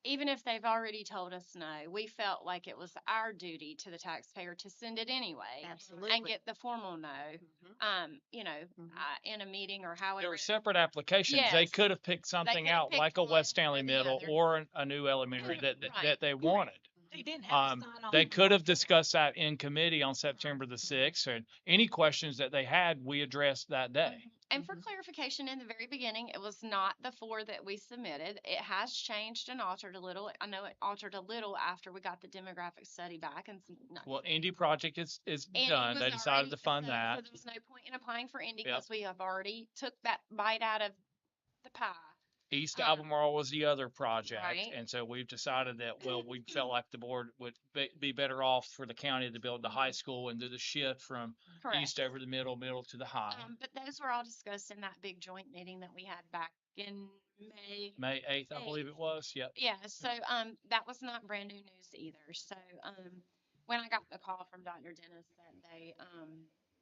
even if they've already told us no, we felt like it was our duty to the taxpayer to send it anyway and Absolutely. get the formal no, in a meeting or however. There were separate applications. They Yes. could have picked something could have out picked like a one West Stanley or the Middle other. or a new elementary that Right. they wanted. They didn't have to sign on. They could have discussed that in committee on September the 6th, and any questions that they had, we addressed that day. And for clarification, in the very beginning, it was not the 4 that we submitted. It has changed and altered a little. I know it altered a little after we got the demographic study back and Well, Indy project is Andy done. They was decided already- to fund so that. there was no point in applying for Indy Yep. because we have already took that bite out of the pie. East Albemarle was the other project, Right. and so we've decided that, well, we felt like the board would be better off for the county to build the high school and do the shift from Correct. east over the middle to the high. But those were all discussed in that big joint meeting that we had back in May. May 8th, I believe it was. Yep. Yeah, so that was not brand new news either. So when I got the call from Dr. Dennis that they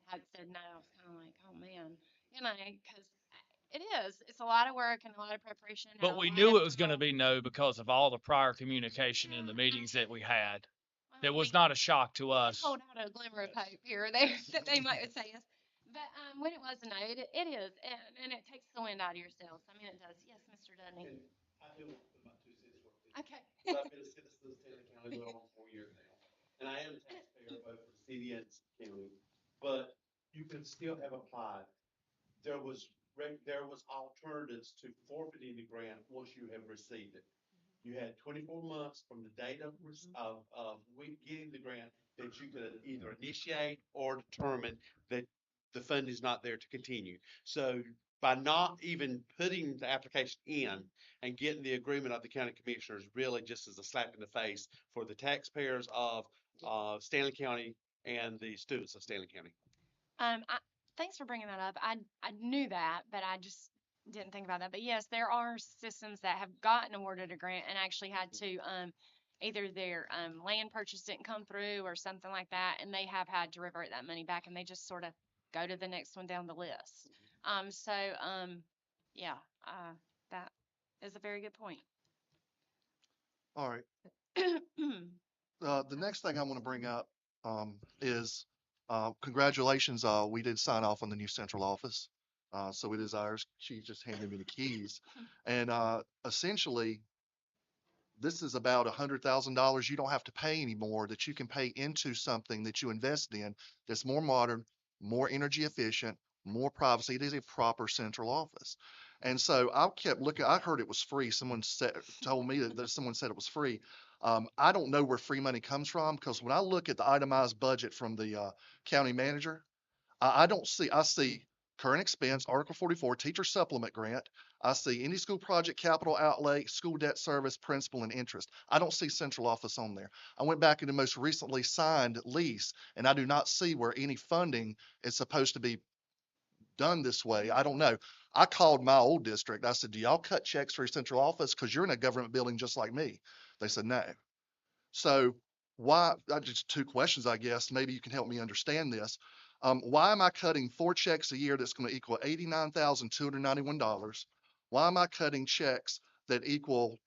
had said no, I was kind of like, oh man, because it's a lot of work and a lot of preparation. and But a we lot knew of it was going to time. be no because of all the prior communication in the meetings that we had. It Well, was we not a shock to can us. hold out a glimmer of hope here or there that they might would say yes. But when it was a no, it is, and it takes the wind out of your sails. I mean, it does. Yes, Mr. Dudney. And I do want to put my 2 cents worth in. Okay. I've been a citizen of Stanley County going on 4 years now. And I am a taxpayer both for the city and the county. But you could still have applied. There was alternatives to forfeiting the grant once you have received it. You had 24 months from the date of we getting the grant that you could either initiate or determine that the fund is not there to continue. So by not even putting the application in and getting the agreement of the county commissioners really just as a slap in the face for the taxpayers of Stanley County and the students of Stanley County. Thanks for bringing that up. I knew that, but I just didn't think about that. But yes, there are systems that have gotten awarded a grant and actually had to either their land purchase didn't come through or something like that, and they have had to revert that money back, and they just sort of go to the next one down the list. That is a very good point. All right. The next thing I want to bring up is congratulations. We did sign off on the new central office. So it is ours. She just handed me the keys. And essentially, this is about $100,000 you don't have to pay anymore that you can pay into something that you invest in that's more modern, more energy efficient, more privacy. It is a proper central office. And so I kept looking. I heard it was free. Someone told me that someone said it was free. I don't know where free money comes from because when I look at the itemized budget from the county manager, I see current expense, Article 44, teacher supplement grant. I see any school project capital outlay, school debt service, principal, and interest. I don't see central office on there. I went back in the most recently signed lease, and I do not see where any funding is supposed to be done this way. I don't know. I called my old district. I said, do y'all cut checks for your central office? Because you're in a government building just like me. They said no. So why, just 2 questions, I guess. Maybe you can help me understand this. Why am I cutting 4 checks a year that's going to equal $89,291? Why am I cutting checks that equal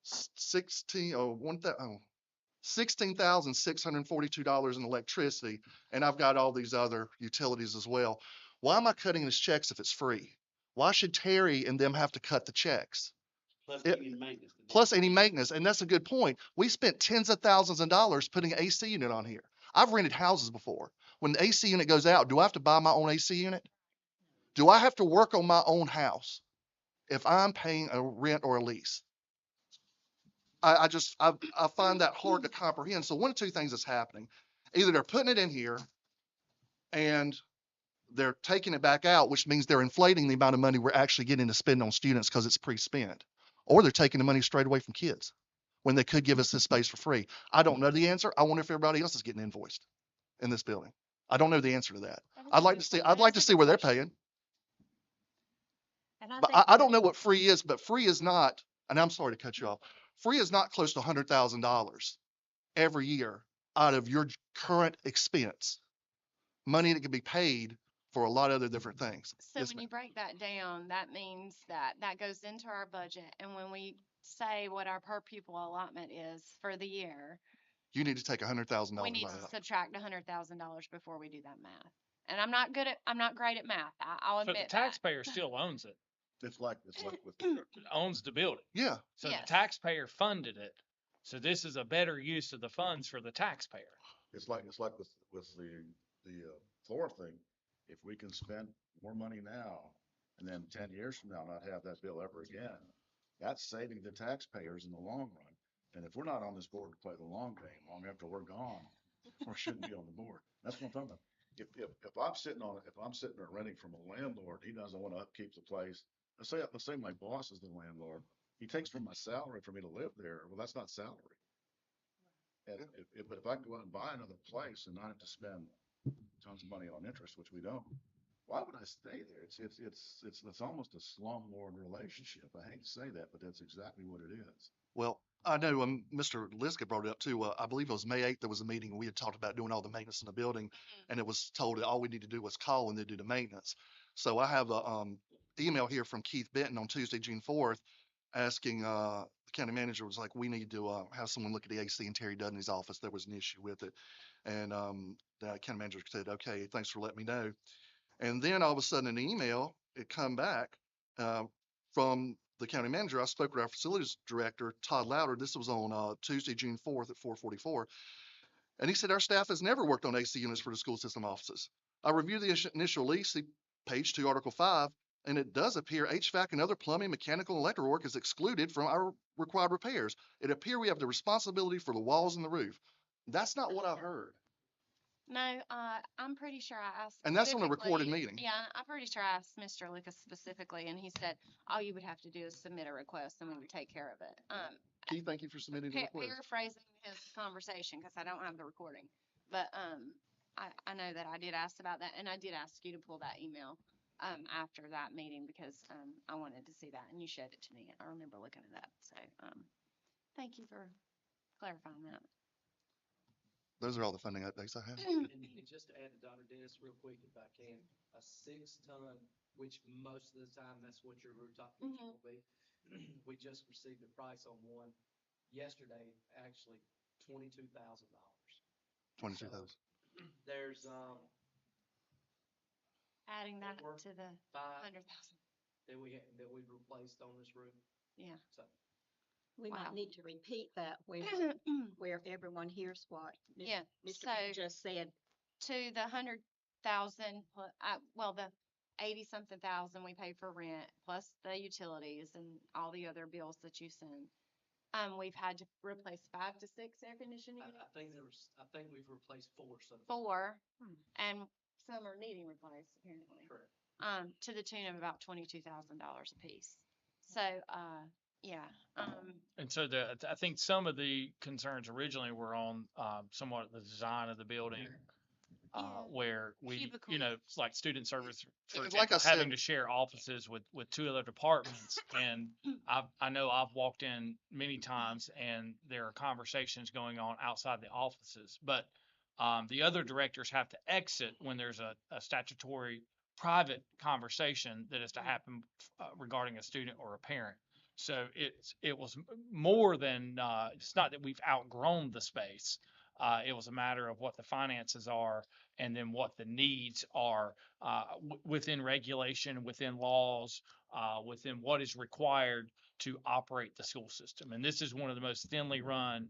$16,642 in electricity, and I've got all these other utilities as well? Why am I cutting these checks if it's free? Why should Terry and them have to cut the checks? Plus any maintenance, and that's a good point. We spent tens of thousands of dollars putting an AC unit on here. I've rented houses before. When the AC unit goes out, do I have to buy my own AC unit? Do I have to work on my own house if I'm paying a rent or a lease? I find that hard to comprehend. So one of 2 things is happening. Either they're putting it in here and they're taking it back out, which means they're inflating the amount of money we're actually getting to spend on students because it's pre-spent, or they're taking the money straight away from kids. when they could give us this space for free? I don't know the answer. I wonder if everybody else is getting invoiced in this building. I don't know the answer to that. I'd like to see where they're paying. And I But think I don't know what free is, but free is not, and I'm sorry to cut you off. Free is not close to $100,000 every year out of your current expense. Money that can be paid for a lot of other different things. So Yes, when ma'am. you break that down, that means that that goes into our budget, and when we say what our per pupil allotment is for the year, You need to take $100,000 we out need of to that. subtract $100,000 before we do that math. And I'm not great at math. I'll So the admit that. taxpayer still owns it, It's like with, owns the building. Yeah. So Yes. the taxpayer funded it. So this is a better use of the funds for the taxpayer. it's like with the floor thing. If we can spend more money now and then 10 years from now not have that bill ever again, that's saving the taxpayers in the long run. And if we're not on this board to play the long game, long after we're gone, we shouldn't be on the board. That's what I'm talking about. If I'm sitting there renting from a landlord, he doesn't want to upkeep the place. Let's say my boss is the landlord. He takes from my salary for me to live there. Well, that's not salary. And but if I can go out and buy another place and not have to spend tons of money on interest, which we don't, why would I stay there? It's almost a slumlord relationship. I hate to say that, but that's exactly what it is. Well, I know Mr. Liska brought it up too. I believe it was May 8th. There was a meeting and we had talked about doing all the maintenance in the building, and it was told that all we need to do was call and they do the maintenance. So I have a email here from Keith Benton on Tuesday, June 4th, asking the county manager was like, we need to have someone look at the AC in Terry Dudney's office. There was an issue with it, and the county manager said, okay, thanks for letting me know. And then all of a sudden, an email it come back from the county manager. I spoke with our facilities director, Todd Louder. This was on Tuesday, June 4th at 4:44. And he said, our staff has never worked on AC units for the school system offices. I reviewed the initial lease, page 2, Article 5, and it does appear HVAC and other plumbing, mechanical, and electrical work is excluded from our required repairs. It appears we have the responsibility for the walls and the roof. That's not what I heard. No, I'm pretty sure I asked. And that's on a recorded specifically- meeting. Yeah, I'm pretty sure I asked Mr. Lucas specifically, and he said, all you would have to do is submit a request and we would take care of it. Keith, thank you for submitting the request. Paraphrasing his conversation, because I don't have the recording, but, I know that I did ask about that, and I did ask you to pull that email, after that meeting, because, I wanted to see that, and you showed it to me. I remember looking at that, so, thank you for clarifying that. Those are all the funding updates I have. And just to add to Dr. Dennis real quick, if I can, a 6-ton, which most of the time that's what your rooftop unit will be. We just received a price on one yesterday, actually $22,000. 22,000. There's, Adding that Four, to the 5 100,000, that we've replaced on this roof. yeah. So We Wow. might need to repeat that where everyone hears what Yeah, Mr. so just said. to the 100,000, well, the 80-something thousand we pay for rent, plus the utilities and all the other bills that you send. We've had to replace 5 to 6 air conditioning I units, think we've replaced 4 so. 4, and some are needing replaced apparently. Correct. To the tune of about $22,000 a piece. So, yeah, And so I think some of the concerns originally were on somewhat the design of the building, Yeah. where we, Cubicles. it's like student service, for It's like example, I having said- to share offices with 2 other departments. And I know I've walked in many times and there are conversations going on outside the offices, but the other directors have to exit when there's a statutory private conversation that is to happen regarding a student or a parent. So it was more than, it's not that we've outgrown the space. It was a matter of what the finances are and then what the needs are within regulation, within laws, within what is required to operate the school system. And this is one of the most thinly run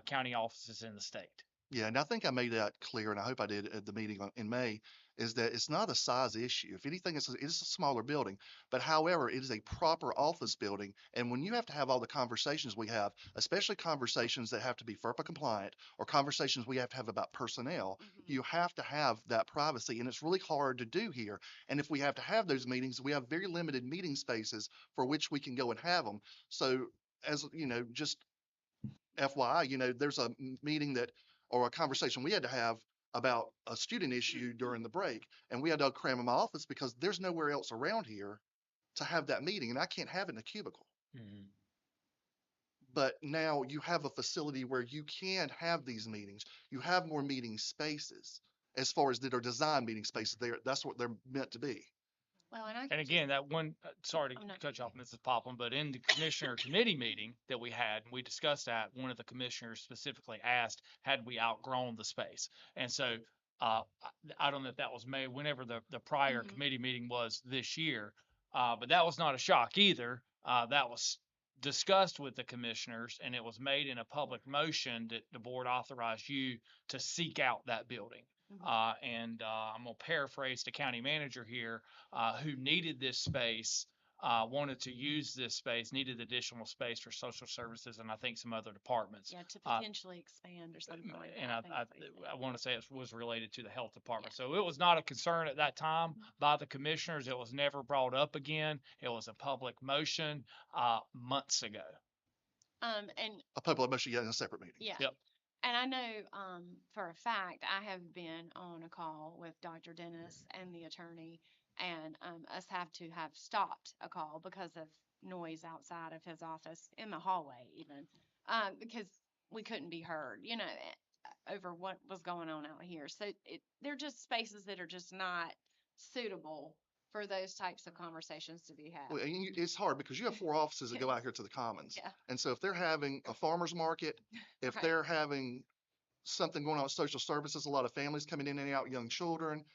county offices in the state. Yeah, and I think I made that clear, and I hope I did at the meeting in May, is that it's not a size issue. If anything, it's a smaller building, but however, it is a proper office building. And when you have to have all the conversations we have, especially conversations that have to be FERPA compliant or conversations we have to have about personnel, you have to have that privacy, and it's really hard to do here. And if we have to have those meetings, we have very limited meeting spaces for which we can go and have them. So as you know, just FYI, there's a meeting or a conversation we had to have about a student issue during the break, and we had to cram in my office because there's nowhere else around here to have that meeting, and I can't have it in a cubicle. Mhm. But now you have a facility where you can have these meetings. You have more meeting spaces as far as that are design meeting spaces. That's what they're meant to be. Well, and I And can again, that one, sorry I'm to not- cut you off, Mrs. Poplin, but in the commissioner committee meeting that we had, we discussed that, one of the commissioners specifically asked, had we outgrown the space? And so, I don't know if that was made whenever the prior Mhm. committee meeting was this year, but that was not a shock either. That was discussed with the commissioners, and it was made in a public motion that the board authorized you to seek out that building. Mhm. I'm gonna paraphrase the county manager here, who needed this space, wanted to use this space, needed additional space for social services and I think some other departments. Yeah, to potentially expand or something like that. And think that's what he said. I want to say it was related to the health department. So it was not a concern at that time by the commissioners. It was never brought up again. It was a public motion, months ago. And A public motion, in a separate meeting. yeah. Yep. And I know, for a fact, I have been on a call with Dr. Dennis and the attorney, and us have to have stopped a call because of noise outside of his office in the hallway, even because we couldn't be heard, over what was going on out here. So they're just spaces that are just not suitable for those types of conversations to be had. Well, and it's hard because you have 4 offices that go out here to the commons. Yeah. And so if they're having a farmer's market, if Right. they're having something going on with social services, a lot of families coming in and out, young children.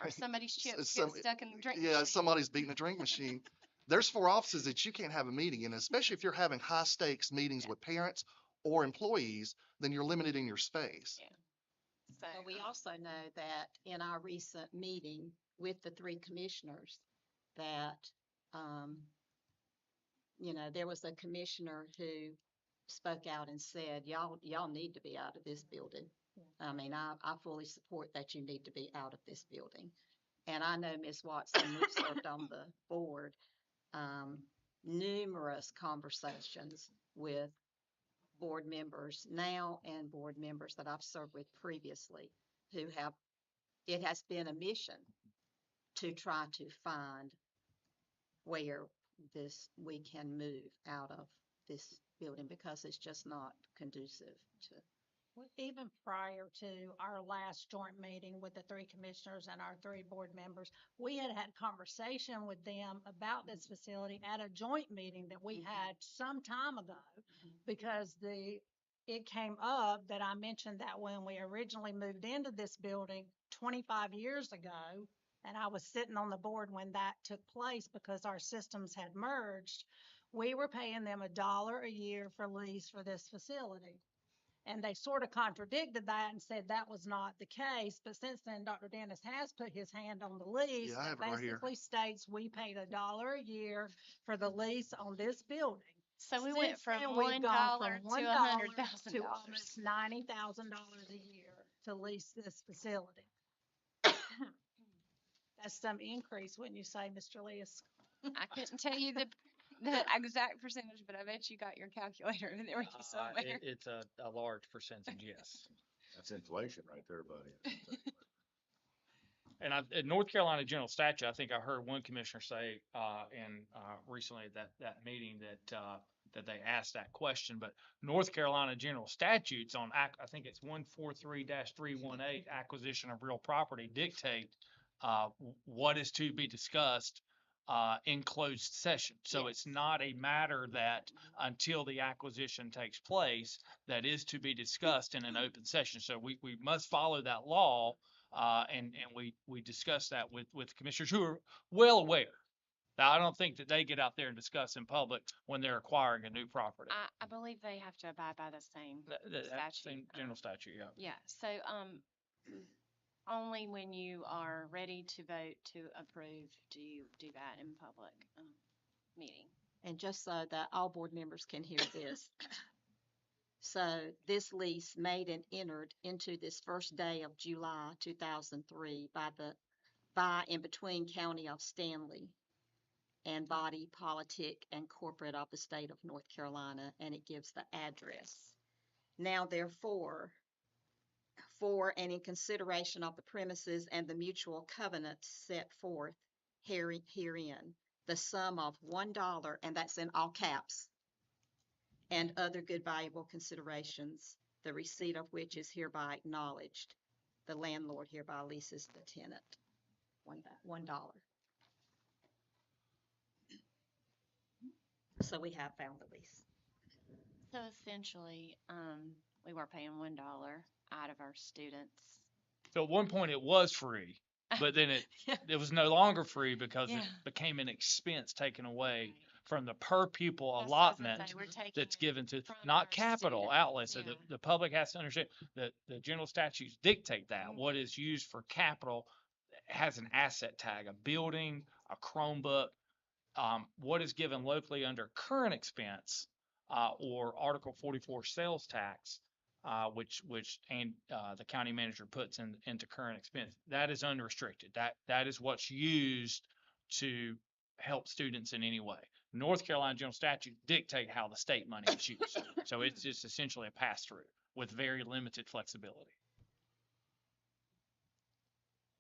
Or somebody's chips Some- get stuck in the drink Yeah, machine. somebody's beating a drink machine. There's 4 offices that you can't have a meeting in, especially if you're having high stakes meetings with parents or employees, then you're limited in your space. Yeah. So, But we also know that in our recent meeting with the 3 commissioners, that, there was a commissioner who spoke out and said, y'all need to be out of this building. I mean, I fully support that you need to be out of this building. And I know, Ms. Watson, you've served on the board, numerous conversations with board members now and board members that I've served with previously it has been a mission to try to find where we can move out of this building because it's just not conducive to. Well, even prior to our last joint meeting with the 3 commissioners and our 3 board members, we had conversation with them about this facility at a joint meeting that we had some time ago because it came up that I mentioned that when we originally moved into this building 25 years ago, and I was sitting on the board when that took place because our systems had merged, we were paying them $1 a year for lease for this facility. And they sort of contradicted that and said that was not the case. But since then, Dr. Dennis has put his hand on the lease. Yeah, I have that it right here. basically states we paid $1 a year for the lease on this building. So we went Since from then, we've $1 gone to from $1 $100,000. to almost $90,000 a year to lease this facility. That's some increase, wouldn't you say, Mr. Lewis? I couldn't tell you the exact percentage, but I bet you got your calculator in there with you somewhere. It's a large percentage, yes. That's inflation right there, buddy. And in North Carolina general statute, I think I heard one commissioner say, recently at that meeting that they asked that question, but North Carolina general statutes on I think it's 143-318 acquisition of real property dictate, what is to be discussed, in closed session. So it's not a matter that until the acquisition takes place, that is to be discussed in an open session. So we must follow that law. And we discussed that with commissioners who are well aware. Now, I don't think that they get out there and discuss in public when they're acquiring a new property. I believe they have to abide by the same That statute. same general statute, yeah. Yeah. So only when you are ready to vote to approve do you do that in public meeting. And just so that all board members can hear this. So this lease made and entered into this first day of July 2003 by and between County of Stanley and body politic and corporate of the state of North Carolina, and it gives the address. Now therefore, for and in consideration of the premises and the mutual covenants set forth herein, the sum of $1, and that's in all caps, and other good valuable considerations, the receipt of which is hereby acknowledged. The landlord hereby leases the tenant $1. So we have found the lease. So essentially, we were paying $1 out of our students. So at one point it was free, but then it was no longer free because it Yeah. became an expense taken away from the per pupil That's what I was gonna allotment say, we're taking that's it given to, from not our capital students, outlay. So yeah. the public has to understand that the general statutes dictate that. Mm-hmm. What is used for capital has an asset tag, a building, a Chromebook. What is given locally under current expense, or Article 44 sales tax, which the county manager puts into current expense, that is unrestricted. That is what's used to help students in any way. North Carolina general statutes dictate how the state money is used. So it's just essentially a pass-through with very limited flexibility.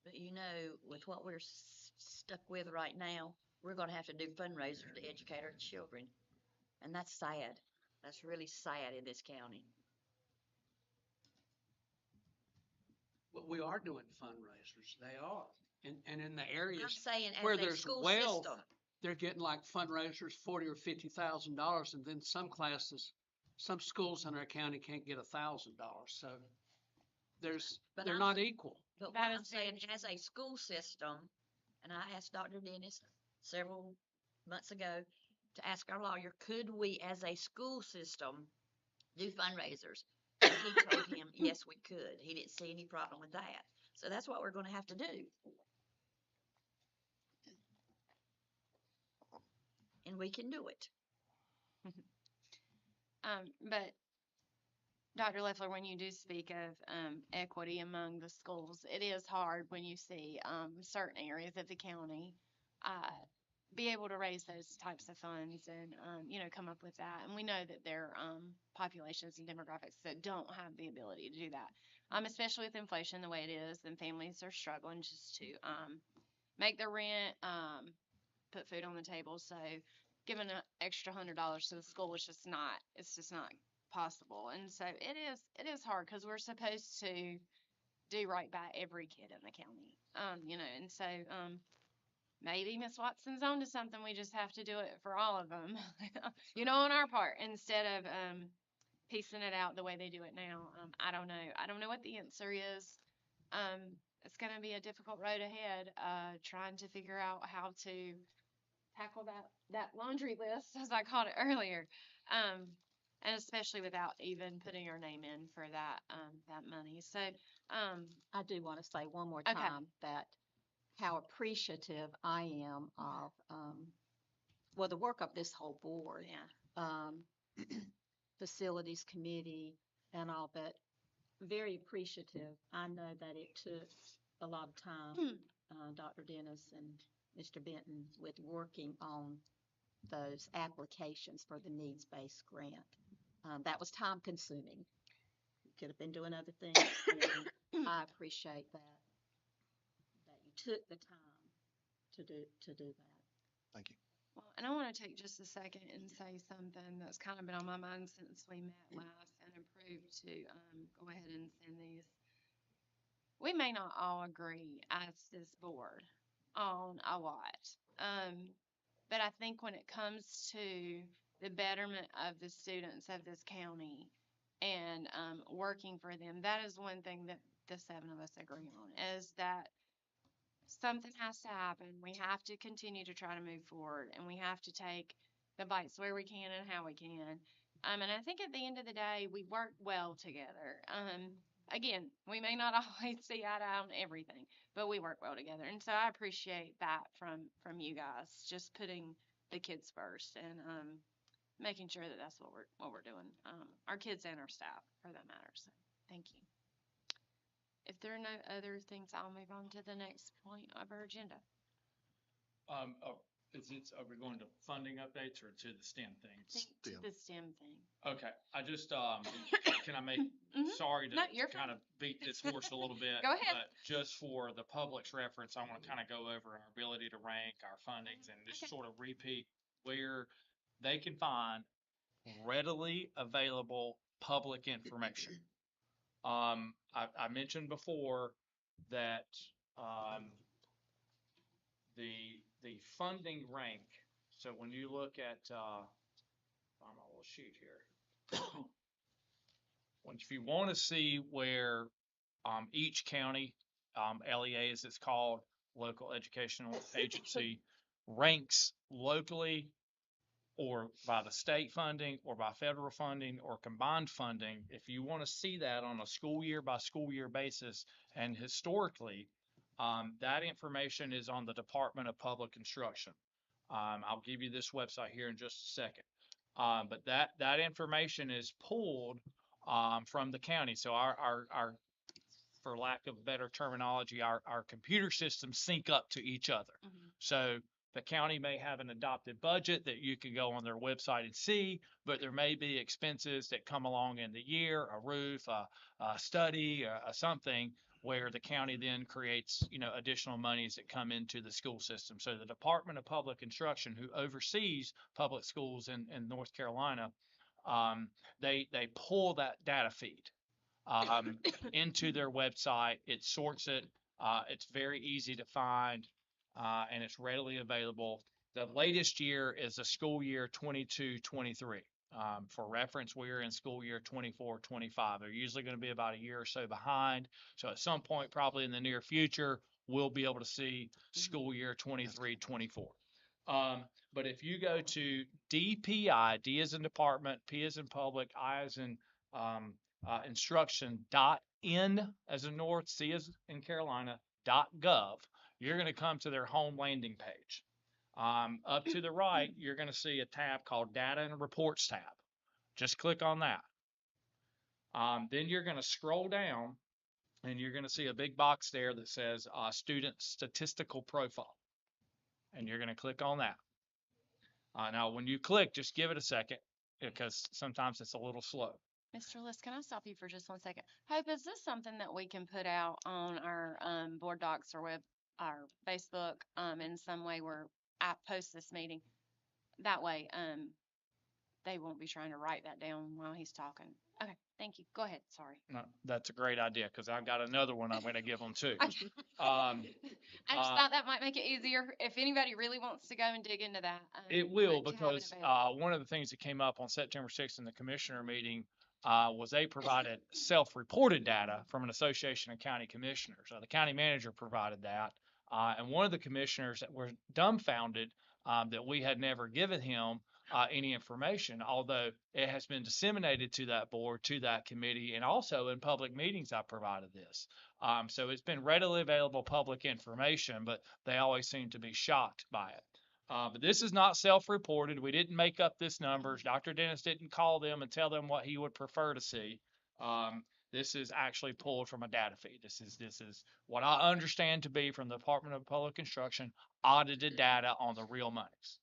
But you know, with what we're stuck with right now, we're gonna have to do fundraisers to educate our children. And that's sad. That's really sad in this county. But we are doing fundraisers. They are. And in the I'm areas saying where as a there's school wealth, system. they're getting like fundraisers, $40,000 or $50,000, and then some classes, some schools in our county can't get $1,000. So But they're I'm- not equal. But That what is I'm saying, very as a school system, and I asked Dr. Dennis several months ago to ask our lawyer, could we, as a school system, do fundraisers? And he told him, yes, we could. He didn't see any problem with that. So that's what we're gonna have to do. And we can do it. But Dr. Leffler, when you do speak of equity among the schools, it is hard when you see certain areas of the county be able to raise those types of funds and come up with that. And we know that there are populations and demographics that don't have the ability to do that, especially with inflation the way it is, and families are struggling just to make their rent, put food on the table. So giving an extra $100 to the school is just not, it's just not possible. And so it is hard because we're supposed to do right by every kid in the county. And so maybe Miss Watson's on to something. We just have to do it for all of them, on our part, instead of piecing it out the way they do it now. I don't know. I don't know what the answer is. It's going to be a difficult road ahead, trying to figure out how to tackle that laundry list, as I called it earlier. And especially without even putting our name in for that money. So, I do want to say one more Okay. time that how appreciative I am of, the work of this whole board. yeah. Facilities committee and all, but very appreciative. I know that it took a lot of time, Dr. Dennis and Mr. Benton, with working on those applications for the needs-based grant. That was time consuming. Could have been doing other things. And I appreciate that you took the time to do that. Thank you. Well, and I want to take just a second and say something that's kind of been on my mind since we met last and approved to go ahead and send these. We may not all agree as this board on a lot, but I think when it comes to the betterment of the students of this county and working for them, that is one thing that the seven of us agree on, is that something has to happen. We have to continue to try to move forward, and we have to take the bites where we can and how we can. And I think at the end of the day, we work well together. Again, we may not always see eye to eye on everything, but we work well together. And so I appreciate that from you guys, just putting the kids first and making sure that that's what we're doing. Our kids and our staff, for that matter. So thank you. If there are no other things, I'll move on to the next point of our agenda. Are we going to funding updates or to the STEM things? Think to the STEM thing. Okay, I just, can I make, Mhm. sorry to No, you're kind of beat this horse a little bit. Go ahead. But just for the public's reference, I want to kind of go over our ability to rank our fundings and just Okay. sort of repeat where they can find readily available public information. I mentioned before that, the funding rank, so when you look at, on my little sheet here. If you want to see where each county, LEA as it's called, local educational agency, ranks locally or by the state funding or by federal funding or combined funding, if you want to see that on a school year by school year basis and historically, that information is on the Department of Public Instruction. I'll give you this website here in just a second. But that information is pulled from the county. So our for lack of better terminology, our computer systems sync up to each other. Mhm. So the county may have an adopted budget that you can go on their website and see, but there may be expenses that come along in the year, a roof, a study, something where the county then creates, additional monies that come into the school system. So the Department of Public Instruction, who oversees public schools in North Carolina, they pull that data feed into their website. It sorts it. It's very easy to find, and it's readily available. The latest year is the school year 22-23. For reference, we're in school year 24-25. They're usually going to be about a year or so behind. So at some point, probably in the near future, we'll be able to see school year 23-24. But if you go to DPI, D as in department, P as in public, I as in instruction.n as in North, C as in Carolina, .gov, you're going to come to their home landing page. Up to the right, you're going to see a tab called Data and Reports tab. Just click on that. Then you're going to scroll down and you're going to see a big box there that says Student Statistical Profile. And you're going to click on that. Now, when you click, just give it a second because sometimes it's a little slow. Mr. List, can I stop you for just 1 second? Hope, is this something that we can put out on our board docs or our Facebook in some way where I post this meeting? That way, they won't be trying to write that down while he's talking. Okay, thank you. Go ahead. Sorry. No, that's a great idea because I've got another one I'm going to give them too. I just thought that might make it easier if anybody really wants to go and dig into that. It will, to have it because available. one of the things that came up on September 6th in the commissioner meeting was they provided self-reported data from an association of county commissioners. The county manager provided that, and one of the commissioners that were dumbfounded that we had never given him any information, although it has been disseminated to that board, to that committee, and also in public meetings I provided this. So it's been readily available public information, but they always seem to be shocked by it. But this is not self-reported. We didn't make up this numbers. Dr. Dennis didn't call them and tell them what he would prefer to see. This is actually pulled from a data feed. This is what I understand to be from the Department of Public Instruction audited data on the real monies.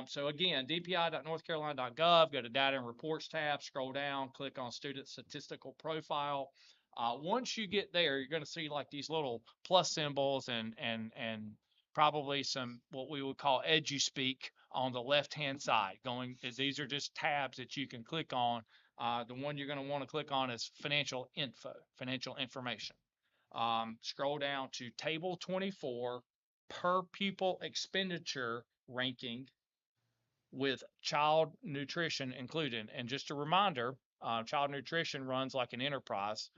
So again, dpi.northcarolina.gov, go to Data and Reports tab, scroll down, click on Student Statistical Profile. Once you get there, you're going to see like these little plus symbols and probably some what we would call EduSpeak on the left-hand side. These are just tabs that you can click on. The one you're going to want to click on is Financial Info, Financial Information. Scroll down to Table 24, Per Pupil Expenditure Ranking with child nutrition included. And just a reminder, child nutrition runs like an enterprise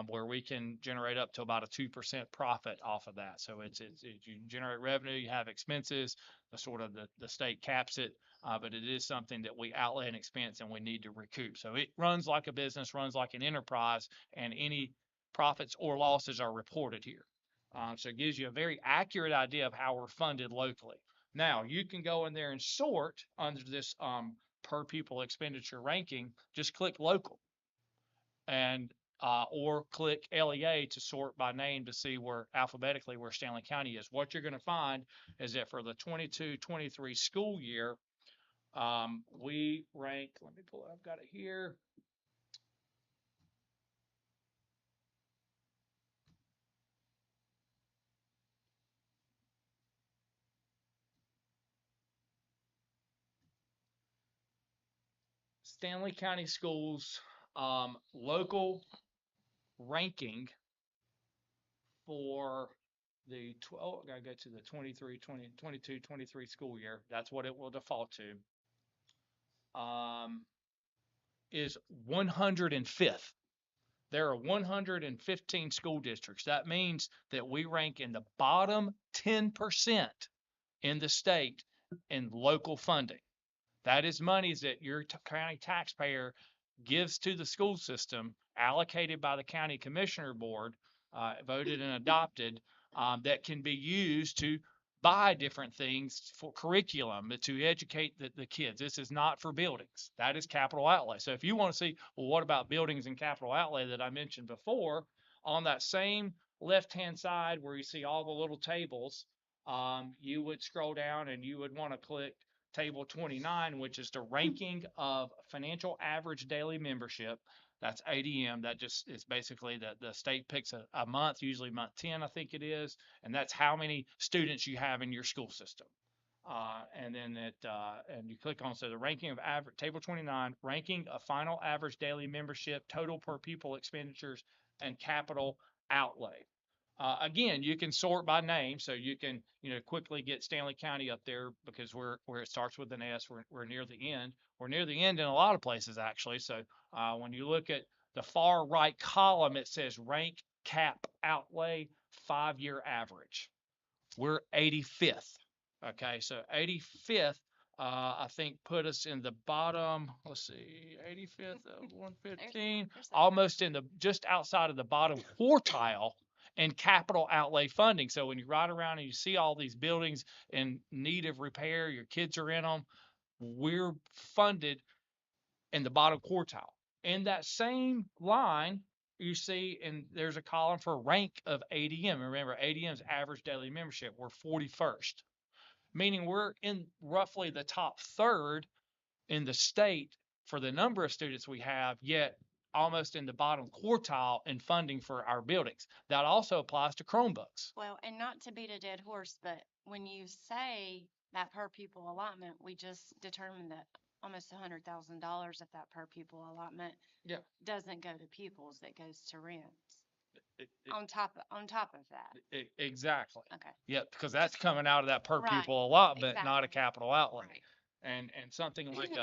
where we can generate up to about a 2% profit off of that. So it's you generate revenue, you have expenses, the state caps it, but it is something that we outlay an expense and we need to recoup. So it runs like a business, runs like an enterprise, and any profits or losses are reported here. So it gives you a very accurate idea of how we're funded locally. Now, you can go in there and sort under this per pupil expenditure ranking, just click local. And or click LEA to sort by name to see where alphabetically where Stanley County is. What you're going to find is that for the 22-23 school year, we rank, let me pull it, I've got it here. Stanley County Schools local ranking for the 12, I gotta go to the 22-23 school year. That's what it will default to. Is 105th. There are 115 school districts. That means that we rank in the bottom 10% in the state in local funding. That is monies that your county taxpayer gives to the school system, allocated by the county commissioner board, voted and adopted, that can be used to buy different things for curriculum to educate the kids. This is not for buildings. That is capital outlay. So if you want to see, well, what about buildings and capital outlay that I mentioned before, on that same left-hand side where you see all the little tables, you would scroll down and you would want to click Table 29, which is the ranking of financial average daily membership. That's ADM. That just is basically the state picks a month, usually month 10, I think it is, and that's how many students you have in your school system. And then and you click on, so the ranking of average, Table 29, ranking of final average daily membership, total per pupil expenditures, and capital outlay. Again, you can sort by name, so you can, quickly get Stanley County up there because where it starts with an S, we're near the end. We're near the end in a lot of places, actually. So when you look at the far right column, it says rank cap outlay 5-year average. We're 85th. Okay, so 85th, I think put us in the bottom, let's see, 85th of 115, almost in just outside of the bottom quartile in capital outlay funding. So when you ride around and you see all these buildings in need of repair, your kids are in them, we're funded in the bottom quartile. In that same line, you see, and there's a column for rank of ADM. Remember, ADM's average daily membership, we're 41st, meaning we're in roughly the top third in the state for the number of students we have, yet almost in the bottom quartile in funding for our buildings. That also applies to Chromebooks. Well, and not to beat a dead horse, but when you say that per pupil allotment, we just determined that almost $100,000 of that per pupil allotment doesn't go to pupils, it goes to rents. On top of that. Exactly. Okay. Yep, because that's coming out of that per Right, pupil allotment, exactly. not a capital outlay. Right. And something like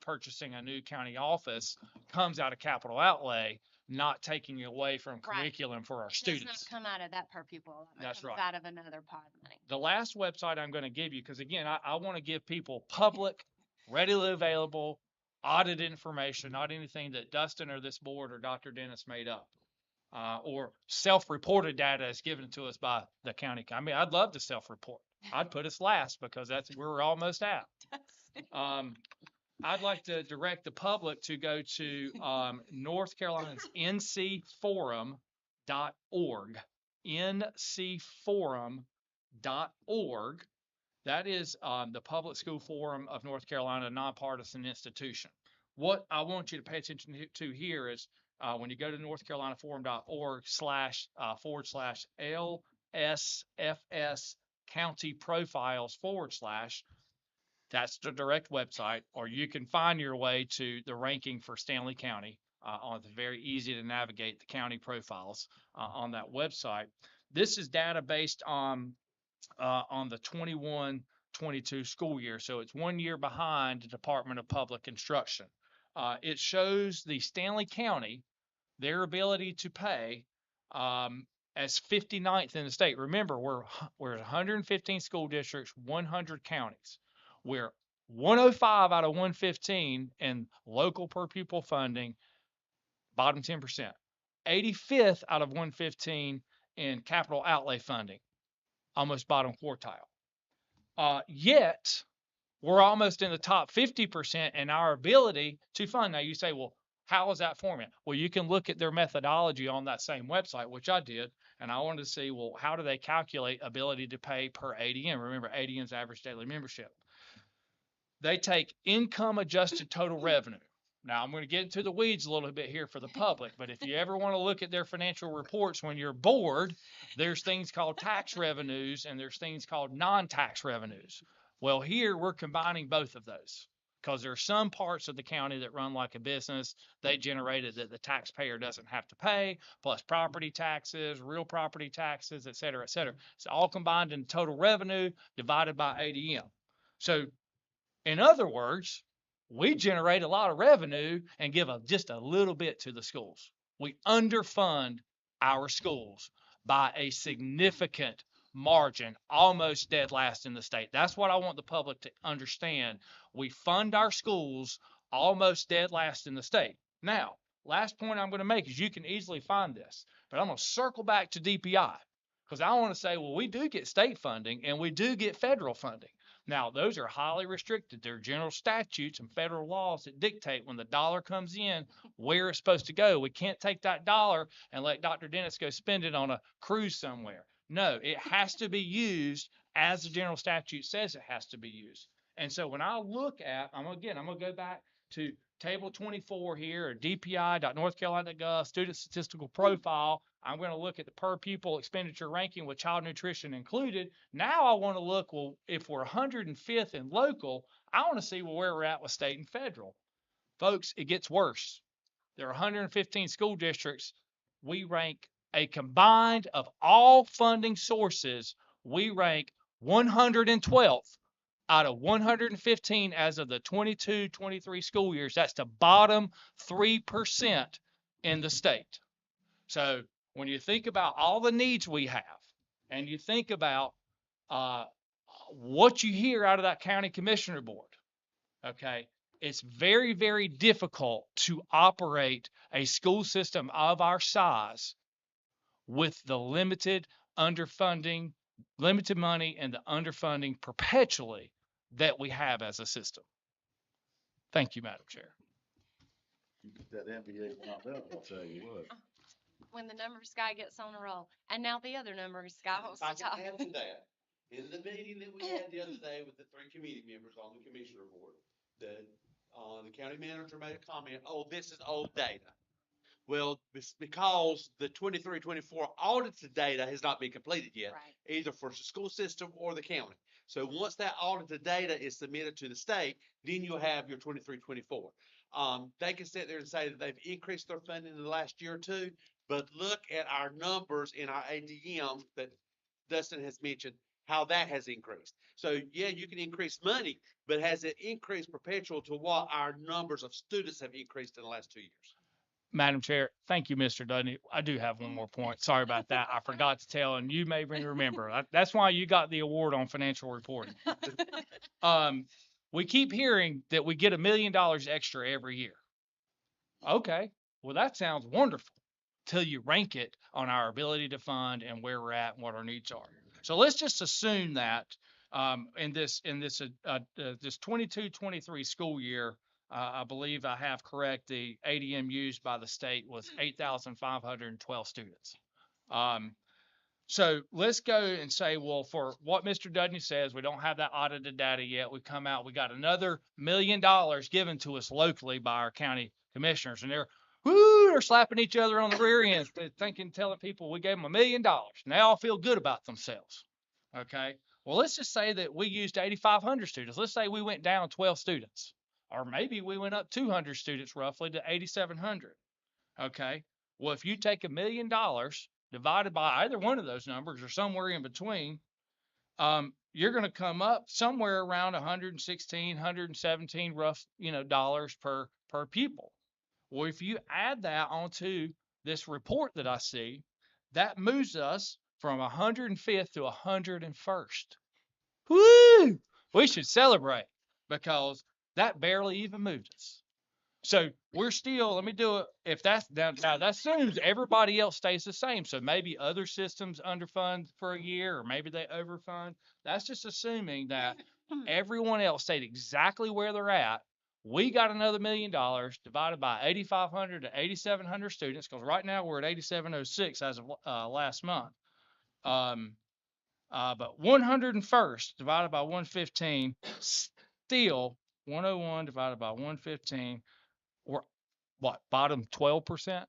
purchasing a new county office comes out of capital outlay, not taking away from curriculum for our students. It does not come out of that per pupil allotment. That's it comes right. out of another pot of money. The last website I'm going to give you, because again, I want to give people public, readily available, audit information, not anything that Dustin or this board or Dr. Dennis made up. Or self-reported data is given to us by the county. I mean, I'd love to self-report. I'd put us last because that's where we're almost at. I'd like to direct the public to go to North Carolina's ncforum.org. ncforum.org. That is the Public School Forum of North Carolina, a nonpartisan institution. What I want you to pay attention to here is when you go to northcarolinaforum.org/LSFS county profiles / that's the direct website, or you can find your way to the ranking for Stanley County. It's very easy to navigate the county profiles on that website. This is data based on the 21-22 school year, so it's 1 year behind the Department of Public Instruction. It shows the Stanley County, their ability to pay, as 59th in the state. Remember, we're 115 school districts, 100 counties. We're 105 out of 115 in local per pupil funding, bottom 10%. 85th out of 115 in capital outlay funding, almost bottom quartile. Yet, we're almost in the top 50% in our ability to fund. Now, you say, well, How is that format? Well, you can look at their methodology on that same website, which I did, and I wanted to see, well, how do they calculate ability to pay per ADM? Remember, ADM's average daily membership. They take income adjusted total revenue. Now, I'm going to get into the weeds a little bit here for the public, but if you ever want to look at their financial reports when you're bored, there's things called tax revenues and there's things called non-tax revenues. Well, here we're combining both of those because there are some parts of the county that run like a business. They generated that the taxpayer doesn't have to pay, plus property taxes, real property taxes, et cetera, et cetera. It's all combined in total revenue divided by ADM. So in other words, we generate a lot of revenue and give just a little bit to the schools. We underfund our schools by a significant margin, almost dead last in the state. That's what I want the public to understand. We fund our schools almost dead last in the state. Now, last point I'm going to make is you can easily find this, but I'm going to circle back to DPI because I want to say, well, we do get state funding and we do get federal funding. Now, those are highly restricted. There are general statutes and federal laws that dictate when the dollar comes in, where it's supposed to go. We can't take that dollar and let Dr. Dennis go spend it on a cruise somewhere. No, it has to be used as the general statute says it has to be used. And so when I look at, I'm going to go back to table 24 here, or dpi.northcarolina.gov, student statistical profile. I'm going to look at the per pupil expenditure ranking with child nutrition included. Now I want to look, well, if we're 105th in local, I want to see where we're at with state and federal. Folks, it gets worse. There are 115 school districts. We rank a combined of all funding sources, we rank 112th out of 115 as of the 22-23 school years. That's the bottom 3% in the state. So when you think about all the needs we have, and you think about what you hear out of that county commissioner board, okay, it's very, very difficult to operate a school system of our size with the limited underfunding, limited money, and the underfunding perpetually that we have as a system. Thank you, Madam Chair. You get that NBA one out there, I'll tell you what. When the numbers guy gets on a roll. And now the other numbers guy wants If I to can talk. add to that, in the meeting that we had the other day with the 3 committee members on the commissioner board, the county manager made a comment, oh, this is old data. Well, it's because the 23-24 audited data has not been completed yet, Right. either for the school system or the county. So once that audited data is submitted to the state, then you'll have your 23-24. They can sit there and say that they've increased their funding in the last year or two, but look at our numbers in our ADM that Dustin has mentioned, how that has increased. So yeah, you can increase money, but has it increased perpetual to what our numbers of students have increased in the last 2 years? Madam Chair, thank you, Mr. Dudney. I do have one more point. Sorry about that. I forgot to tell, and you may remember. That's why you got the award on financial reporting. We keep hearing that we get $1 million extra every year. Okay, well, that sounds wonderful till you rank it on our ability to fund and where we're at and what our needs are. So let's just assume that in this 22-23 school year, I believe I have correct, the ADM used by the state was 8,512 students. So let's go and say, well, for what Mr. Dudney says, we don't have that audited data yet. We come out, we got another $1 million given to us locally by our county commissioners, and they're slapping each other on the rear end, telling people we gave them $1 million. And they all feel good about themselves. Okay. Well, let's just say that we used 8,500 students. Let's say we went down 12 students. Or maybe we went up 200 students roughly to 8,700. Okay. Well, if you take $1 million divided by either one of those numbers or somewhere in between, you're going to come up somewhere around 116, 117 rough, dollars per pupil. Well, if you add that onto this report that I see, that moves us from 105th to 101st. Woo! We should celebrate because that barely even moved us. So we're still, let me do it. If that's now that assumes everybody else stays the same. So maybe other systems underfund for a year, or maybe they overfund. That's just assuming that everyone else stayed exactly where they're at. we got another $1 million divided by 8,500 to 8,700 students, because right now we're at 8,706 as of last month. But 101st divided by 115, still 101 divided by 115, we're what, bottom 12%?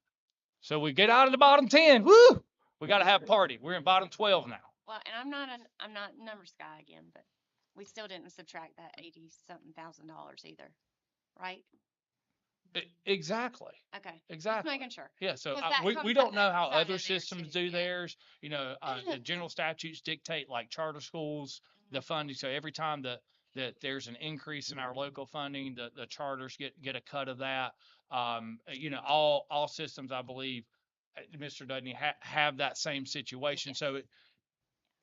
So we get out of the bottom 10, woo! We got to have a party. We're in bottom 12 now. Well, and I'm not numbers guy again, but we still didn't subtract that 80-something thousand dollars either, right? Exactly. Okay. Just Exactly. making sure. Yeah, so 'Cause that we comes don't out- know that how comes out other of there systems too, do yeah. theirs. You know, the general statutes dictate like charter schools, the funding. So every time that there's an increase in our local funding, the charters get a cut of that. You know, all systems, I believe, Mr. Dudney, have that same situation. So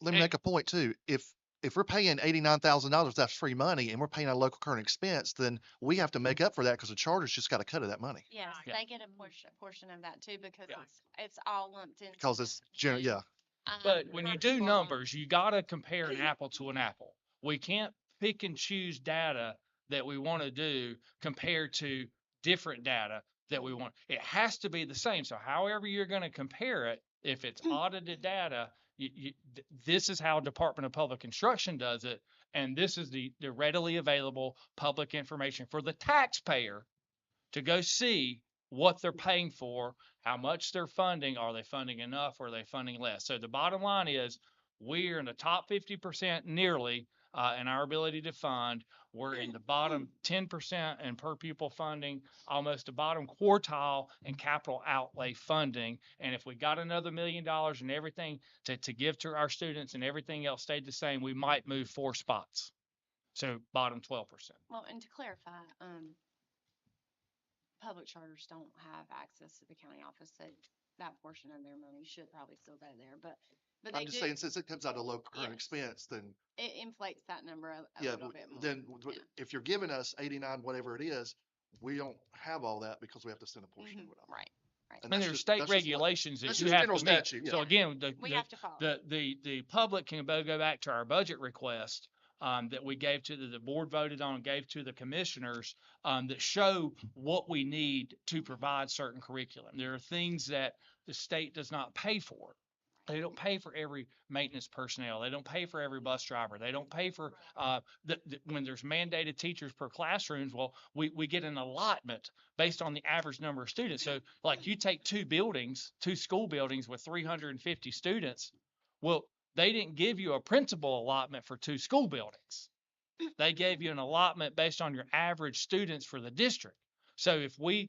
Let me make a point too. If we're paying $89,000, that's free money, and we're paying our local current expense, then we have to make up for that because the charter's just got a cut of that money. Yes, Yeah. they get a portion of that too, because Yeah. it's all lumped in. Because it's general, yeah. But when you do numbers, you got to compare an apple to an apple. We can't pick and choose data that we want to do compared to different data that we want. It has to be the same. So however you're going to compare it, if it's audited data, this is how Department of Public Instruction does it. And this is the readily available public information for the taxpayer to go see what they're paying for, how much they're funding. Are they funding enough or are they funding less? So the bottom line is we're in the top 50% nearly in our ability to fund. We're in the bottom 10% in per pupil funding, almost the bottom quartile in capital outlay funding. And if we got another $1 million and everything to give to our students and everything else stayed the same, we might move 4 spots. So bottom 12%. Well, and to clarify, public charters don't have access to the county office, so that portion of their money should probably still go there, but they I'm just do, saying, since it comes out of local current Yes. expense, then, it inflates that number a yeah, little bit more. then Yeah. if you're giving us 89, whatever it is, we don't have all that because we have to send a portion of it out. Right. And And that's there's just- state that's just what- regulations that that's you just have general to meet. statute, yeah. So again, We have to follow. the public can go back to our budget request that we gave to the board voted on and gave to the commissioners that show what we need to provide certain curriculum. There are things that the state does not pay for. They don't pay for every maintenance personnel. They don't pay for every bus driver. They don't pay for when there's mandated teachers per classrooms. Well, we get an allotment based on the average number of students. So like you take two school buildings with 350 students. Well, they didn't give you a principal allotment for 2 school buildings. They gave you an allotment based on your average students for the district. So if we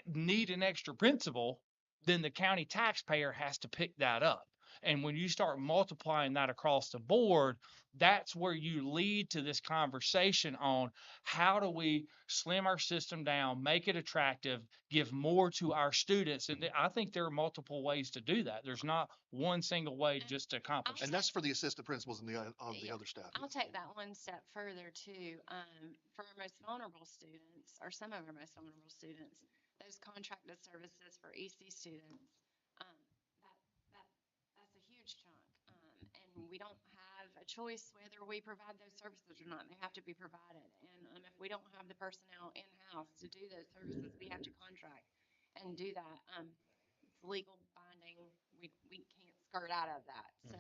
need an extra principal, then the county taxpayer has to pick that up. And when you start multiplying that across the board, that's where you lead to this conversation on how do we slim our system down, make it attractive, give more to our students. And I think there are multiple ways to do that. There's not one single way just to accomplish And that. that's for the assistant principals and the other staff. I'll take that one step further too. For our most vulnerable students, or some of our most vulnerable students, those contracted services for EC students, that's a huge chunk. And we don't have a choice whether we provide those services or not. They have to be provided. And if we don't have the personnel in-house to do those services, we have to contract and do that. It's legal binding. We can't skirt out of that. So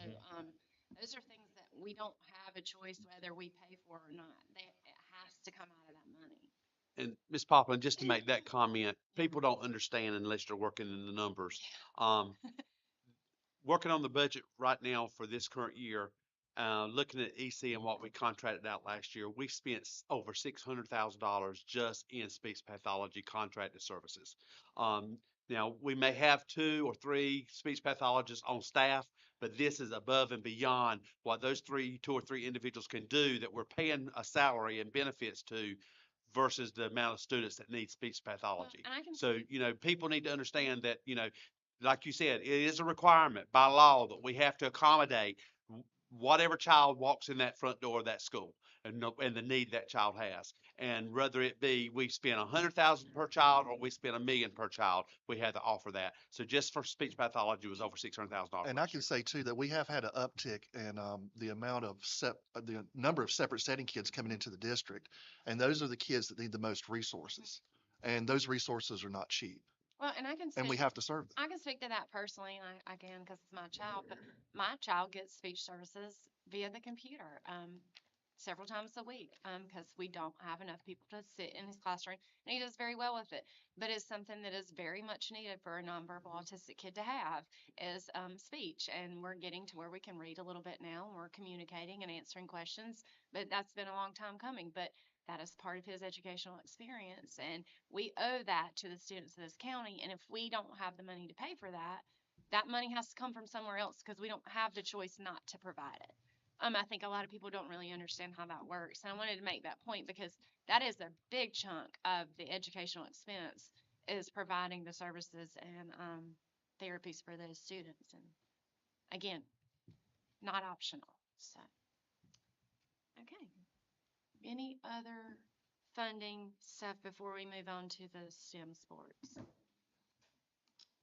those are things that we don't have a choice whether we pay for or not. It has to come out of that money. And Ms. Poplin, just to make that comment, people don't understand unless they're working in the numbers. Working on the budget right now for this current year, looking at EC and what we contracted out last year, we spent over $600,000 just in speech pathology contracted services. Now, we may have 2 or 3 speech pathologists on staff, but this is above and beyond what those 2 or 3 individuals can do that we're paying a salary and benefits to versus the amount of students that need speech pathology. So, people need to understand that, like you said, it is a requirement by law that we have to accommodate whatever child walks in that front door of that school. and the need that child has. And whether it be we spend 100,000 per child or we spend $1 million per child, we had to offer that. So just for speech pathology it was over $600,000. And I can say too that we have had an uptick in the amount of the number of separate setting kids coming into the district, and those are the kids that need the most resources, and those resources are not cheap, Well, and I can and we speak, have to serve them. I can speak to that personally, and I can because it's my child, but my child gets speech services via the computer. Several times a week, because we don't have enough people to sit in his classroom, and he does very well with it. But it's something that is very much needed for a nonverbal autistic kid to have is speech, and we're getting to where we can read a little bit now, and we're communicating and answering questions. But that's been a long time coming. But that is part of his educational experience, and we owe that to the students of this county. And if we don't have the money to pay for that, that money has to come from somewhere else because we don't have the choice not to provide it. I think a lot of people don't really understand how that works. And I wanted to make that point because that is a big chunk of the educational expense is providing the services and therapies for those students. And again, not optional. So, okay. Any other funding stuff before we move on to the STEM sports?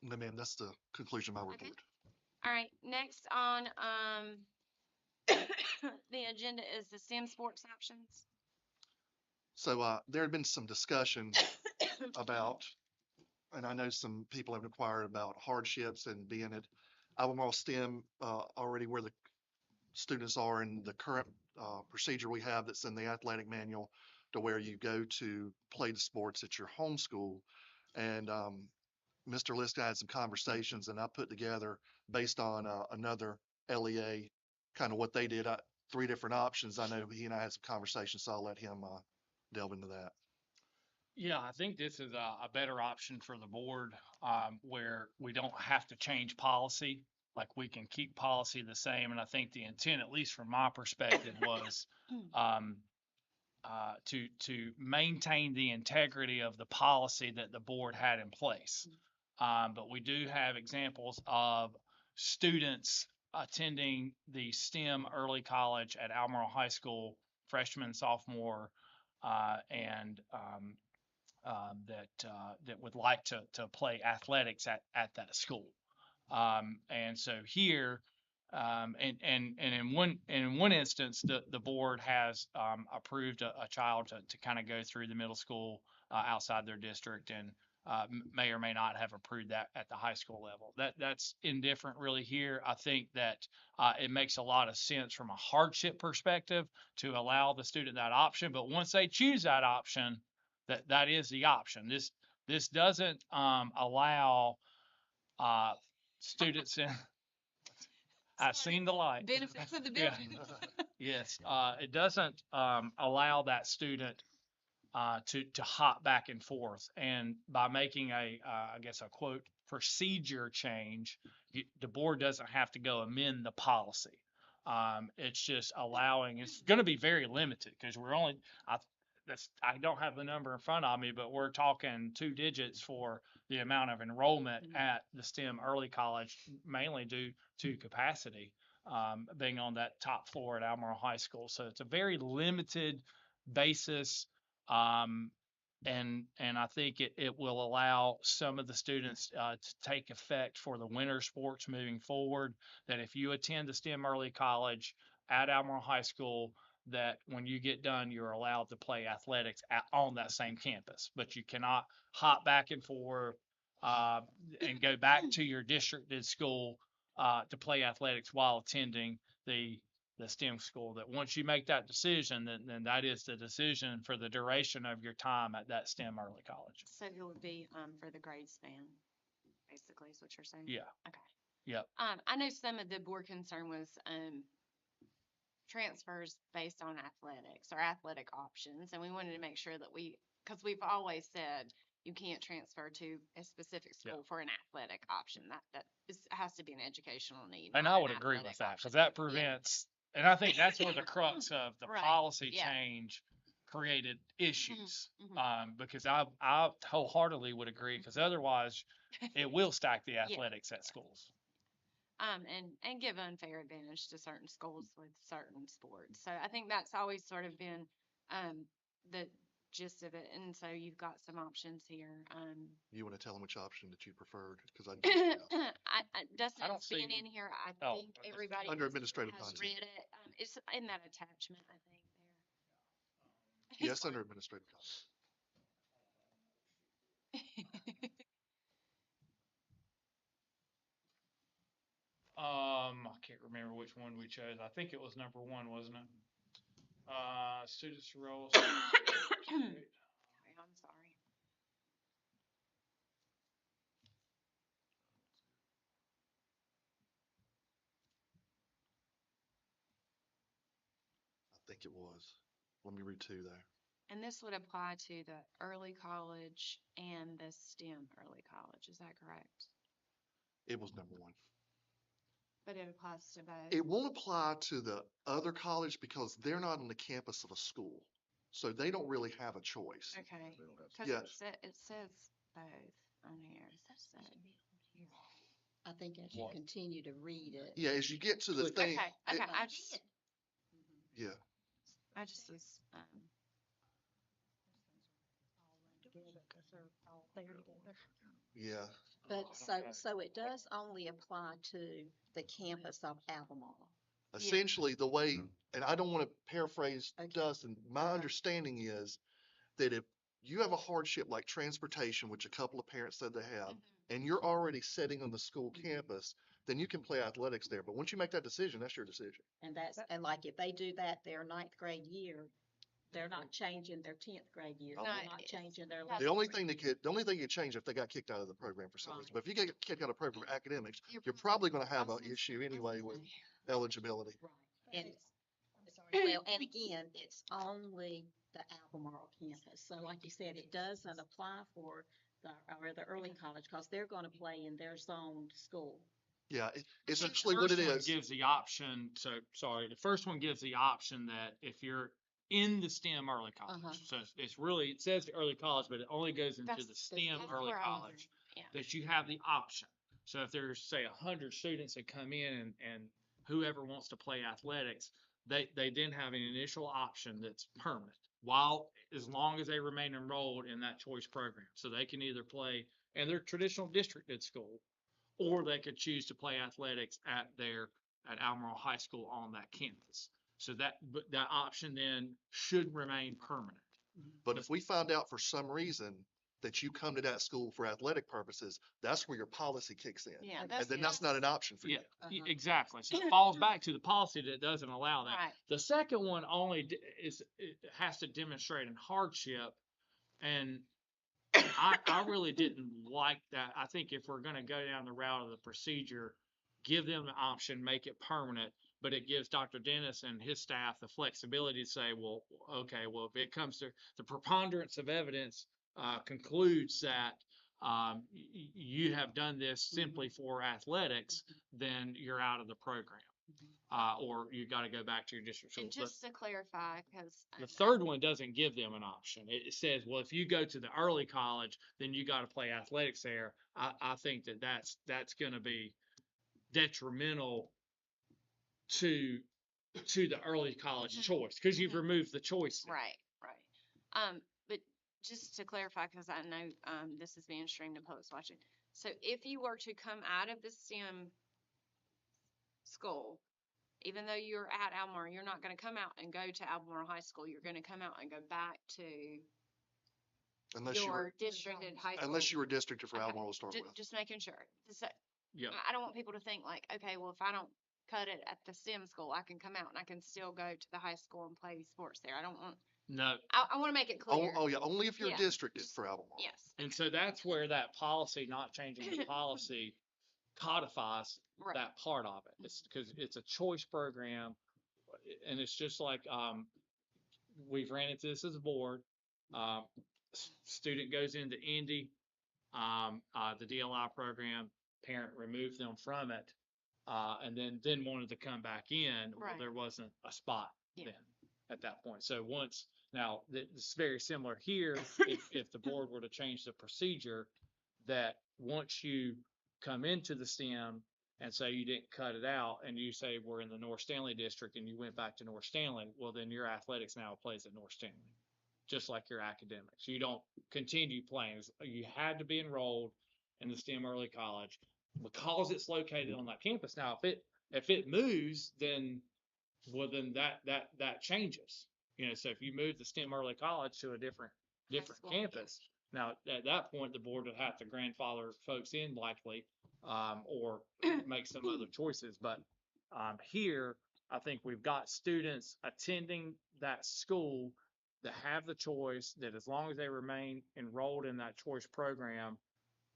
No, ma'am, that's the conclusion of my Okay. report. All right. Next on the agenda is the STEM sports options. So there had been some discussion about, and I know some people have inquired about hardships and being at Albemarle STEM already where the students are in the current procedure we have that's in the athletic manual to where you go to play the sports at your home school. And Mr. Liska had some conversations and I put together based on another LEA, kind of what they did, 3 different options. I know he and I had some conversations, so I'll let him delve into that. Yeah, I think this is a better option for the board, where we don't have to change policy. Like we can keep policy the same. And I think the intent, at least from my perspective, was to maintain the integrity of the policy that the board had in place. But we do have examples of students attending the STEM early college at Albemarle High School, freshman, sophomore, and that would like to play athletics at that school. And so here, and in one instance, the board has approved a child to kind of go through the middle school outside their district, and may or may not have approved that at the high school level. That's indifferent really here. I think that it makes a lot of sense from a hardship perspective to allow the student that option. But once they choose that option, that is the option. This doesn't allow students in. I've seen the light. Benefits of the Yeah. building. Yes, it doesn't allow that student to hop back and forth. And by making I guess a quote procedure change, the board doesn't have to go amend the policy. It's just allowing. It's going to be very limited because we're only. I don't have the number in front of me, but we're talking 2 digits for the amount of enrollment at the STEM early college, mainly due to capacity being on that top floor at Albemarle High School. So it's a very limited basis, and I think it will allow some of the students to take effect for the winter sports moving forward. That if you attend the STEM early college at Albemarle High School, that when you get done, you're allowed to play athletics on that same campus, but you cannot hop back and forth and go back to your districted school to play athletics while attending the STEM school. That once you make that decision, then that is the decision for the duration of your time at that STEM early college. So it would be for the grade span, basically, is what you're saying? Yeah. Okay. Yep. I know some of the board concern was transfers based on athletics or athletic options, and we wanted to make sure that because we've always said you can't transfer to a specific school for an athletic option. That has to be an educational need. And not I an would agree with athletic that option. because that prevents, and I think that's where the crux of the Right. policy Yeah. change created issues. Mhm. Because I wholeheartedly would agree because otherwise it will stack the athletics at schools. and give unfair advantage to certain schools with certain sports. So I think that's always sort of been, the gist of it. And so you've got some options here. You want to tell them which option that you preferred? Because Dustin, I don't it's been see- in here. I Oh, think okay. everybody Under has administrative has content. read it. It's in that attachment, I think, there. Yes, under administrative content. I can't remember which one we chose. I think it was number 1, wasn't it? Students roles. Sorry, I'm sorry. I think it was. Let me read 2 there. And this would apply to the early college and the STEM early college. Is that correct? It was number 1. But it applies to both. It won't apply to the other college because they're not on the campus of a school. So they don't really have a choice. Okay. They don't have to. Because Yeah. it says both on here. So. I think as you What? continue to read it. Yeah, as you get to the Click- thing. Okay, it- okay, Yeah, I just was, yeah. But I don't so it does only apply to the campus of Albemarle. Essentially, the way, and I don't want to paraphrase Okay. Dustin, my understanding is that if you have a hardship like transportation, which a couple of parents said they have, and you're already sitting on the school campus, then you can play athletics there. But once you make that decision, that's your decision. And like if they do that their 9th grade year, they're not changing their 10th grade year. No, They're it's- not changing their. Yeah. The only thing you change if they got kicked out of the program for some reason. But if you get kicked out of the program for academics, you're probably going to have an issue anyway with eligibility. Right. And, well, and again, it's only the Albemarle campus. So like you said, it doesn't apply for the early college because they're going to play in their zoned school. Yeah, The essentially what it first one is. gives the option, the first one gives the option that if you're in the STEM early college, Uh-huh. so it's really, it says the early college, but it only goes into the that's STEM early where I was- college, yeah. that you have the option. So if there's, say, 100 students that come in and whoever wants to play athletics, they then have an initial option that's permanent, as long as they remain enrolled in that choice program. So they can either play in their traditional districted school, or they could choose to play athletics at Albemarle High School on that campus. So that option then should remain permanent. But if we find out for some reason that you come to that school for athletic purposes, that's where your policy kicks in. Yeah, And then that's not an option for you. Yeah, exactly. So it falls back to the policy that doesn't allow that. Right. The second one only it has to demonstrate in hardship, and I really didn't like that. I think if we're going to go down the route of the procedure, give them the option, make it permanent, but it gives Dr. Dennis and his staff the flexibility to say, well, okay, well, if it comes to the preponderance of evidence concludes that you have done this simply for athletics, then you're out of the program. Or you got to go back to your district school. And just to clarify, because The third one doesn't give them an option. It says, well, if you go to the early college, then you got to play athletics there. I think that's going to be detrimental to the early college choice, because you've removed the choice there. right. But just to clarify, because I know this is being streamed to folks watching. So if you were to come out of the STEM school, even though you're at Albemarle, you're not going to come out and go to Albemarle High School. You're going to come out and go back to Unless you your were, districted high school. unless you were districted for Okay. Albemarle to start with. Just making sure. So, Yeah. I don't want people to think like, okay, well, if I don't cut it at the STEM school, I can come out and I can still go to the high school and play sports there. I don't want. No. I want to make it clear. Oh, yeah, only if you're Yeah. districted for Albemarle. Yes. And so that's where that policy, not changing the policy, codifies Right. that part of it. It's because it's a choice program, and it's just like we've ran into this as a board. Student goes into Indy, the DLI program, parent removed them from it, and then wanted to come back in. Well, Right. there wasn't a spot Yeah. then at that point. So now it's very similar here. If the board were to change the procedure, that once you come into the STEM, and say you didn't cut it out, and you say we're in the North Stanley district, and you went back to North Stanley, well, then your athletics now plays at North Stanley, just like your academics. You don't continue playing. You had to be enrolled in the STEM early college because it's located on that campus. Now, if it moves, then that changes. So if you move the STEM early college to a different school. campus, now at that point the board would have to grandfather folks in likely, or make some other choices. But here, I think we've got students attending that school that have the choice, that as long as they remain enrolled in that choice program,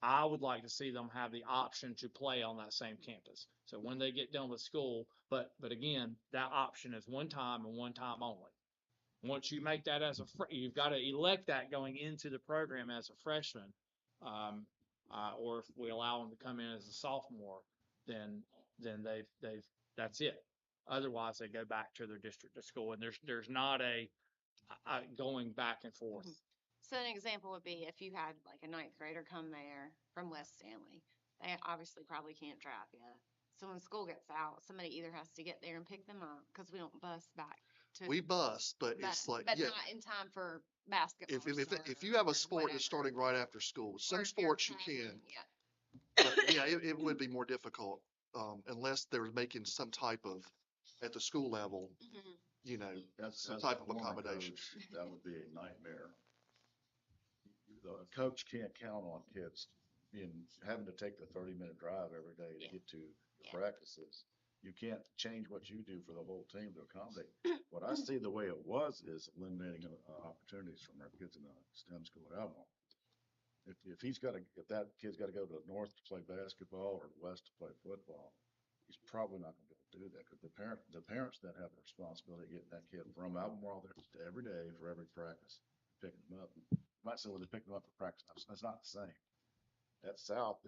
I would like to see them have the option to play on that same campus. So when they get done with school, but again, that option is one time and one time only. Once you make that you've got to elect that going into the program as a freshman, or if we allow them to come in as a sophomore, then that's it. Otherwise, they go back to their district of school, and there's not a going back and forth. So an example would be if you had like a ninth grader come there from West Stanley, they obviously probably can't drive yet. So when school gets out, somebody either has to get there and pick them up, because we don't bus back to. We bus, but it's like, But yeah, not in time for basketball. if you have a or sport that's whatever. starting right after school, Or some if you're sports you traveling, can, Yeah. but yeah, it would be more difficult, unless they're making some type of, at the school level, Mhm. That's some as type a of former accommodation. coach, that would be a nightmare. The coach can't count on kids having to take the 30-minute drive every day to Yeah. get to Yeah. practices. You can't change what you do for the whole team to accommodate. What I see the way it was is eliminating opportunities from our kids in the STEM school at Albemarle. If that kid's got to go to the north to play basketball or west to play football, he's probably not going to be able to do that, because the parents that have the responsibility of getting that kid from Albemarle there every day for every practice, picking them up. You might say, well, they're picking them up for practice. That's not the same. At South,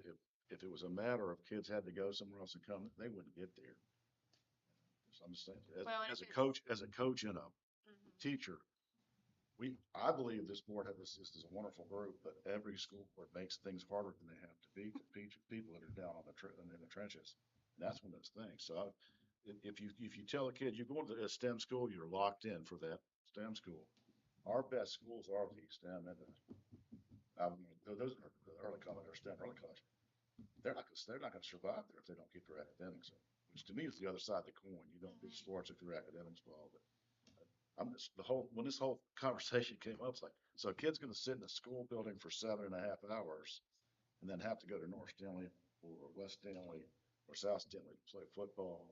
if it was a matter of kids had to go somewhere else and come, they wouldn't get there. So I'm just saying, as a coach and a Mhm. teacher, I believe this board this is a wonderful group, but every school board makes things harder than they have to be for people that are down on in the trenches. And that's one of those things. So if you tell a kid you're going to a STEM school, you're locked in for that STEM school. Our best schools are the STEM and those are the early college or STEM early college. They're not going to survive there if they don't keep their academics up, which to me is the other side of the coin. You don't do sports if your academics fall. But when this whole conversation came up, it's like, so a kid's going to sit in a school building for 7.5 hours and then have to go to North Stanley or West Stanley or South Stanley to play football.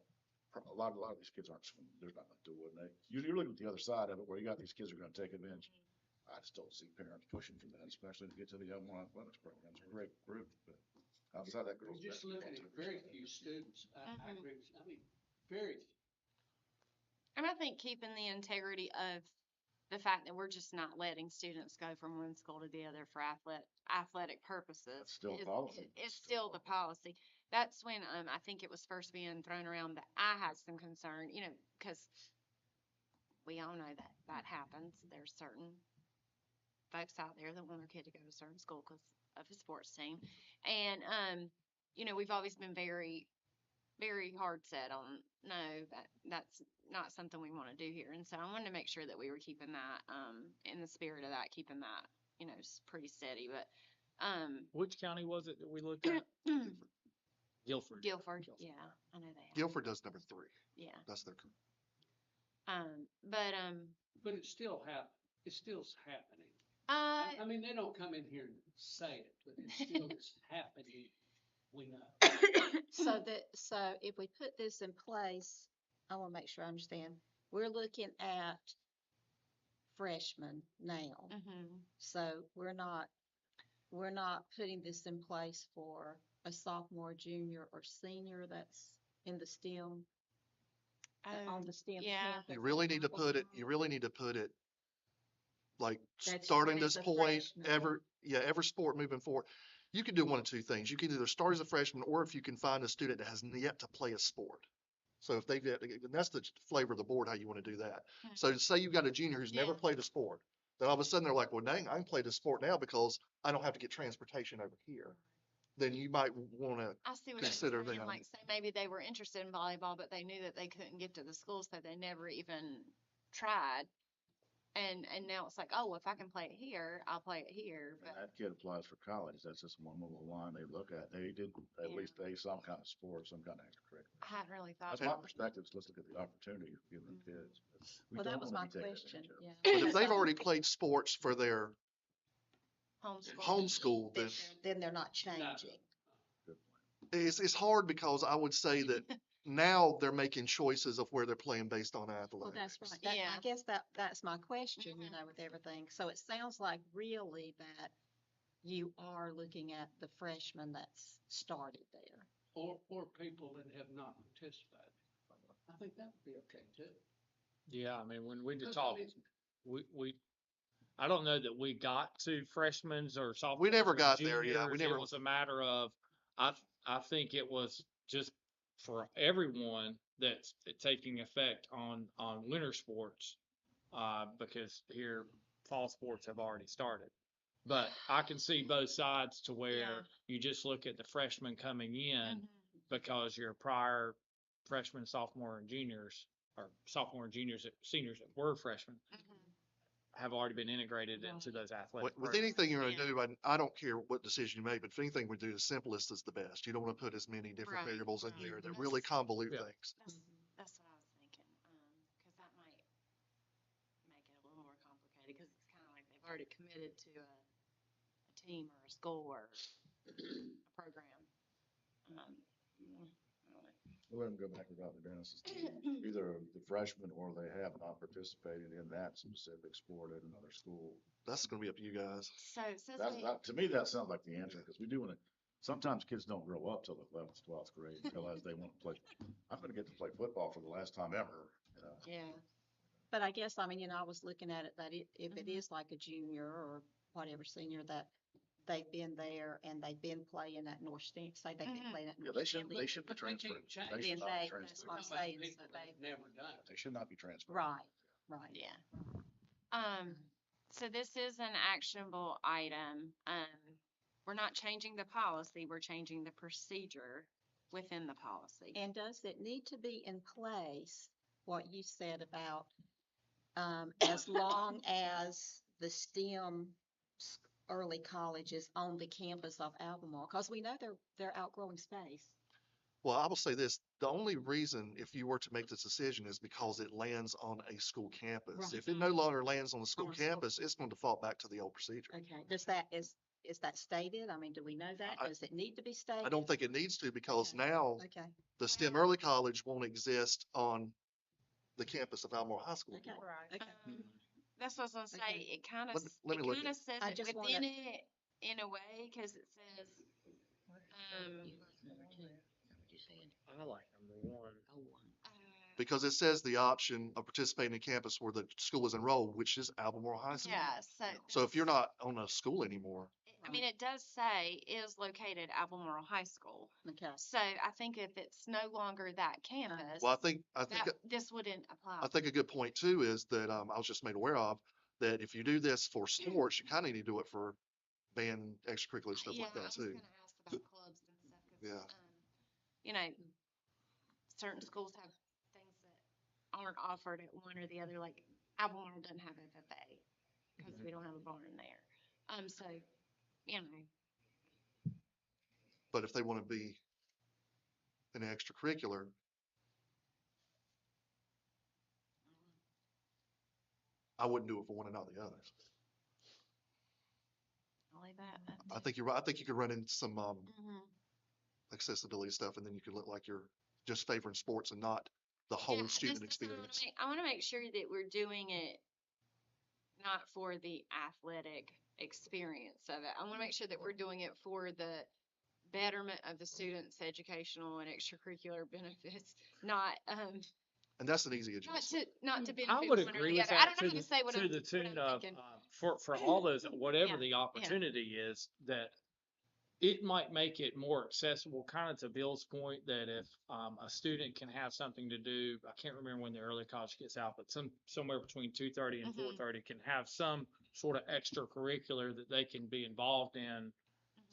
A lot of these kids they're not going to do it. You're looking at the other side of it, where you got these kids who are going to take advantage. I just don't see parents pushing for that, especially to get to the young athletics programs. A great group, but outside that group. We're just looking at very few students. I agree with you. I mean, very few. And I think keeping the integrity of the fact that we're just not letting students go from one school to the other for athletic purposes. That's still policy. It's still the policy. That's when I think it was first being thrown around that I had some concern, because we all know that happens. There's certain folks out there that want their kid to go to a certain school because of a sports team. And, we've always been very, very hard set on, no, that's not something we want to do here. And so I wanted to make sure that we were keeping that, in the spirit of that, keeping that, pretty steady. But, Which county was it that we looked at? Guilford. Guilford, yeah, I know that. Guilford does number 3. Yeah. That's their. But it's still happening. I mean, they don't come in here and say it, but it still is happening. We know. So if we put this in place, I want to make sure I understand. We're looking at freshmen now. Mm-hmm. So we're not putting this in place for a sophomore, junior, or senior that's in the STEM, on the STEM campus. You really need to put it like That's starting as this a point, freshman. every sport moving forward. You can do one of two things. You can either start as a freshman, or if you can find a student that has yet to play a sport. So if and that's the flavor of the board, how you want to do that. Mm-hmm. So say you've got a junior who's never played a sport. Then all of a sudden they're like, well, dang, I can play this sport now because I don't have to get transportation over here. then you might wanna I see what consider you're saying, them. like, say maybe they were interested in volleyball, but they knew that they couldn't get to the school, so they never even tried. And now it's like, oh, if I can play it here, I'll play it here, When but, that kid applies for college, that's just one little line they look at. They did at Yeah. least pay some kind of sport, some kind of extracurricular. I hadn't really thought That's my about it. perspective, is let's look at the opportunity for giving kids. We Well, that don't was wanna my be taken question, advantage of. yeah. But if they've So- already played sports for their Homeschool. homeschool, then Then they're not changing. Good point. it's hard because I would say that now they're making choices of where they're playing based on Well, athletics. that's right. That, Yeah. I guess that's my question, you know, with everything. So it sounds like really that you are looking at the freshman that's started there. Or people that have not participated. I think that would be okay too. Yeah, I mean, when we did 'Cause, talk, I mean, I don't know that we got to freshmen or sophomores. We never or got there, yeah, we juniors. never. It was a matter of, I think it was just for everyone that's taking effect on winter sports, because here fall sports have already started. But I can see both sides to where Yeah. you just look at the freshmen coming in Mhm. because your prior freshmen, sophomore, and juniors, or sophomore and juniors, seniors that were freshmen, Mhm. have already been integrated into those athletic With programs. anything you're gonna Yeah. do, I don't care what decision you make, but if anything we do, the simplest is the best. You don't wanna put as many different Right, variables in right. there that That's- really convolute Yeah. things. That's what I was thinking, cause that might make it a little more complicated, cause it's kinda like they've already committed to a team or a school or a program. I don't know. We'll let them go back to Dr. Dennis's team. Either the freshman or they have not participated in that specific sport at another school. That's gonna be up to you guys. So it says That's, they, to me, that sounds like the answer, because we do wanna, sometimes kids don't grow up till the 11th, 12th grade, and realize they wanna play. I'm gonna get to play football for the last time ever, you know? yeah, But I guess, I mean, you know, I was looking at it that if it Mhm. is like a junior or whatever senior, that they've been there and they've been playing at North Stanley, say they've been Mhm. playing at Yeah, North they should, Stanley. they should be But they can't transferred. change. They Then should not be that's transferred. what I'm Talking about saying, people so that they, never done it. They should not be transferred. right, right. yeah. So this is an actionable item. We're not changing the policy, we're changing the procedure within the policy. And does it need to be in place, what you said about, as long as the STEM early college is on the campus of Albemarle? Because we know they're outgrowing space. Well, I will say this, the only reason if you were to make this decision is because it lands on a school campus. Right. If it no longer lands on a school On a school- campus, it's going to default back to the old procedure. Okay, is that stated? I mean, do we know that? I- Does it need to be stated? I don't think it needs to because Okay. now Okay, the STEM early college won't exist on the campus of Almore High School okay, anymore. okay. That's what I was gonna say, Okay. it kind of, Let me look at it. says I it just wanna- within it in a way, cause it says, I like number one. Because it says the option of participating in campus where the school is enrolled, which is Albemarle High School. yeah, So if you're not on a school anymore, I mean, it does say is located at Albemarle High School. Okay. So I think if it's no longer that campus, well, I think this wouldn't apply. I think a good point too is that I was just made aware of that if you do this for sports, you kind of need to do it for band extracurricular stuff Yeah, like I that was too. gonna ask about clubs and stuff, 'cause, Yeah. You know, certain schools have things that aren't offered at one or the other, like Albemarle doesn't have FFA, because we don't have a barn there. So, you know, But if they want to be an extracurricular, I wouldn't do it for one and not the other. I'll leave that. I think you're right. I think you could run into some Mhm. accessibility stuff, and then you could look like you're just favoring sports and not the whole Yeah, student that's what experience. I wanna make sure that we're doing it not for the athletic experience of it. I wanna make sure that we're doing it for the betterment of the students' educational and extracurricular benefits, not, And that's an easy adjustment. not to I benefit would one or agree the with other. I that don't to know how to say what to I'm, the what tune I'm of, thinking. for all those, whatever Yeah, the yeah. opportunity is, that it might make it more accessible, kind of to Bill's point, that if, a student can have something to do, I can't remember when the early college gets out, but somewhere between 2:30 and Mhm. 4:30 can have some sort of extracurricular that they can be involved in,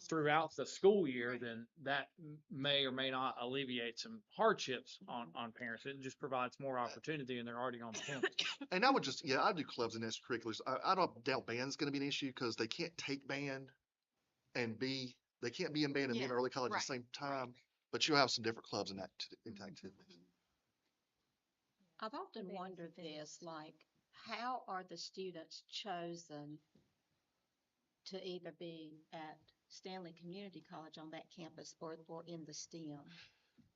throughout the school year, then that may or may not alleviate some hardships on parents. It just provides more opportunity and they're already on the campus. And I would just, yeah, I do clubs and extracurriculars. I don't doubt band's gonna be an issue because they can't take band and they can't be in band and be in Yeah, early college at right, the same time, but you'll have some different clubs and activities. I've often wondered this, like, how are the students chosen to either be at Stanley Community College on that campus or in the STEM?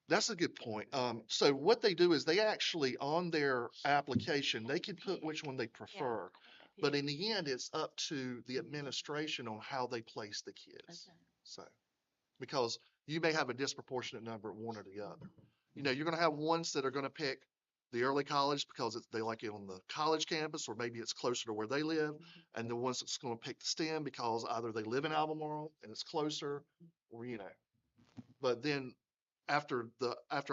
That's a good point. So what they do is they actually, on their application, they can put which one they prefer. But in the end, it's up to the administration on how they place the kids. Okay. So, because you may have a disproportionate number at one or the other. You know, you're gonna have ones that are gonna pick the early college because they like it on the college campus, or maybe it's closer to where they live. And the ones that's gonna pick the STEM because either they live in Albemarle and it's closer, or, you know. But then after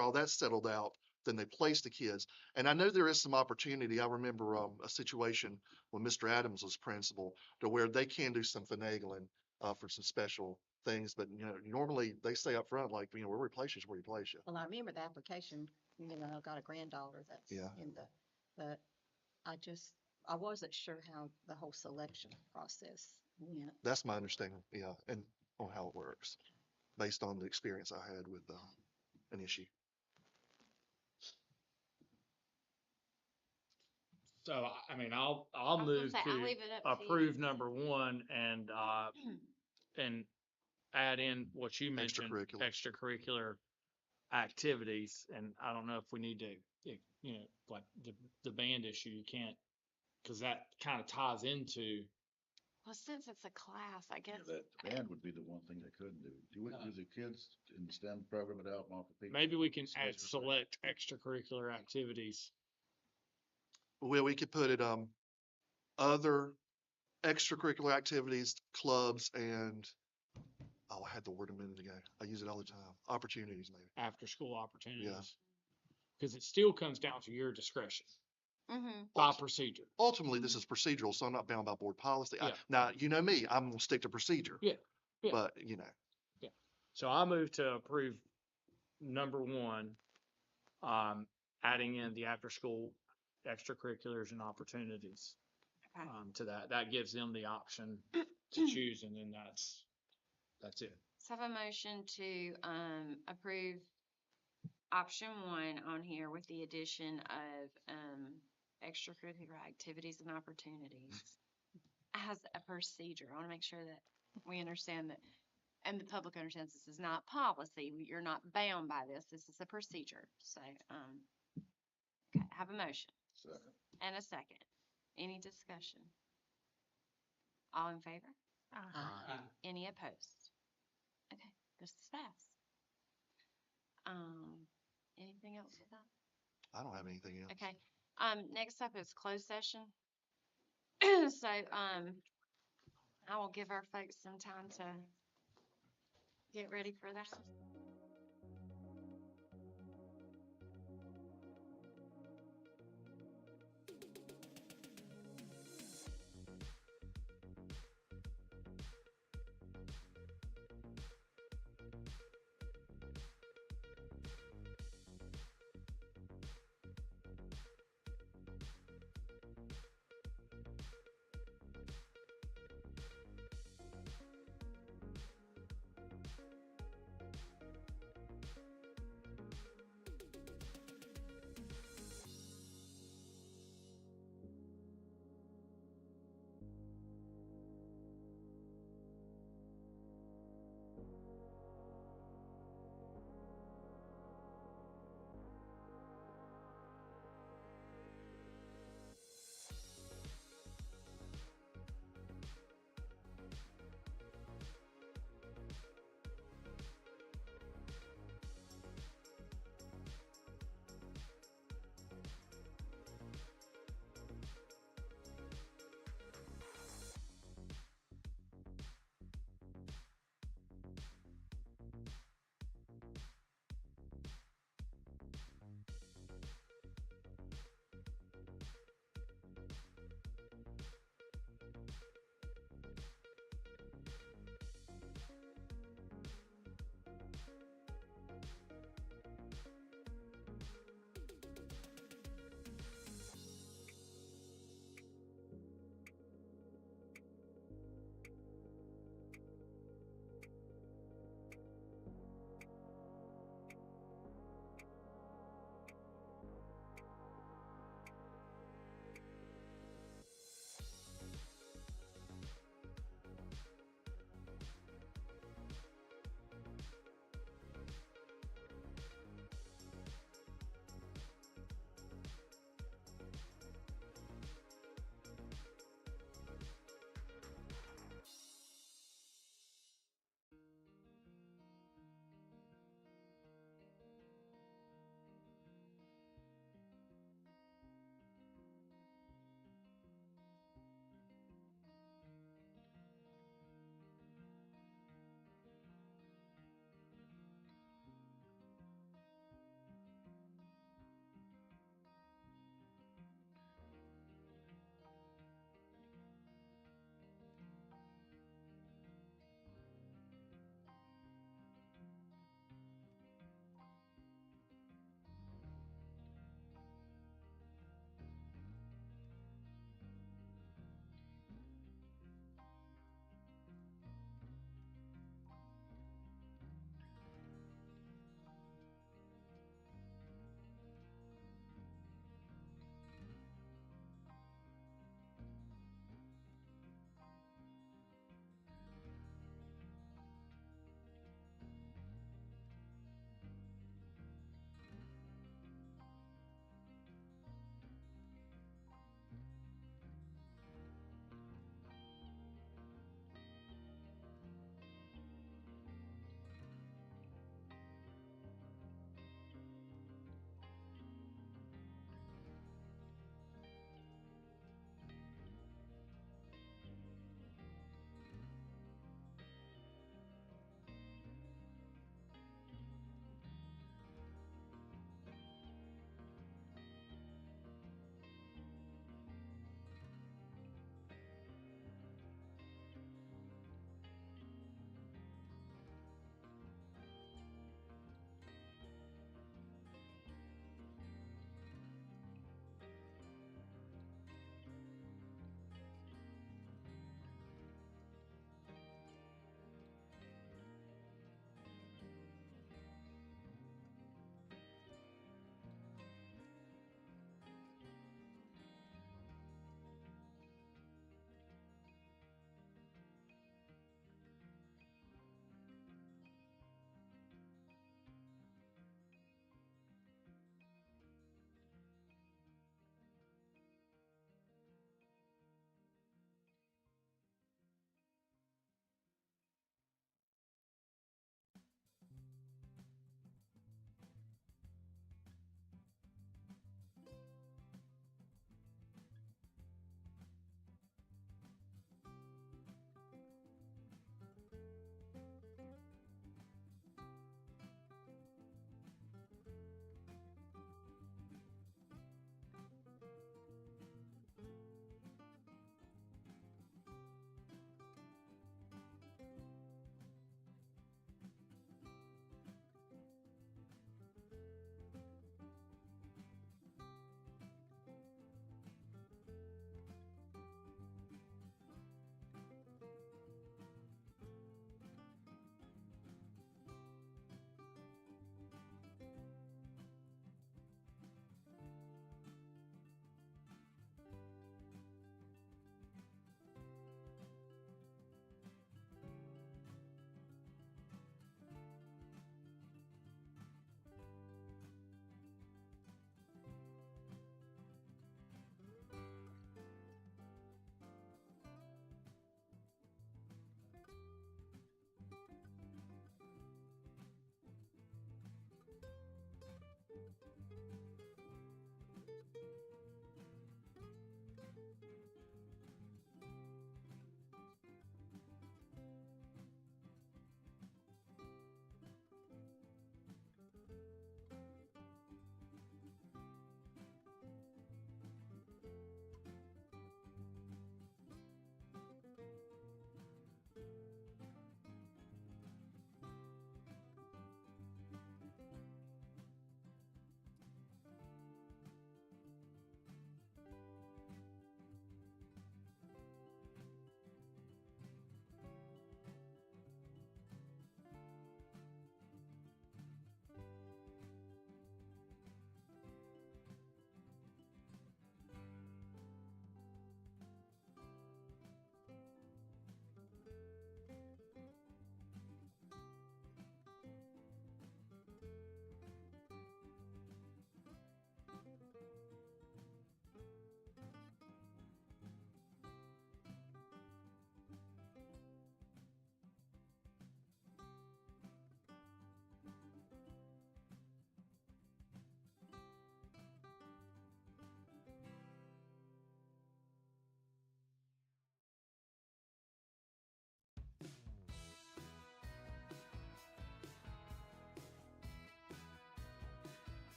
all that's settled out, then they place the kids. And I know there is some opportunity. I remember a situation when Mr. Adams was principal to where they can do some finagling for some special things. But, you know, normally they say up front, like, you know, where we place you is where you place you. Well, I remember the application, you know, I've got a granddaughter that's Yeah. in but I wasn't sure how the whole selection process went. That's my understanding, yeah, and on how it works, based on the experience I had with an issue. So, I mean, I'll I was gonna move say, I'll to leave it up to you. approve number one and add in what you mentioned, Extracurricular. extracurricular activities. And I don't know if we need to, you know, like the band issue, you can't, because that kind of ties into, Well, since it's a class, I guess. That band would be the one thing they couldn't do. Do the kids in the STEM program at Albemarle compete? maybe we can Special add select extracurricular activities. Well, we could put it, other extracurricular activities, clubs, and, oh, I had the word a minute ago. I use it all the time. Opportunities, maybe. After school opportunities. Because it still comes down to your discretion Mm-hmm. by procedure. Ultimately, this is procedural, so I'm not bound by board policy. Yeah. Now, you know me, I'm gonna stick to procedure. Yeah, yeah. But, you know, So I move to approve number one, adding in the after-school extracurriculars and opportunities Okay. to that. That gives them the option to choose, and then that's it. So I have a motion to approve option one on here with the addition of extracurricular activities and opportunities as a procedure. I want to make sure that we understand that, and the public understands this is not policy. You're not bound by this. This is a procedure. So, okay, I have a motion Second. and a second. Any discussion? All in favor? Any opposed? Okay, this is passed. Anything else with that? I don't have anything else. Okay, next up is closed session. So, I will give our folks some time to get ready for that.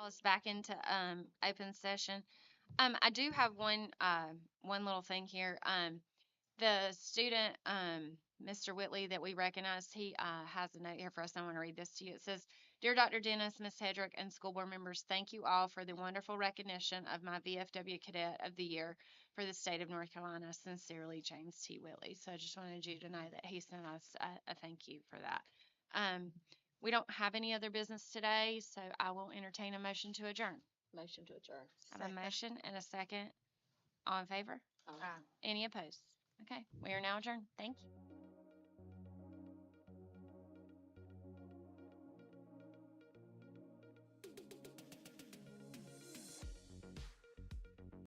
us back into open session. I do have one little thing here. The student, Mr. Whitley, that we recognized, he has a note here for us. I want to read this to you. It says, "Dear Dr. Dennis, Ms. Hedrick, and school board members, thank you all for the wonderful recognition of my VFW Cadet of the Year for the state of North Carolina. Sincerely, James T. Whitley." So I just wanted you to know that he sent us a thank you for that. We don't have any other business today, so I will entertain a motion to adjourn. Motion to adjourn. I have a motion and a second. All in favor? Any opposed? Okay, we are now adjourned. Thank you.